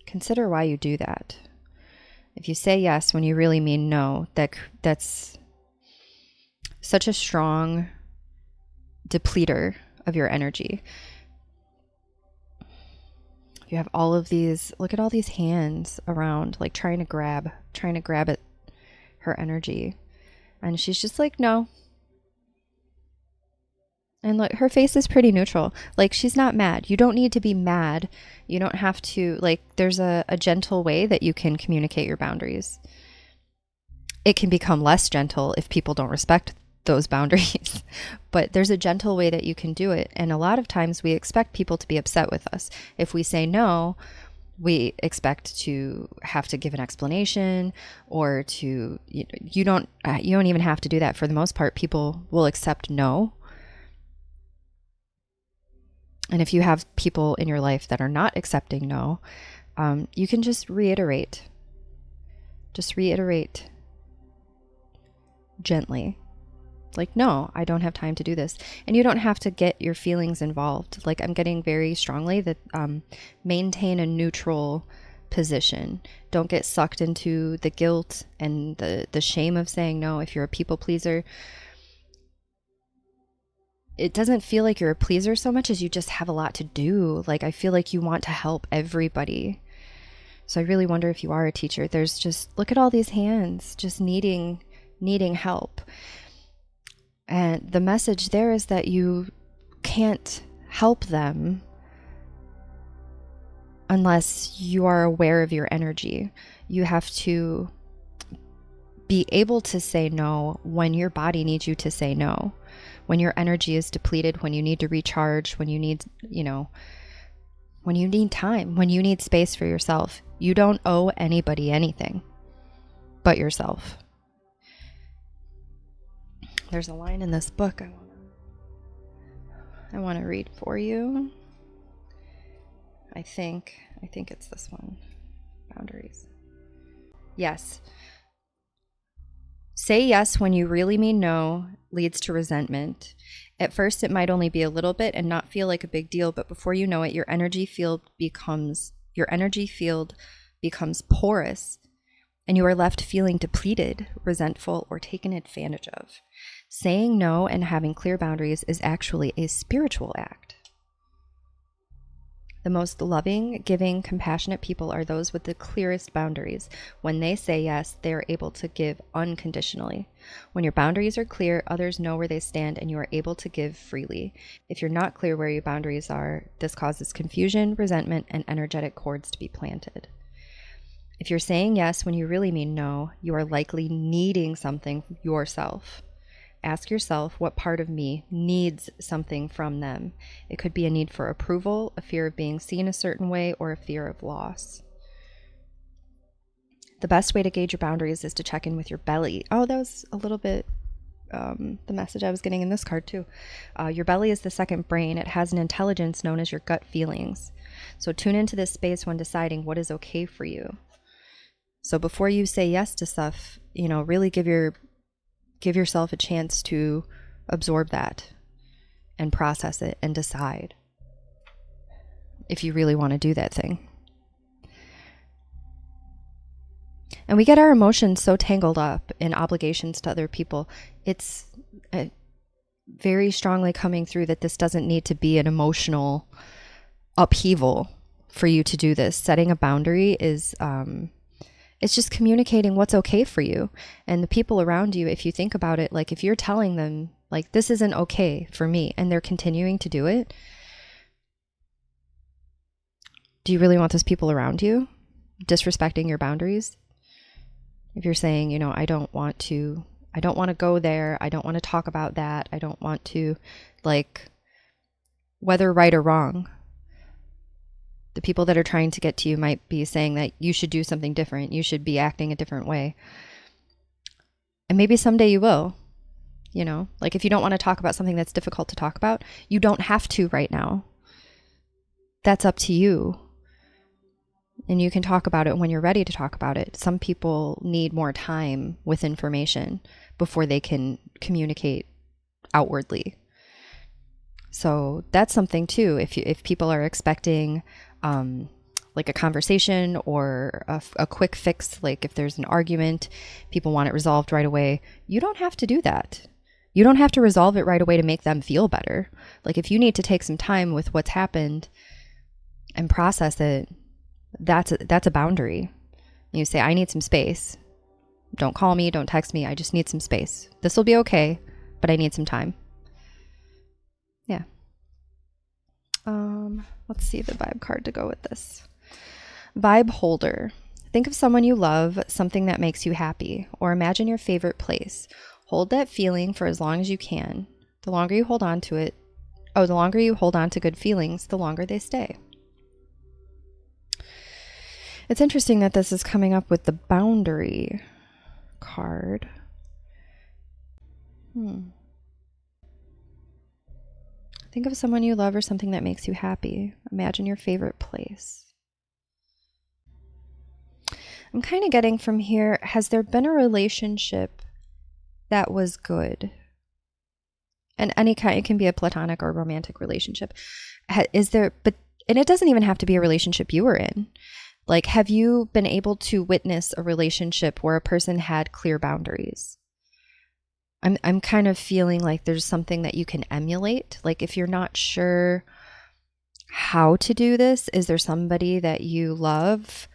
Consider why you do that. If you say yes when you really mean no, that's such a strong depleter of your energy. You have all of these, look at all these hands around, like trying to grab at her energy. And she's just like, no. And look, her face is pretty neutral. Like, she's not mad. You don't need to be mad. You don't have to, like, there's a gentle way that you can communicate your boundaries. It can become less gentle if people don't respect those boundaries. But there's a gentle way that you can do it. And a lot of times we expect people to be upset with us. If we say no, we expect to have to give an explanation or to, you don't even have to do that. For the most part, people will accept no. And if you have people in your life that are not accepting no, you can just reiterate. Just reiterate gently. Like, no, I don't have time to do this. And you don't have to get your feelings involved. Like, I'm getting very strongly that maintain a neutral position. Don't get sucked into the guilt and the shame of saying no. If you're a people pleaser, it doesn't feel like you're a pleaser so much as you just have a lot to do. Like, I feel like you want to help everybody. So I really wonder if you are a teacher. There's just, look at all these hands just needing help. And the message there is that you can't help them unless you are aware of your energy. You have to be able to say no when your body needs you to say no, when your energy is depleted, when you need to recharge, when you need, when you need time, when you need space for yourself. You don't owe anybody anything but yourself. There's a line in this book I want to read for you. I think it's this one. Boundaries. Yes. Say yes when you really mean no leads to resentment. At first, it might only be a little bit and not feel like a big deal, but before you know it, your energy field becomes porous, and you are left feeling depleted, resentful, or taken advantage of. Saying no and having clear boundaries is actually a spiritual act. The most loving, giving, compassionate people are those with the clearest boundaries. When they say yes, they are able to give unconditionally. When your boundaries are clear, others know where they stand and you are able to give freely. If you're not clear where your boundaries are, this causes confusion, resentment, and energetic cords to be planted. If you're saying yes when you really mean no, you are likely needing something yourself. Ask yourself what part of me needs something from them. It could be a need for approval, a fear of being seen a certain way, or a fear of loss. The best way to gauge your boundaries is to check in with your belly. Oh, that was a little bit the message I was getting in this card too. Your belly is the second brain. It has an intelligence known as your gut feelings. So tune into this space when deciding what is okay for you. So before you say yes to stuff, you know, really give yourself a chance to absorb that and process it and decide if you really want to do that thing. And we get our emotions so tangled up in obligations to other people. It's very strongly coming through that this doesn't need to be an emotional upheaval for you to do this. Setting a boundary is, it's just communicating what's okay for you. And the people around you, if you think about it, like if you're telling them, like, this isn't okay for me, and they're continuing to do it, do you really want those people around you disrespecting your boundaries? If you're saying, you know, I don't want to go there. I don't want to talk about that. I don't want to, like, whether right or wrong, the people that are trying to get to you might be saying that you should do something different. You should be acting a different way. And maybe someday you will, you know, like if you don't want to talk about something that's difficult to talk about, you don't have to right now. That's up to you. And you can talk about it when you're ready to talk about it. Some people need more time with information before they can communicate outwardly. So that's something too. If people are expecting like a conversation or a quick fix, like if there's an argument, people want it resolved right away. You don't have to do that. You don't have to resolve it right away to make them feel better. Like if you need to take some time with what's happened and process it, that's a boundary. You say, I need some space. Don't call me, don't text me. I just need some space. This will be okay, but I need some time. Yeah. Let's see the vibe card to go with this. Vibe holder. Think of someone you love, something that makes you happy, or imagine your favorite place. Hold that feeling for as long as you can. The longer you hold on to it, the longer you hold on to good feelings, the longer they stay. It's interesting that this is coming up with the boundary card. Think of someone you love or something that makes you happy. Imagine your favorite place. I'm kind of getting from here, has there been a relationship that was good? And any kind, it can be a platonic or romantic relationship. And it doesn't even have to be a relationship you were in. Like, have you been able to witness a relationship where a person had clear boundaries? I'm kind of feeling like there's something that you can emulate. Like, if you're not sure how to do this, is there somebody that you love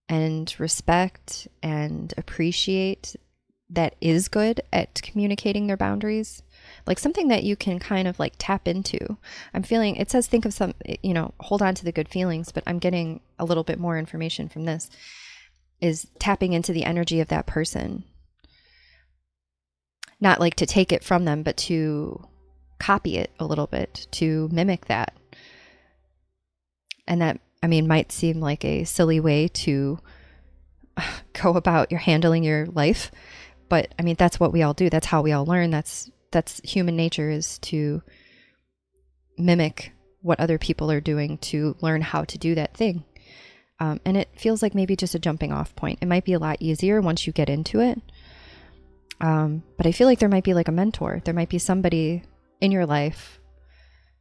and respect and appreciate that is good at communicating their boundaries? Like something that you can kind of like tap into. I'm feeling, it says think of some, you know, hold on to the good feelings, but I'm getting a little bit more information from this, is tapping into the energy of that person. Not like to take it from them, but to copy it a little bit, to mimic that. And that, I mean, might seem like a silly way to go about your handling your life, but I mean, that's what we all do. That's how we all learn. That's human nature, is to mimic what other people are doing to learn how to do that thing. And it feels like maybe just a jumping off point. It might be a lot easier once you get into it. But I feel like there might be like a mentor. There might be somebody in your life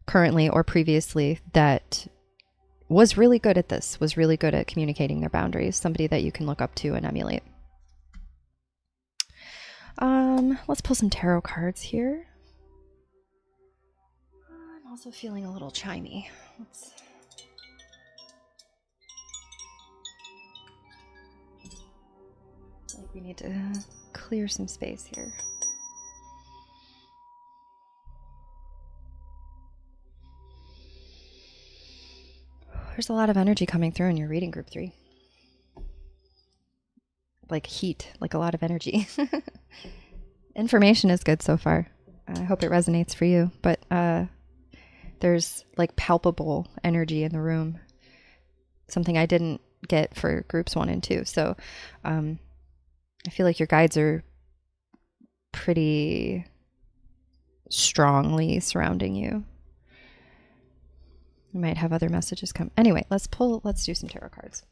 currently or previously that was really good at this, was really good at communicating their boundaries. Somebody that you can look up to and emulate. Let's pull some tarot cards here. I'm also feeling a little chimey. Like we need to clear some space here. There's a lot of energy coming through in your reading, group 3. Like heat, like a lot of energy. Information is good so far. I hope it resonates for you, but there's like palpable energy in the room. Something I didn't get for groups 1 and 2. So I feel like your guides are pretty strongly surrounding you. You might have other messages come. Anyway, let's do some tarot cards.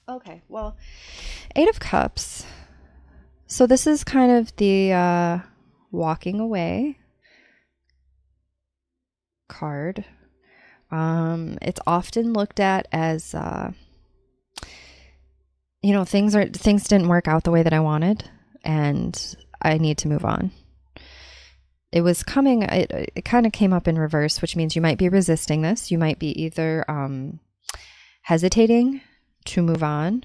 Okay, well, 8 of Cups. So this is kind of the walking away card. It's often looked at as things didn't work out the way that I wanted, and I need to move on. It was coming, it kind of came up in reverse, which means you might be resisting this. You might be either hesitating to move on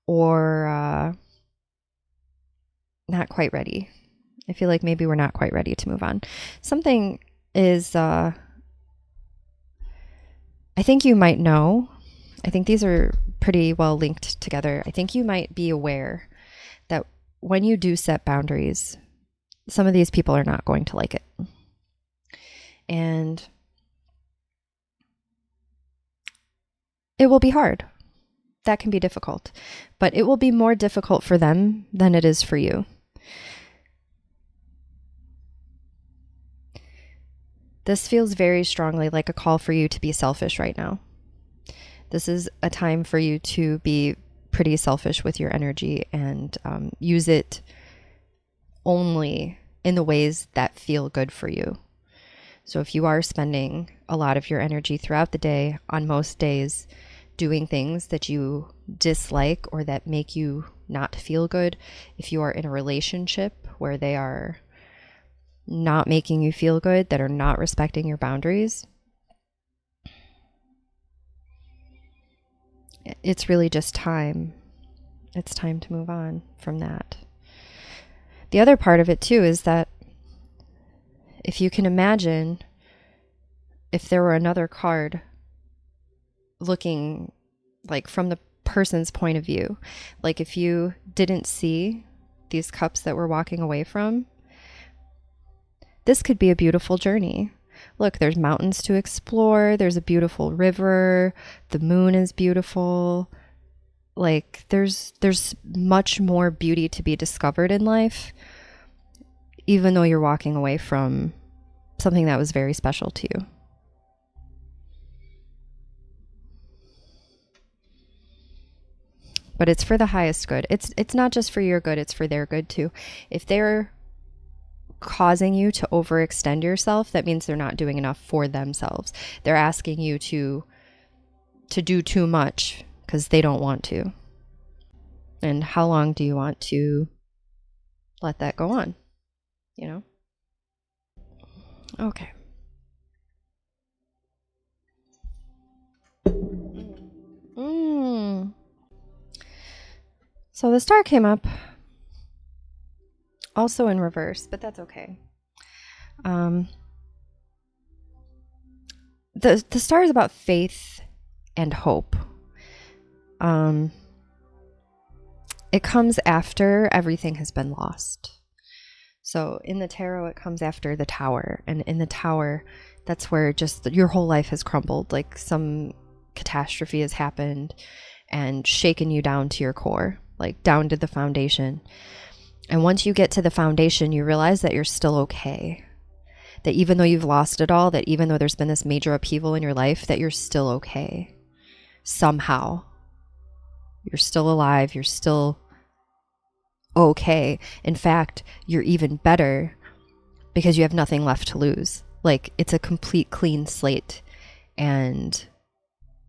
or not quite ready. I feel like maybe we're not quite ready to move on. Something is, I think you might know, I think these are pretty well linked together. I think you might be aware that when you do set boundaries, some of these people are not going to like it. And it will be hard. That can be difficult. But it will be more difficult for them than it is for you. This feels very strongly like a call for you to be selfish right now. This is a time for you to be pretty selfish with your energy and use it only in the ways that feel good for you. So if you are spending a lot of your energy throughout the day, on most days, doing things that you dislike or that make you not feel good, if you are in a relationship where they are not making you feel good, that are not respecting your boundaries, it's really just time. It's time to move on from that. The other part of it too is that if you can imagine if there were another card looking like from the person's point of view, like if you didn't see these cups that we're walking away from, this could be a beautiful journey. Look, there's mountains to explore. There's a beautiful river. The moon is beautiful. Like there's much more beauty to be discovered in life, even though you're walking away from something that was very special to you. But it's for the highest good. It's not just for your good, it's for their good too. If they're causing you to overextend yourself, that means they're not doing enough for themselves. They're asking you to do too much because they don't want to. And how long do you want to let that go on? You know? Okay. So the star came up also in reverse, but that's okay. The star is about faith and hope. It comes after everything has been lost. So in the tarot, it comes after the tower. And in the tower, that's where just your whole life has crumbled. Like some catastrophe has happened and shaken you down to your core, like down to the foundation. And once you get to the foundation, you realize that you're still okay. That even though you've lost it all, that even though there's been this major upheaval in your life, that you're still okay. Somehow. You're still alive. You're still okay. In fact, you're even better because you have nothing left to lose. Like it's a complete clean slate and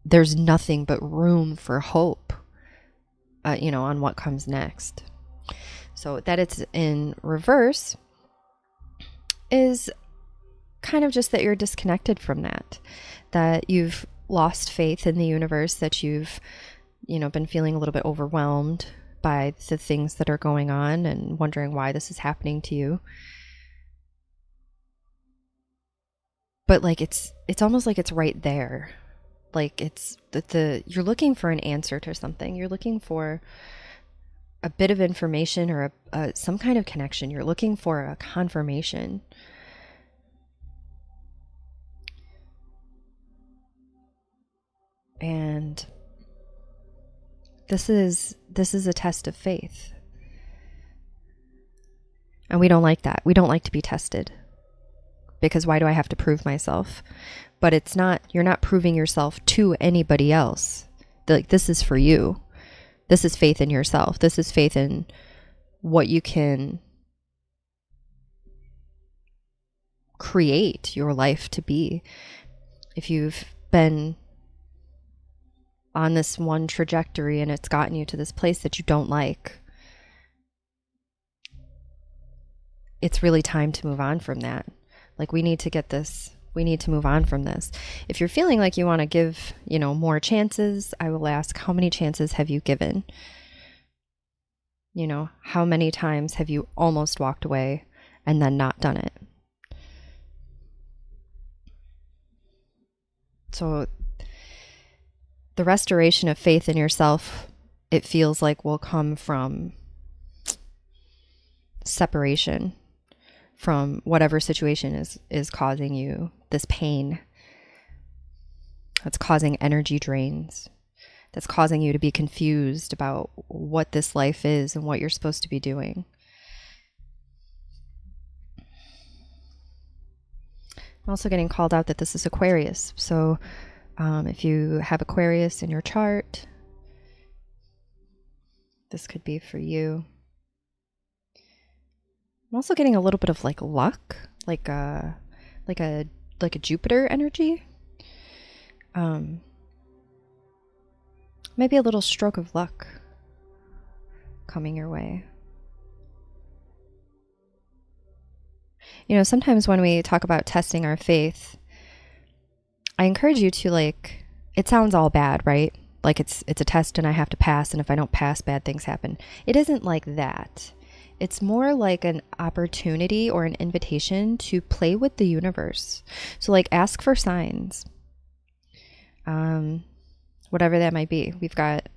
there's nothing but room for hope, on what comes next. So that it's in reverse is kind of just that you're disconnected from that you've lost faith in the universe, that you've, been feeling a little bit overwhelmed by the things that are going on and wondering why this is happening to you. But like it's almost like it's right there. Like it's you're looking for an answer to something. You're looking for a bit of information or some kind of connection. You're looking for a confirmation. And This is a test of faith. And we don't like that. We don't like to be tested. Because why do I have to prove myself? But it's not, you're not proving yourself to anybody else. Like, this is for you. This is faith in yourself. This is faith in what you can create your life to be. If you've been on this one trajectory and it's gotten you to this place that you don't like, it's really time to move on from that. Like, we need to get this, we need to move on from this. If you're feeling like you want to give, more chances, I will ask, how many chances have you given? How many times have you almost walked away and then not done it? So the restoration of faith in yourself, it feels like, will come from separation from whatever situation is causing you this pain, that's causing energy drains, that's causing you to be confused about what this life is and what you're supposed to be doing. I'm also getting called out that this is Aquarius. So if you have Aquarius in your chart, this could be for you. I'm also getting a little bit of like luck, like a Jupiter energy. Maybe a little stroke of luck coming your way. Sometimes when we talk about testing our faith, I encourage you to, like, it sounds all bad, right? Like it's a test and I have to pass, and if I don't pass, bad things happen. It isn't like that. It's more like an opportunity or an invitation to play with the universe. So, like, ask for signs. Whatever that might be. We've got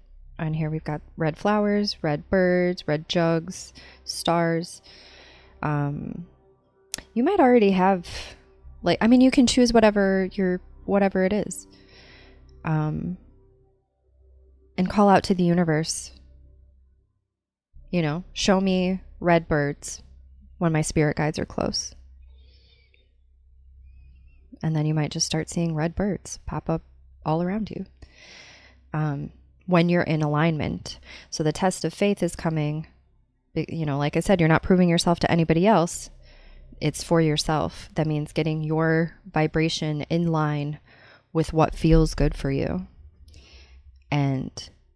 red flowers, red birds, red jugs, stars. You might already have, you can choose whatever it is. And call out to the universe. Show me red birds when my spirit guides are close. And then you might just start seeing red birds pop up all around you. When you're in alignment. So the test of faith is coming. Like I said, you're not proving yourself to anybody else. It's for yourself. That means getting your vibration in line with what feels good for you. And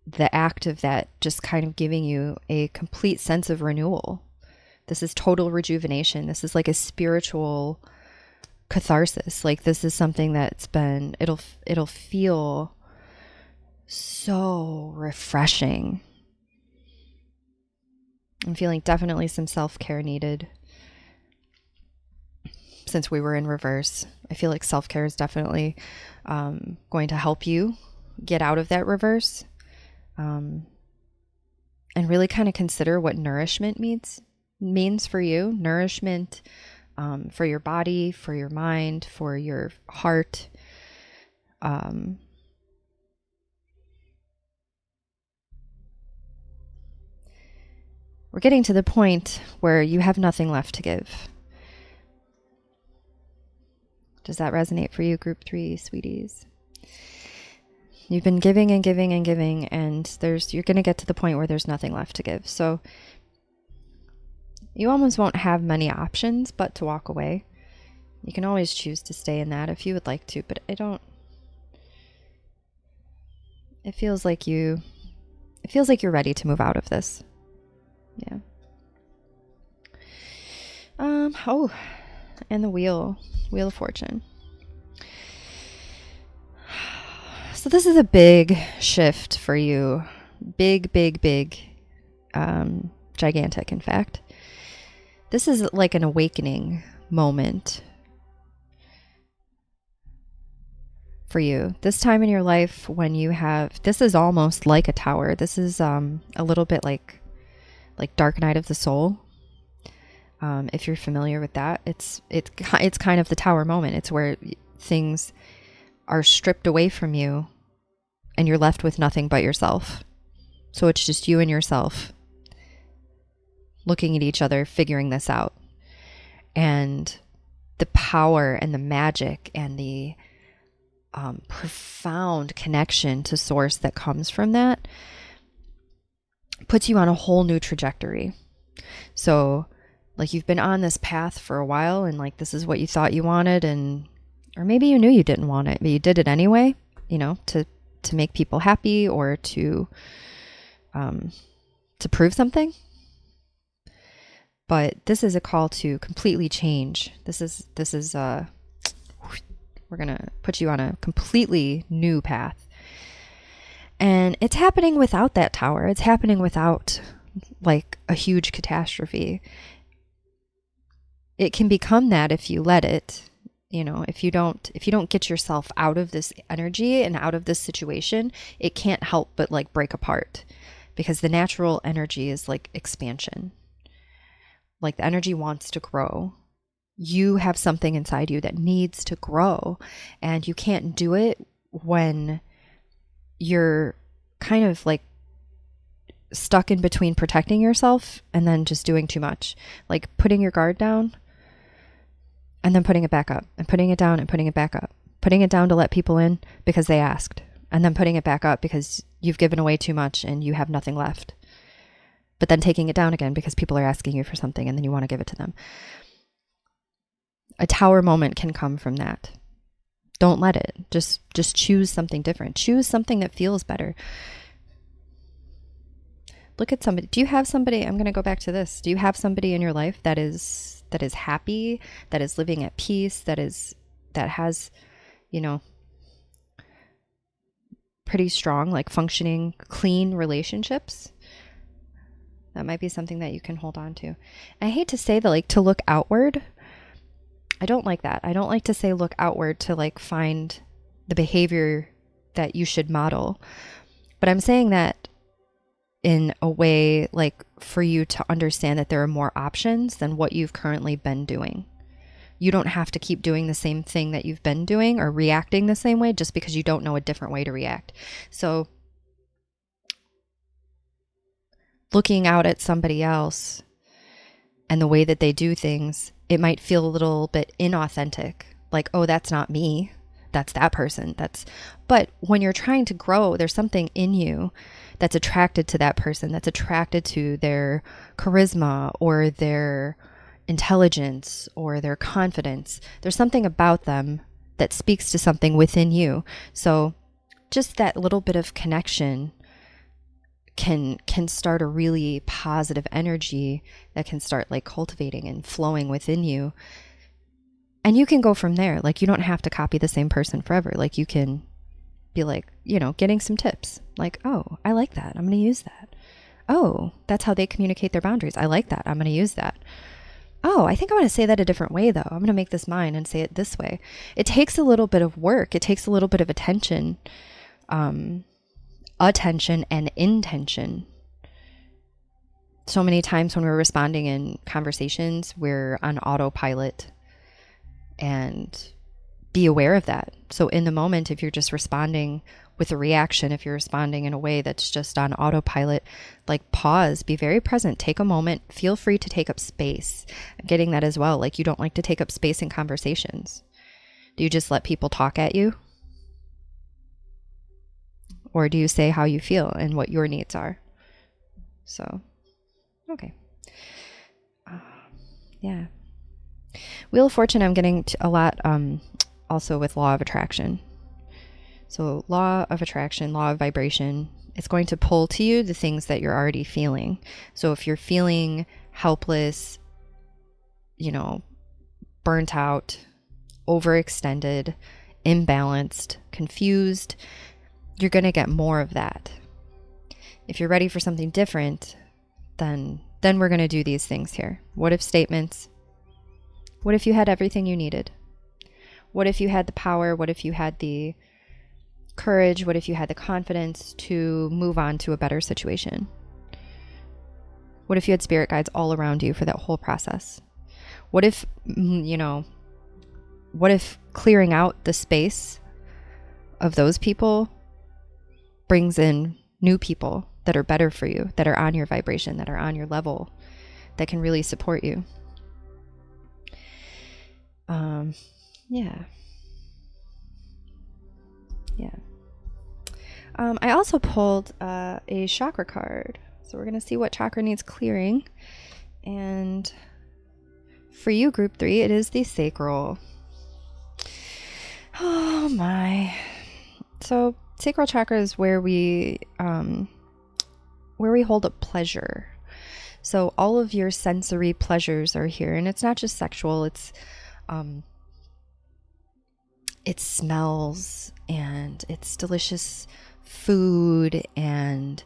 the act of that just kind of giving you a complete sense of renewal. This is total rejuvenation. This is like a spiritual catharsis. Like, this is something that's it'll feel so refreshing. I'm feeling definitely some self-care needed. Since we were in reverse, I feel like self-care is definitely going to help you get out of that reverse. And really kind of consider what nourishment means for you. Nourishment for your body, for your mind, for your heart. We're getting to the point where you have nothing left to give. Does that resonate for you, Group 3, sweeties? You've been giving and giving and giving, and you're going to get to the point where there's nothing left to give. So you almost won't have many options but to walk away. You can always choose to stay in that if you would like to, but it feels like you're ready to move out of this. Yeah. And the Wheel of Fortune. So this is a big shift for you. Big, gigantic, in fact. This is like an awakening moment for you. This time in your life when this is almost like a tower. This is a little bit like Dark Night of the Soul. If you're familiar with that, it's kind of the tower moment. It's where things are stripped away from you and you're left with nothing but yourself. So it's just you and yourself looking at each other, figuring this out. And the power and the magic and the profound connection to source that comes from that puts you on a whole new trajectory. So like you've been on this path for a while and like this is what you thought you wanted, and or maybe you knew you didn't want it, but you did it anyway, you know, to make people happy or to prove something. But this is a call to completely change. This is we're going to put you on a completely new path. And it's happening without that tower. It's happening without like a huge catastrophe. It can become that if you let it. You know, if you don't get yourself out of this energy and out of this situation, it can't help but like break apart, because the natural energy is like expansion. Like the energy wants to grow. You have something inside you that needs to grow, and you can't do it when you're kind of like stuck in between protecting yourself and then just doing too much, like putting your guard down and then putting it back up and putting it down and putting it back up, putting it down to let people in because they asked, and then putting it back up because you've given away too much and you have nothing left, but then taking it down again because people are asking you for something and then you want to give it to them. A tower moment can come from that. Don't let it. Just choose something different. Choose something that feels better. Look at somebody. Do you have somebody? I'm going to go back to this. Do you have somebody in your life that is happy, that is living at peace, that has, you know, pretty strong, like functioning, clean relationships? That might be something that you can hold on to. I hate to say that, like, to look outward. I don't like that. I don't like to say look outward to like find the behavior that you should model. But I'm saying that in a way like for you to understand that there are more options than what you've currently been doing. You don't have to keep doing the same thing that you've been doing or reacting the same way just because you don't know a different way to react. So looking out at somebody else and the way that they do things, it might feel a little bit inauthentic. Like, oh, that's not me. That's that person. But when you're trying to grow, there's something in you that's attracted to that person, that's attracted to their charisma or their intelligence or their confidence. There's something about them that speaks to something within you. So just that little bit of connection can start a really positive energy that can start like cultivating and flowing within you. And you can go from there. Like, you don't have to copy the same person forever. Like, you can be like, you know, getting some tips. Like, oh, I like that. I'm going to use that. Oh, that's how they communicate their boundaries. I like that. I'm going to use that. Oh, I think I want to say that a different way though. I'm going to make this mine and say it this way. It takes a little bit of work. It takes a little bit of attention and intention. So many times when we're responding in conversations, we're on autopilot, and be aware of that. So in the moment, if you're just responding with a reaction, if you're responding in a way that's just on autopilot, like pause, be very present, take a moment, feel free to take up space. I'm getting that as well. Like, you don't like to take up space in conversations. Do you just let people talk at you? Or do you say how you feel and what your needs are? So, okay. Yeah. Wheel of Fortune, I'm getting to a lot also with law of attraction. So law of attraction, law of vibration, it's going to pull to you the things that you're already feeling. So if you're feeling helpless, you know, burnt out, overextended, imbalanced, confused, you're going to get more of that. If you're ready for something different, then we're going to do these things here. What if statements? What if you had everything you needed? What if you had the power? What if you had the courage? What if you had the confidence to move on to a better situation? What if you had spirit guides all around you for that whole process? What if, what if clearing out the space of those people brings in new people that are better for you, that are on your vibration, that are on your level, that can really support you. Yeah. I also pulled a chakra card. So we're going to see what chakra needs clearing. And for you, group 3, it is the sacral. Oh my. So sacral chakra is where we hold up pleasure. So all of your sensory pleasures are here, and it's not just sexual. It's smells, and it's delicious food, and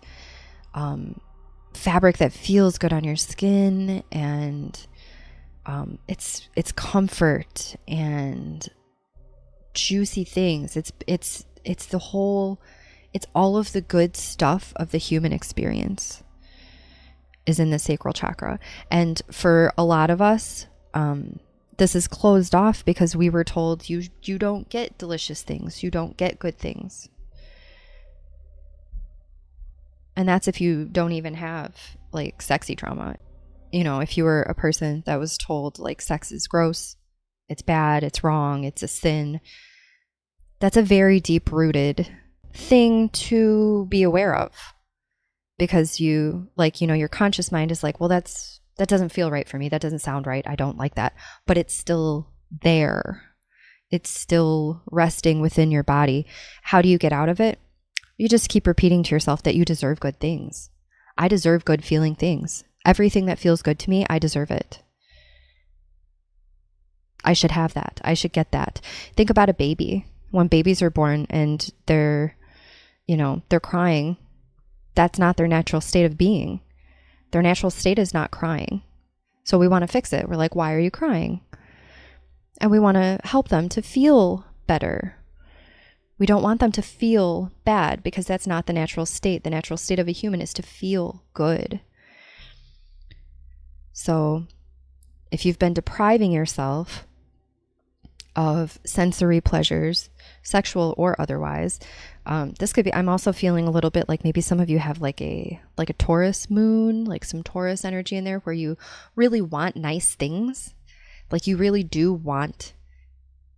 fabric that feels good on your skin, and it's comfort and juicy things. It's all of the good stuff of the human experience is in the sacral chakra. And for a lot of us, this is closed off because we were told you don't get delicious things, you don't get good things. And that's if you don't even have like sexy trauma. You know, if you were a person that was told like sex is gross, it's bad, it's wrong, it's a sin, that's a very deep rooted thing to be aware of, because you, like, you know, your conscious mind is like, well, that doesn't feel right for me, that doesn't sound right, I don't like that, but it's still there, it's still resting within your body. How do you get out of it? You just keep repeating to yourself that you deserve good things. I deserve good feeling things. Everything that feels good to me, I deserve it. I should have that. I should get that. Think about a baby. When babies are born and they're crying, that's not their natural state of being. Their natural state is not crying. So we want to fix it. We're like, why are you crying? And we want to help them to feel better. We don't want them to feel bad, because that's not the natural state. The natural state of a human is to feel good. So if you've been depriving yourself of sensory pleasures, sexual or otherwise, this could be, I'm also feeling a little bit like maybe some of you have like a Taurus moon, like some Taurus energy in there, where you really want nice things. Like you really do want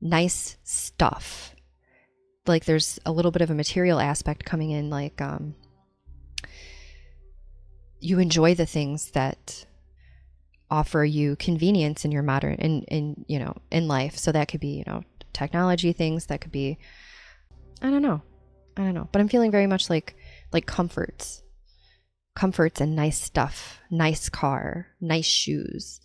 nice stuff. Like there's a little bit of a material aspect coming in, like you enjoy the things that offer you convenience in your modern in life. So that could be, technology things, that could be, I don't know, but I'm feeling very much like comforts and nice stuff, nice car, nice shoes,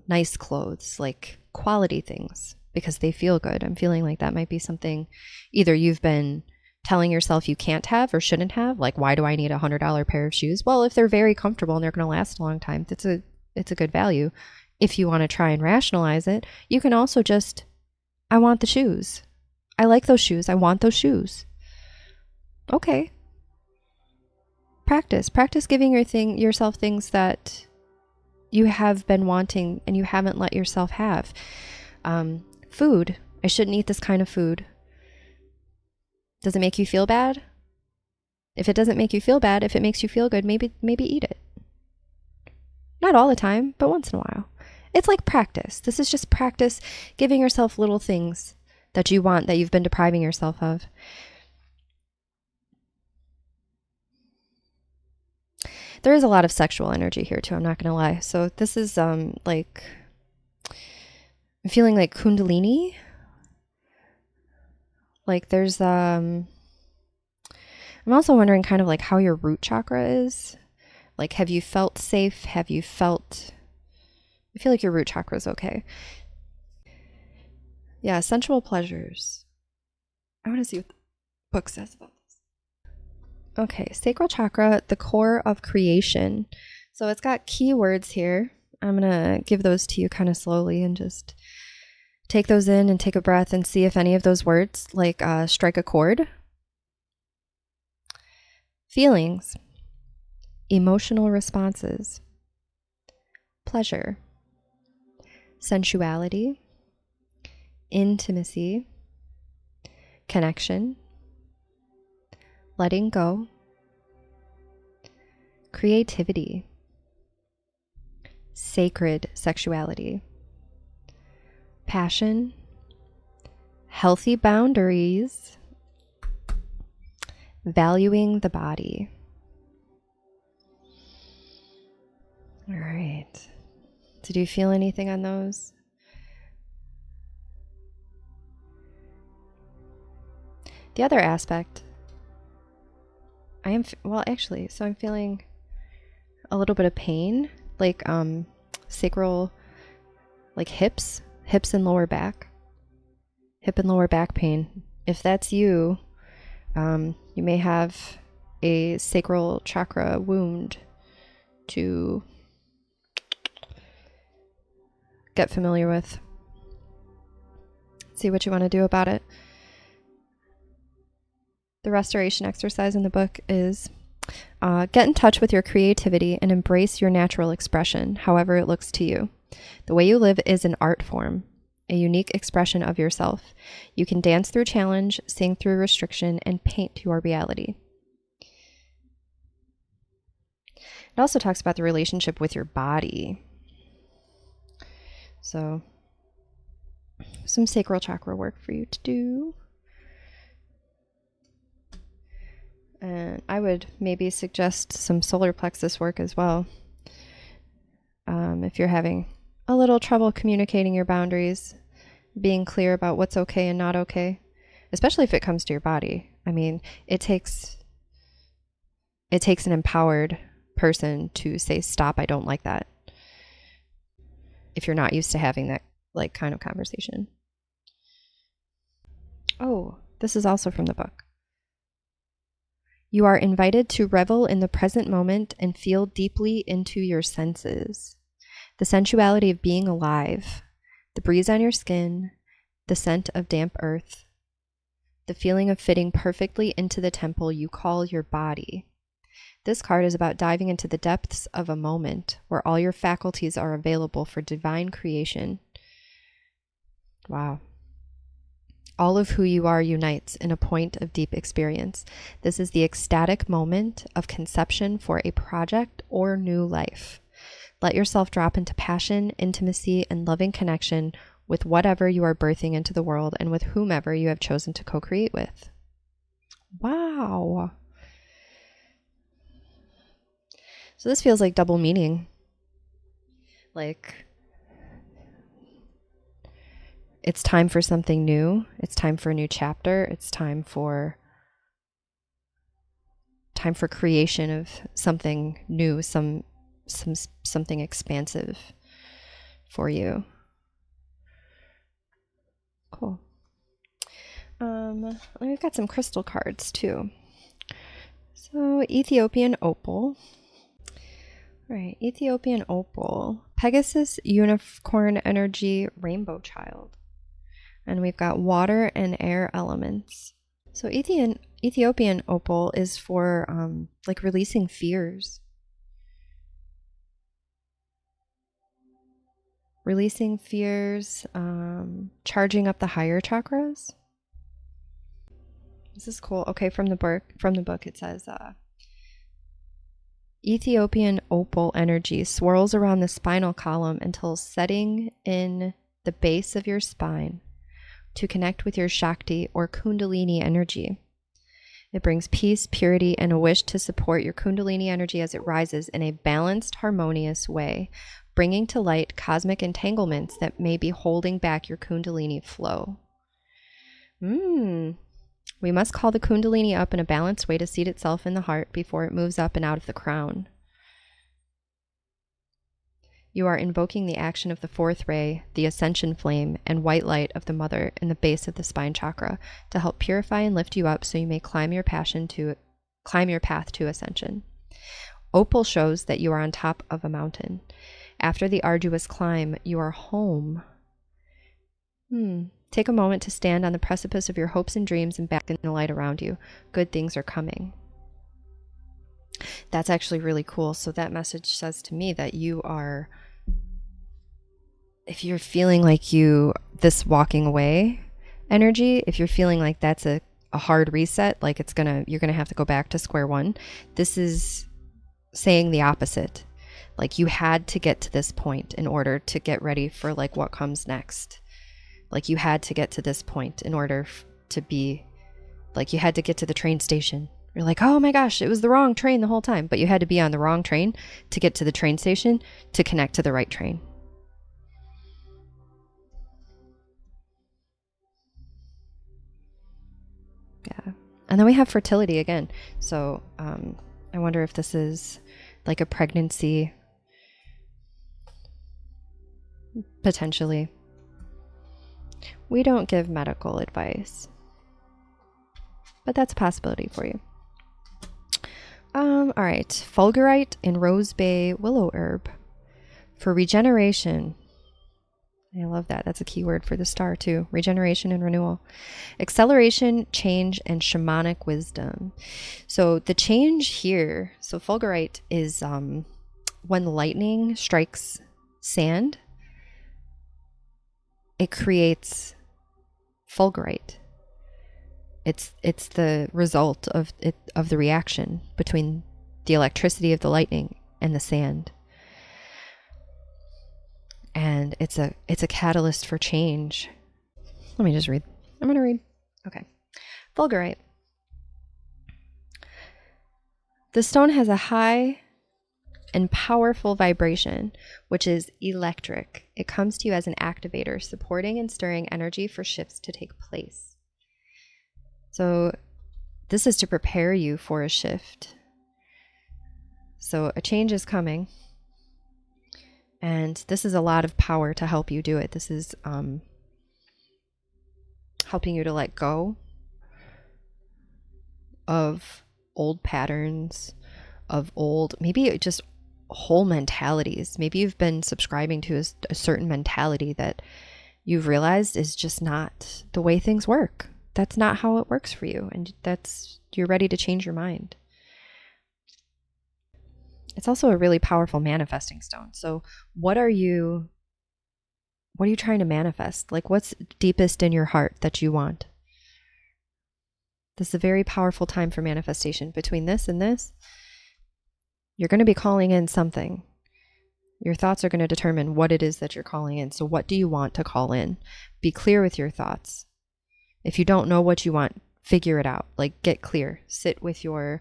nice clothes, like quality things, because they feel good. I'm feeling like that might be something either you've been telling yourself you can't have or shouldn't have. Like, why do I need $100 pair of shoes? Well, if they're very comfortable and they're going to last a long time, it's a good value. If you want to try and rationalize it, you can also just, I want the shoes. I like those shoes. I want those shoes. Okay. Practice giving yourself things that you have been wanting and you haven't let yourself have. Food. I shouldn't eat this kind of food. Does it make you feel bad? If it doesn't make you feel bad, if it makes you feel good, maybe eat it. Not all the time, but once in a while. It's like practice. This is just practice giving yourself little things that you want, that you've been depriving yourself of. There is a lot of sexual energy here too, I'm not going to lie. So this is like, I'm feeling like Kundalini. Like there's I'm also wondering kind of like how your root chakra is. Like, have you felt safe? I feel like your root chakra is okay. Yeah, sensual pleasures. I want to see what the book says about this. Okay, sacral chakra, the core of creation. So it's got keywords here. I'm going to give those to you kind of slowly and just take those in and take a breath and see if any of those words like strike a chord. Feelings, emotional responses, pleasure, sensuality, intimacy, connection, letting go, creativity, sacred sexuality, passion, healthy boundaries, valuing the body. All right. Did you feel anything on those? The other aspect, I'm feeling a little bit of pain, like sacral, like hips and lower back, hip and lower back pain. If that's you, you may have a sacral chakra wound to get familiar with. See what you want to do about it. The restoration exercise in the book is get in touch with your creativity and embrace your natural expression, however it looks to you. The way you live is an art form, a unique expression of yourself. You can dance through challenge, sing through restriction, and paint your reality. It also talks about the relationship with your body. So, some sacral chakra work for you to do. And I would maybe suggest some solar plexus work as well. If you're having a little trouble communicating your boundaries, being clear about what's okay and not okay, especially if it comes to your body. I mean, it takes an empowered person to say, stop, I don't like that, if you're not used to having that like kind of conversation. Oh, this is also from the book. You are invited to revel in the present moment and feel deeply into your senses. The sensuality of being alive, the breeze on your skin, the scent of damp earth, the feeling of fitting perfectly into the temple you call your body. This card is about diving into the depths of a moment where all your faculties are available for divine creation. Wow. All of who you are unites in a point of deep experience. This is the ecstatic moment of conception for a project or new life. Let yourself drop into passion, intimacy, and loving connection with whatever you are birthing into the world and with whomever you have chosen to co-create with. Wow. So this feels like double meaning. Like, it's time for something new. It's time for a new chapter. It's time for creation of something new, something expansive for you. Cool. We've got some crystal cards too. So Ethiopian opal. All right, Ethiopian opal, Pegasus unicorn energy, rainbow child. And we've got water and air elements. So Ethiopian opal is for like releasing fears. Releasing fears, charging up the higher chakras. This is cool. Okay, from the book it says Ethiopian opal energy swirls around the spinal column until setting in the base of your spine to connect with your Shakti or Kundalini energy. It brings peace, purity, and a wish to support your Kundalini energy as it rises in a balanced, harmonious way, bringing to light cosmic entanglements that may be holding back your Kundalini flow. We must call the Kundalini up in a balanced way to seat itself in the heart before it moves up and out of the crown. You are invoking the action of the fourth ray, the ascension flame, and white light of the mother in the base of the spine chakra to help purify and lift you up so you may climb your path to ascension. Opal shows that you are on top of a mountain. After the arduous climb, you are home. Take a moment to stand on the precipice of your hopes and dreams and bask in the light around you. Good things are coming. That's actually really cool. So that message says to me that you are, if you're feeling like this walking away energy, if you're feeling like that's a hard reset, like you're gonna have to go back to square one, this is saying the opposite. Like you had to get to this point in order to get ready for like what comes next. Like you had to get to this point in order to be, like you had to get to the train station. You're like, oh my gosh, it was the wrong train the whole time. But you had to be on the wrong train to get to the train station to connect to the right train. Yeah. And then we have fertility again. So I wonder if this is like a pregnancy, potentially. We don't give medical advice, but that's a possibility for you. All right, fulgurite and rose bay willow herb for regeneration. I love that. That's a key word for the star too. Regeneration and renewal. Acceleration, change, and shamanic wisdom. So the change here, so fulgurite is when lightning strikes sand, it creates fulgurite. It's the result of the reaction between the electricity of the lightning and the sand. And it's a catalyst for change. Let me just read. I'm going to read. Okay. Fulgurite. The stone has a high and powerful vibration, which is electric. It comes to you as an activator, supporting and stirring energy for shifts to take place. So this is to prepare you for a shift. So a change is coming. And this is a lot of power to help you do it. This is helping you to let go of old patterns, of old, maybe just whole mentalities. Maybe you've been subscribing to a certain mentality that you've realized is just not the way things work. That's not how it works for you. And you're ready to change your mind. It's also a really powerful manifesting stone. So what are you trying to manifest? Like what's deepest in your heart that you want? This is a very powerful time for manifestation. Between this and this, you're going to be calling in something. Your thoughts are going to determine what it is that you're calling in. So what do you want to call in? Be clear with your thoughts. If you don't know what you want, figure it out. Like get clear. Sit with your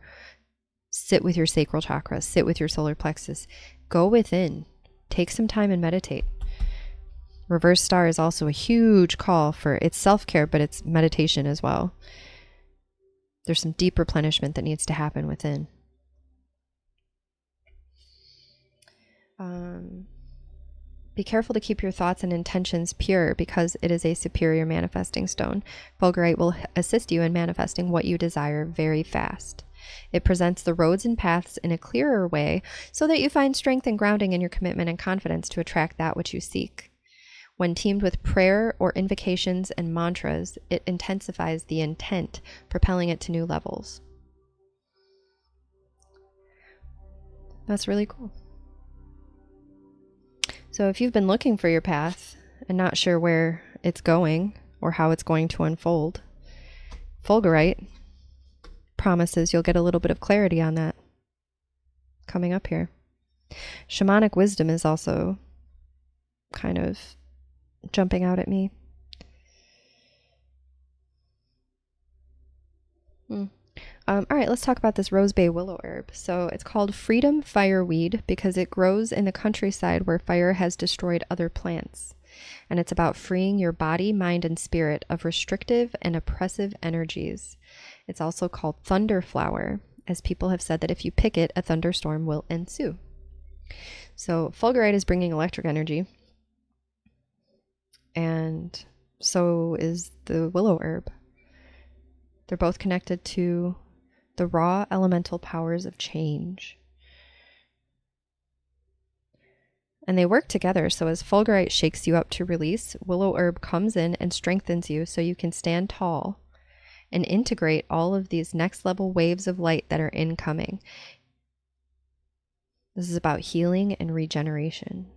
sacral chakra. Sit with your solar plexus. Go within. Take some time and meditate. Reverse star is also a huge call for, it's self-care, but it's meditation as well. There's some deep replenishment that needs to happen within. Be careful to keep your thoughts and intentions pure because it is a superior manifesting stone. Fulgurite will assist you in manifesting what you desire very fast. It presents the roads and paths in a clearer way so that you find strength and grounding in your commitment and confidence to attract that which you seek. When teamed with prayer or invocations and mantras, it intensifies the intent, propelling it to new levels. That's really cool. So if you've been looking for your path and not sure where it's going or how it's going to unfold, fulgurite promises you'll get a little bit of clarity on that coming up here. Shamanic wisdom is also kind of jumping out at me. All right, let's talk about this rose bay willow herb. So it's called freedom fireweed because it grows in the countryside where fire has destroyed other plants. And it's about freeing your body, mind, and spirit of restrictive and oppressive energies. It's also called thunder flower, as people have said that if you pick it, a thunderstorm will ensue. So fulgurite is bringing electric energy, and so is the willow herb. They're both connected to the raw elemental powers of change. And they work together, so as fulgurite shakes you up to release, willow herb comes in and strengthens you so you can stand tall and integrate all of these next level waves of light that are incoming. This is about healing and regeneration.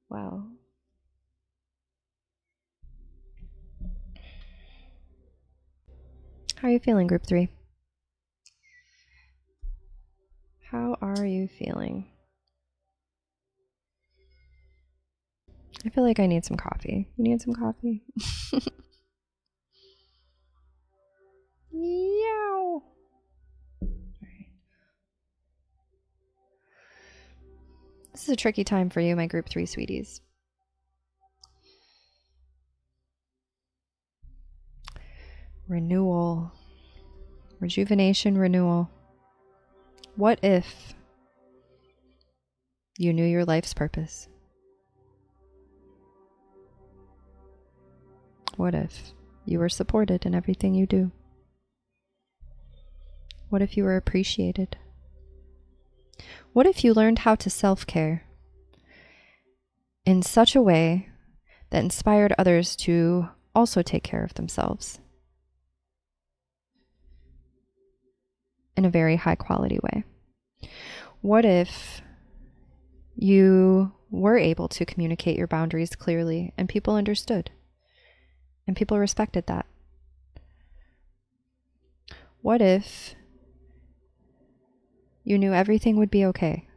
Wow. How are you feeling, group 3? How are you feeling? I feel like I need some coffee. You need some coffee? Meow. Right. This is a tricky time for you, my group 3 sweeties. Renewal. Rejuvenation, renewal. What if you knew your life's purpose? What if you were supported in everything you do? What if you were appreciated? What if you learned how to self-care in such a way that inspired others to also take care of themselves in a very high quality way? What if you were able to communicate your boundaries clearly and people understood and people respected that? What if you knew everything would be okay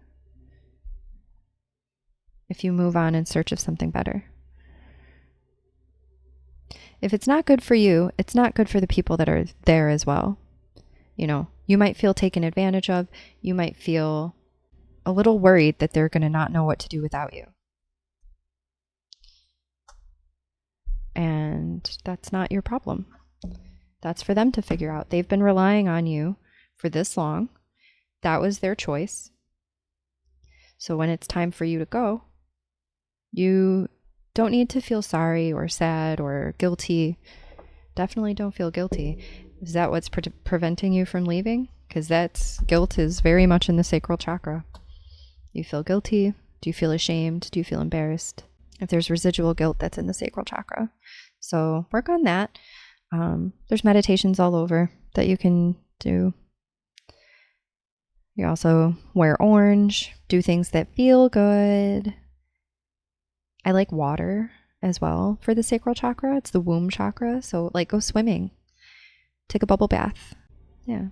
if you move on in search of something better? If it's not good for you, it's not good for the people that are there as well. You know, you might feel taken advantage of. You might feel a little worried that they're going to not know what to do without you. And that's not your problem. That's for them to figure out. They've been relying on you for this long. That was their choice. So when it's time for you to go, you don't need to feel sorry or sad or guilty. Definitely don't feel guilty. Is that what's preventing you from leaving? Because guilt is very much in the sacral chakra. You feel guilty? Do you feel ashamed? Do you feel embarrassed? If there's residual guilt, that's in the sacral chakra. So work on that. There's meditations all over that you can do. You also wear orange, do things that feel good. I like water as well for the sacral chakra. It's the womb chakra. So like go swimming, take a bubble bath. Yeah.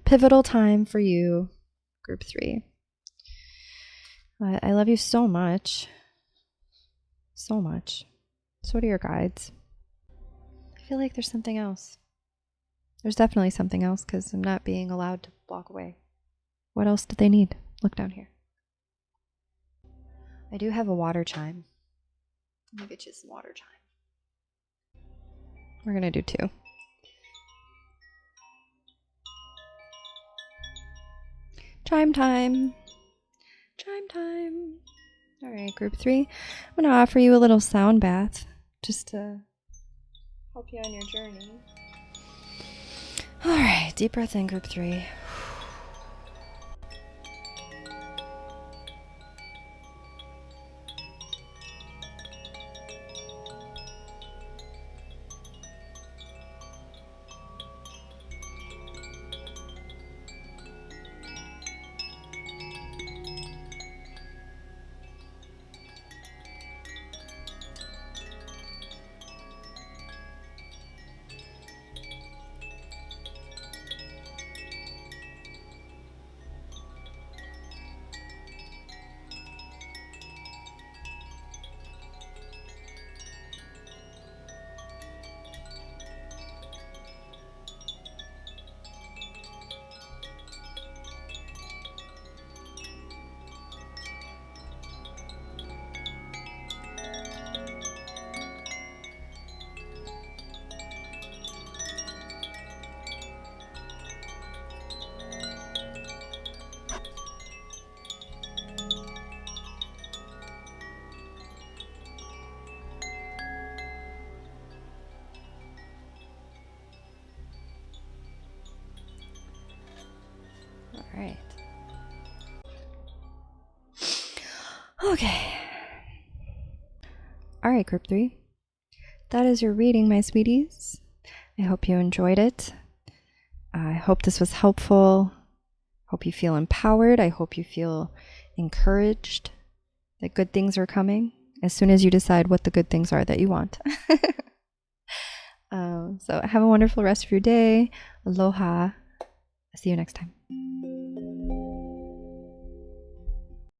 Pivotal time for you, group 3. I love you so much. So much. So do your guides. I feel like there's something else. There's definitely something else because I'm not being allowed to walk away. What else did they need? Look down here. I do have a water chime. Let me get you some water chime. We're going to do 2. Chime time. Chime time. All right, group 3. I'm going to offer you a little sound bath just to help you on your journey. All right, deep breath in, group 3. All right. Okay. All right, group 3. That is your reading, my sweeties. I hope you enjoyed it. I hope this was helpful. Hope you feel empowered. I hope you feel encouraged that good things are coming as soon as you decide what the good things are that you want. So have a wonderful rest of your day. Aloha. See you next time.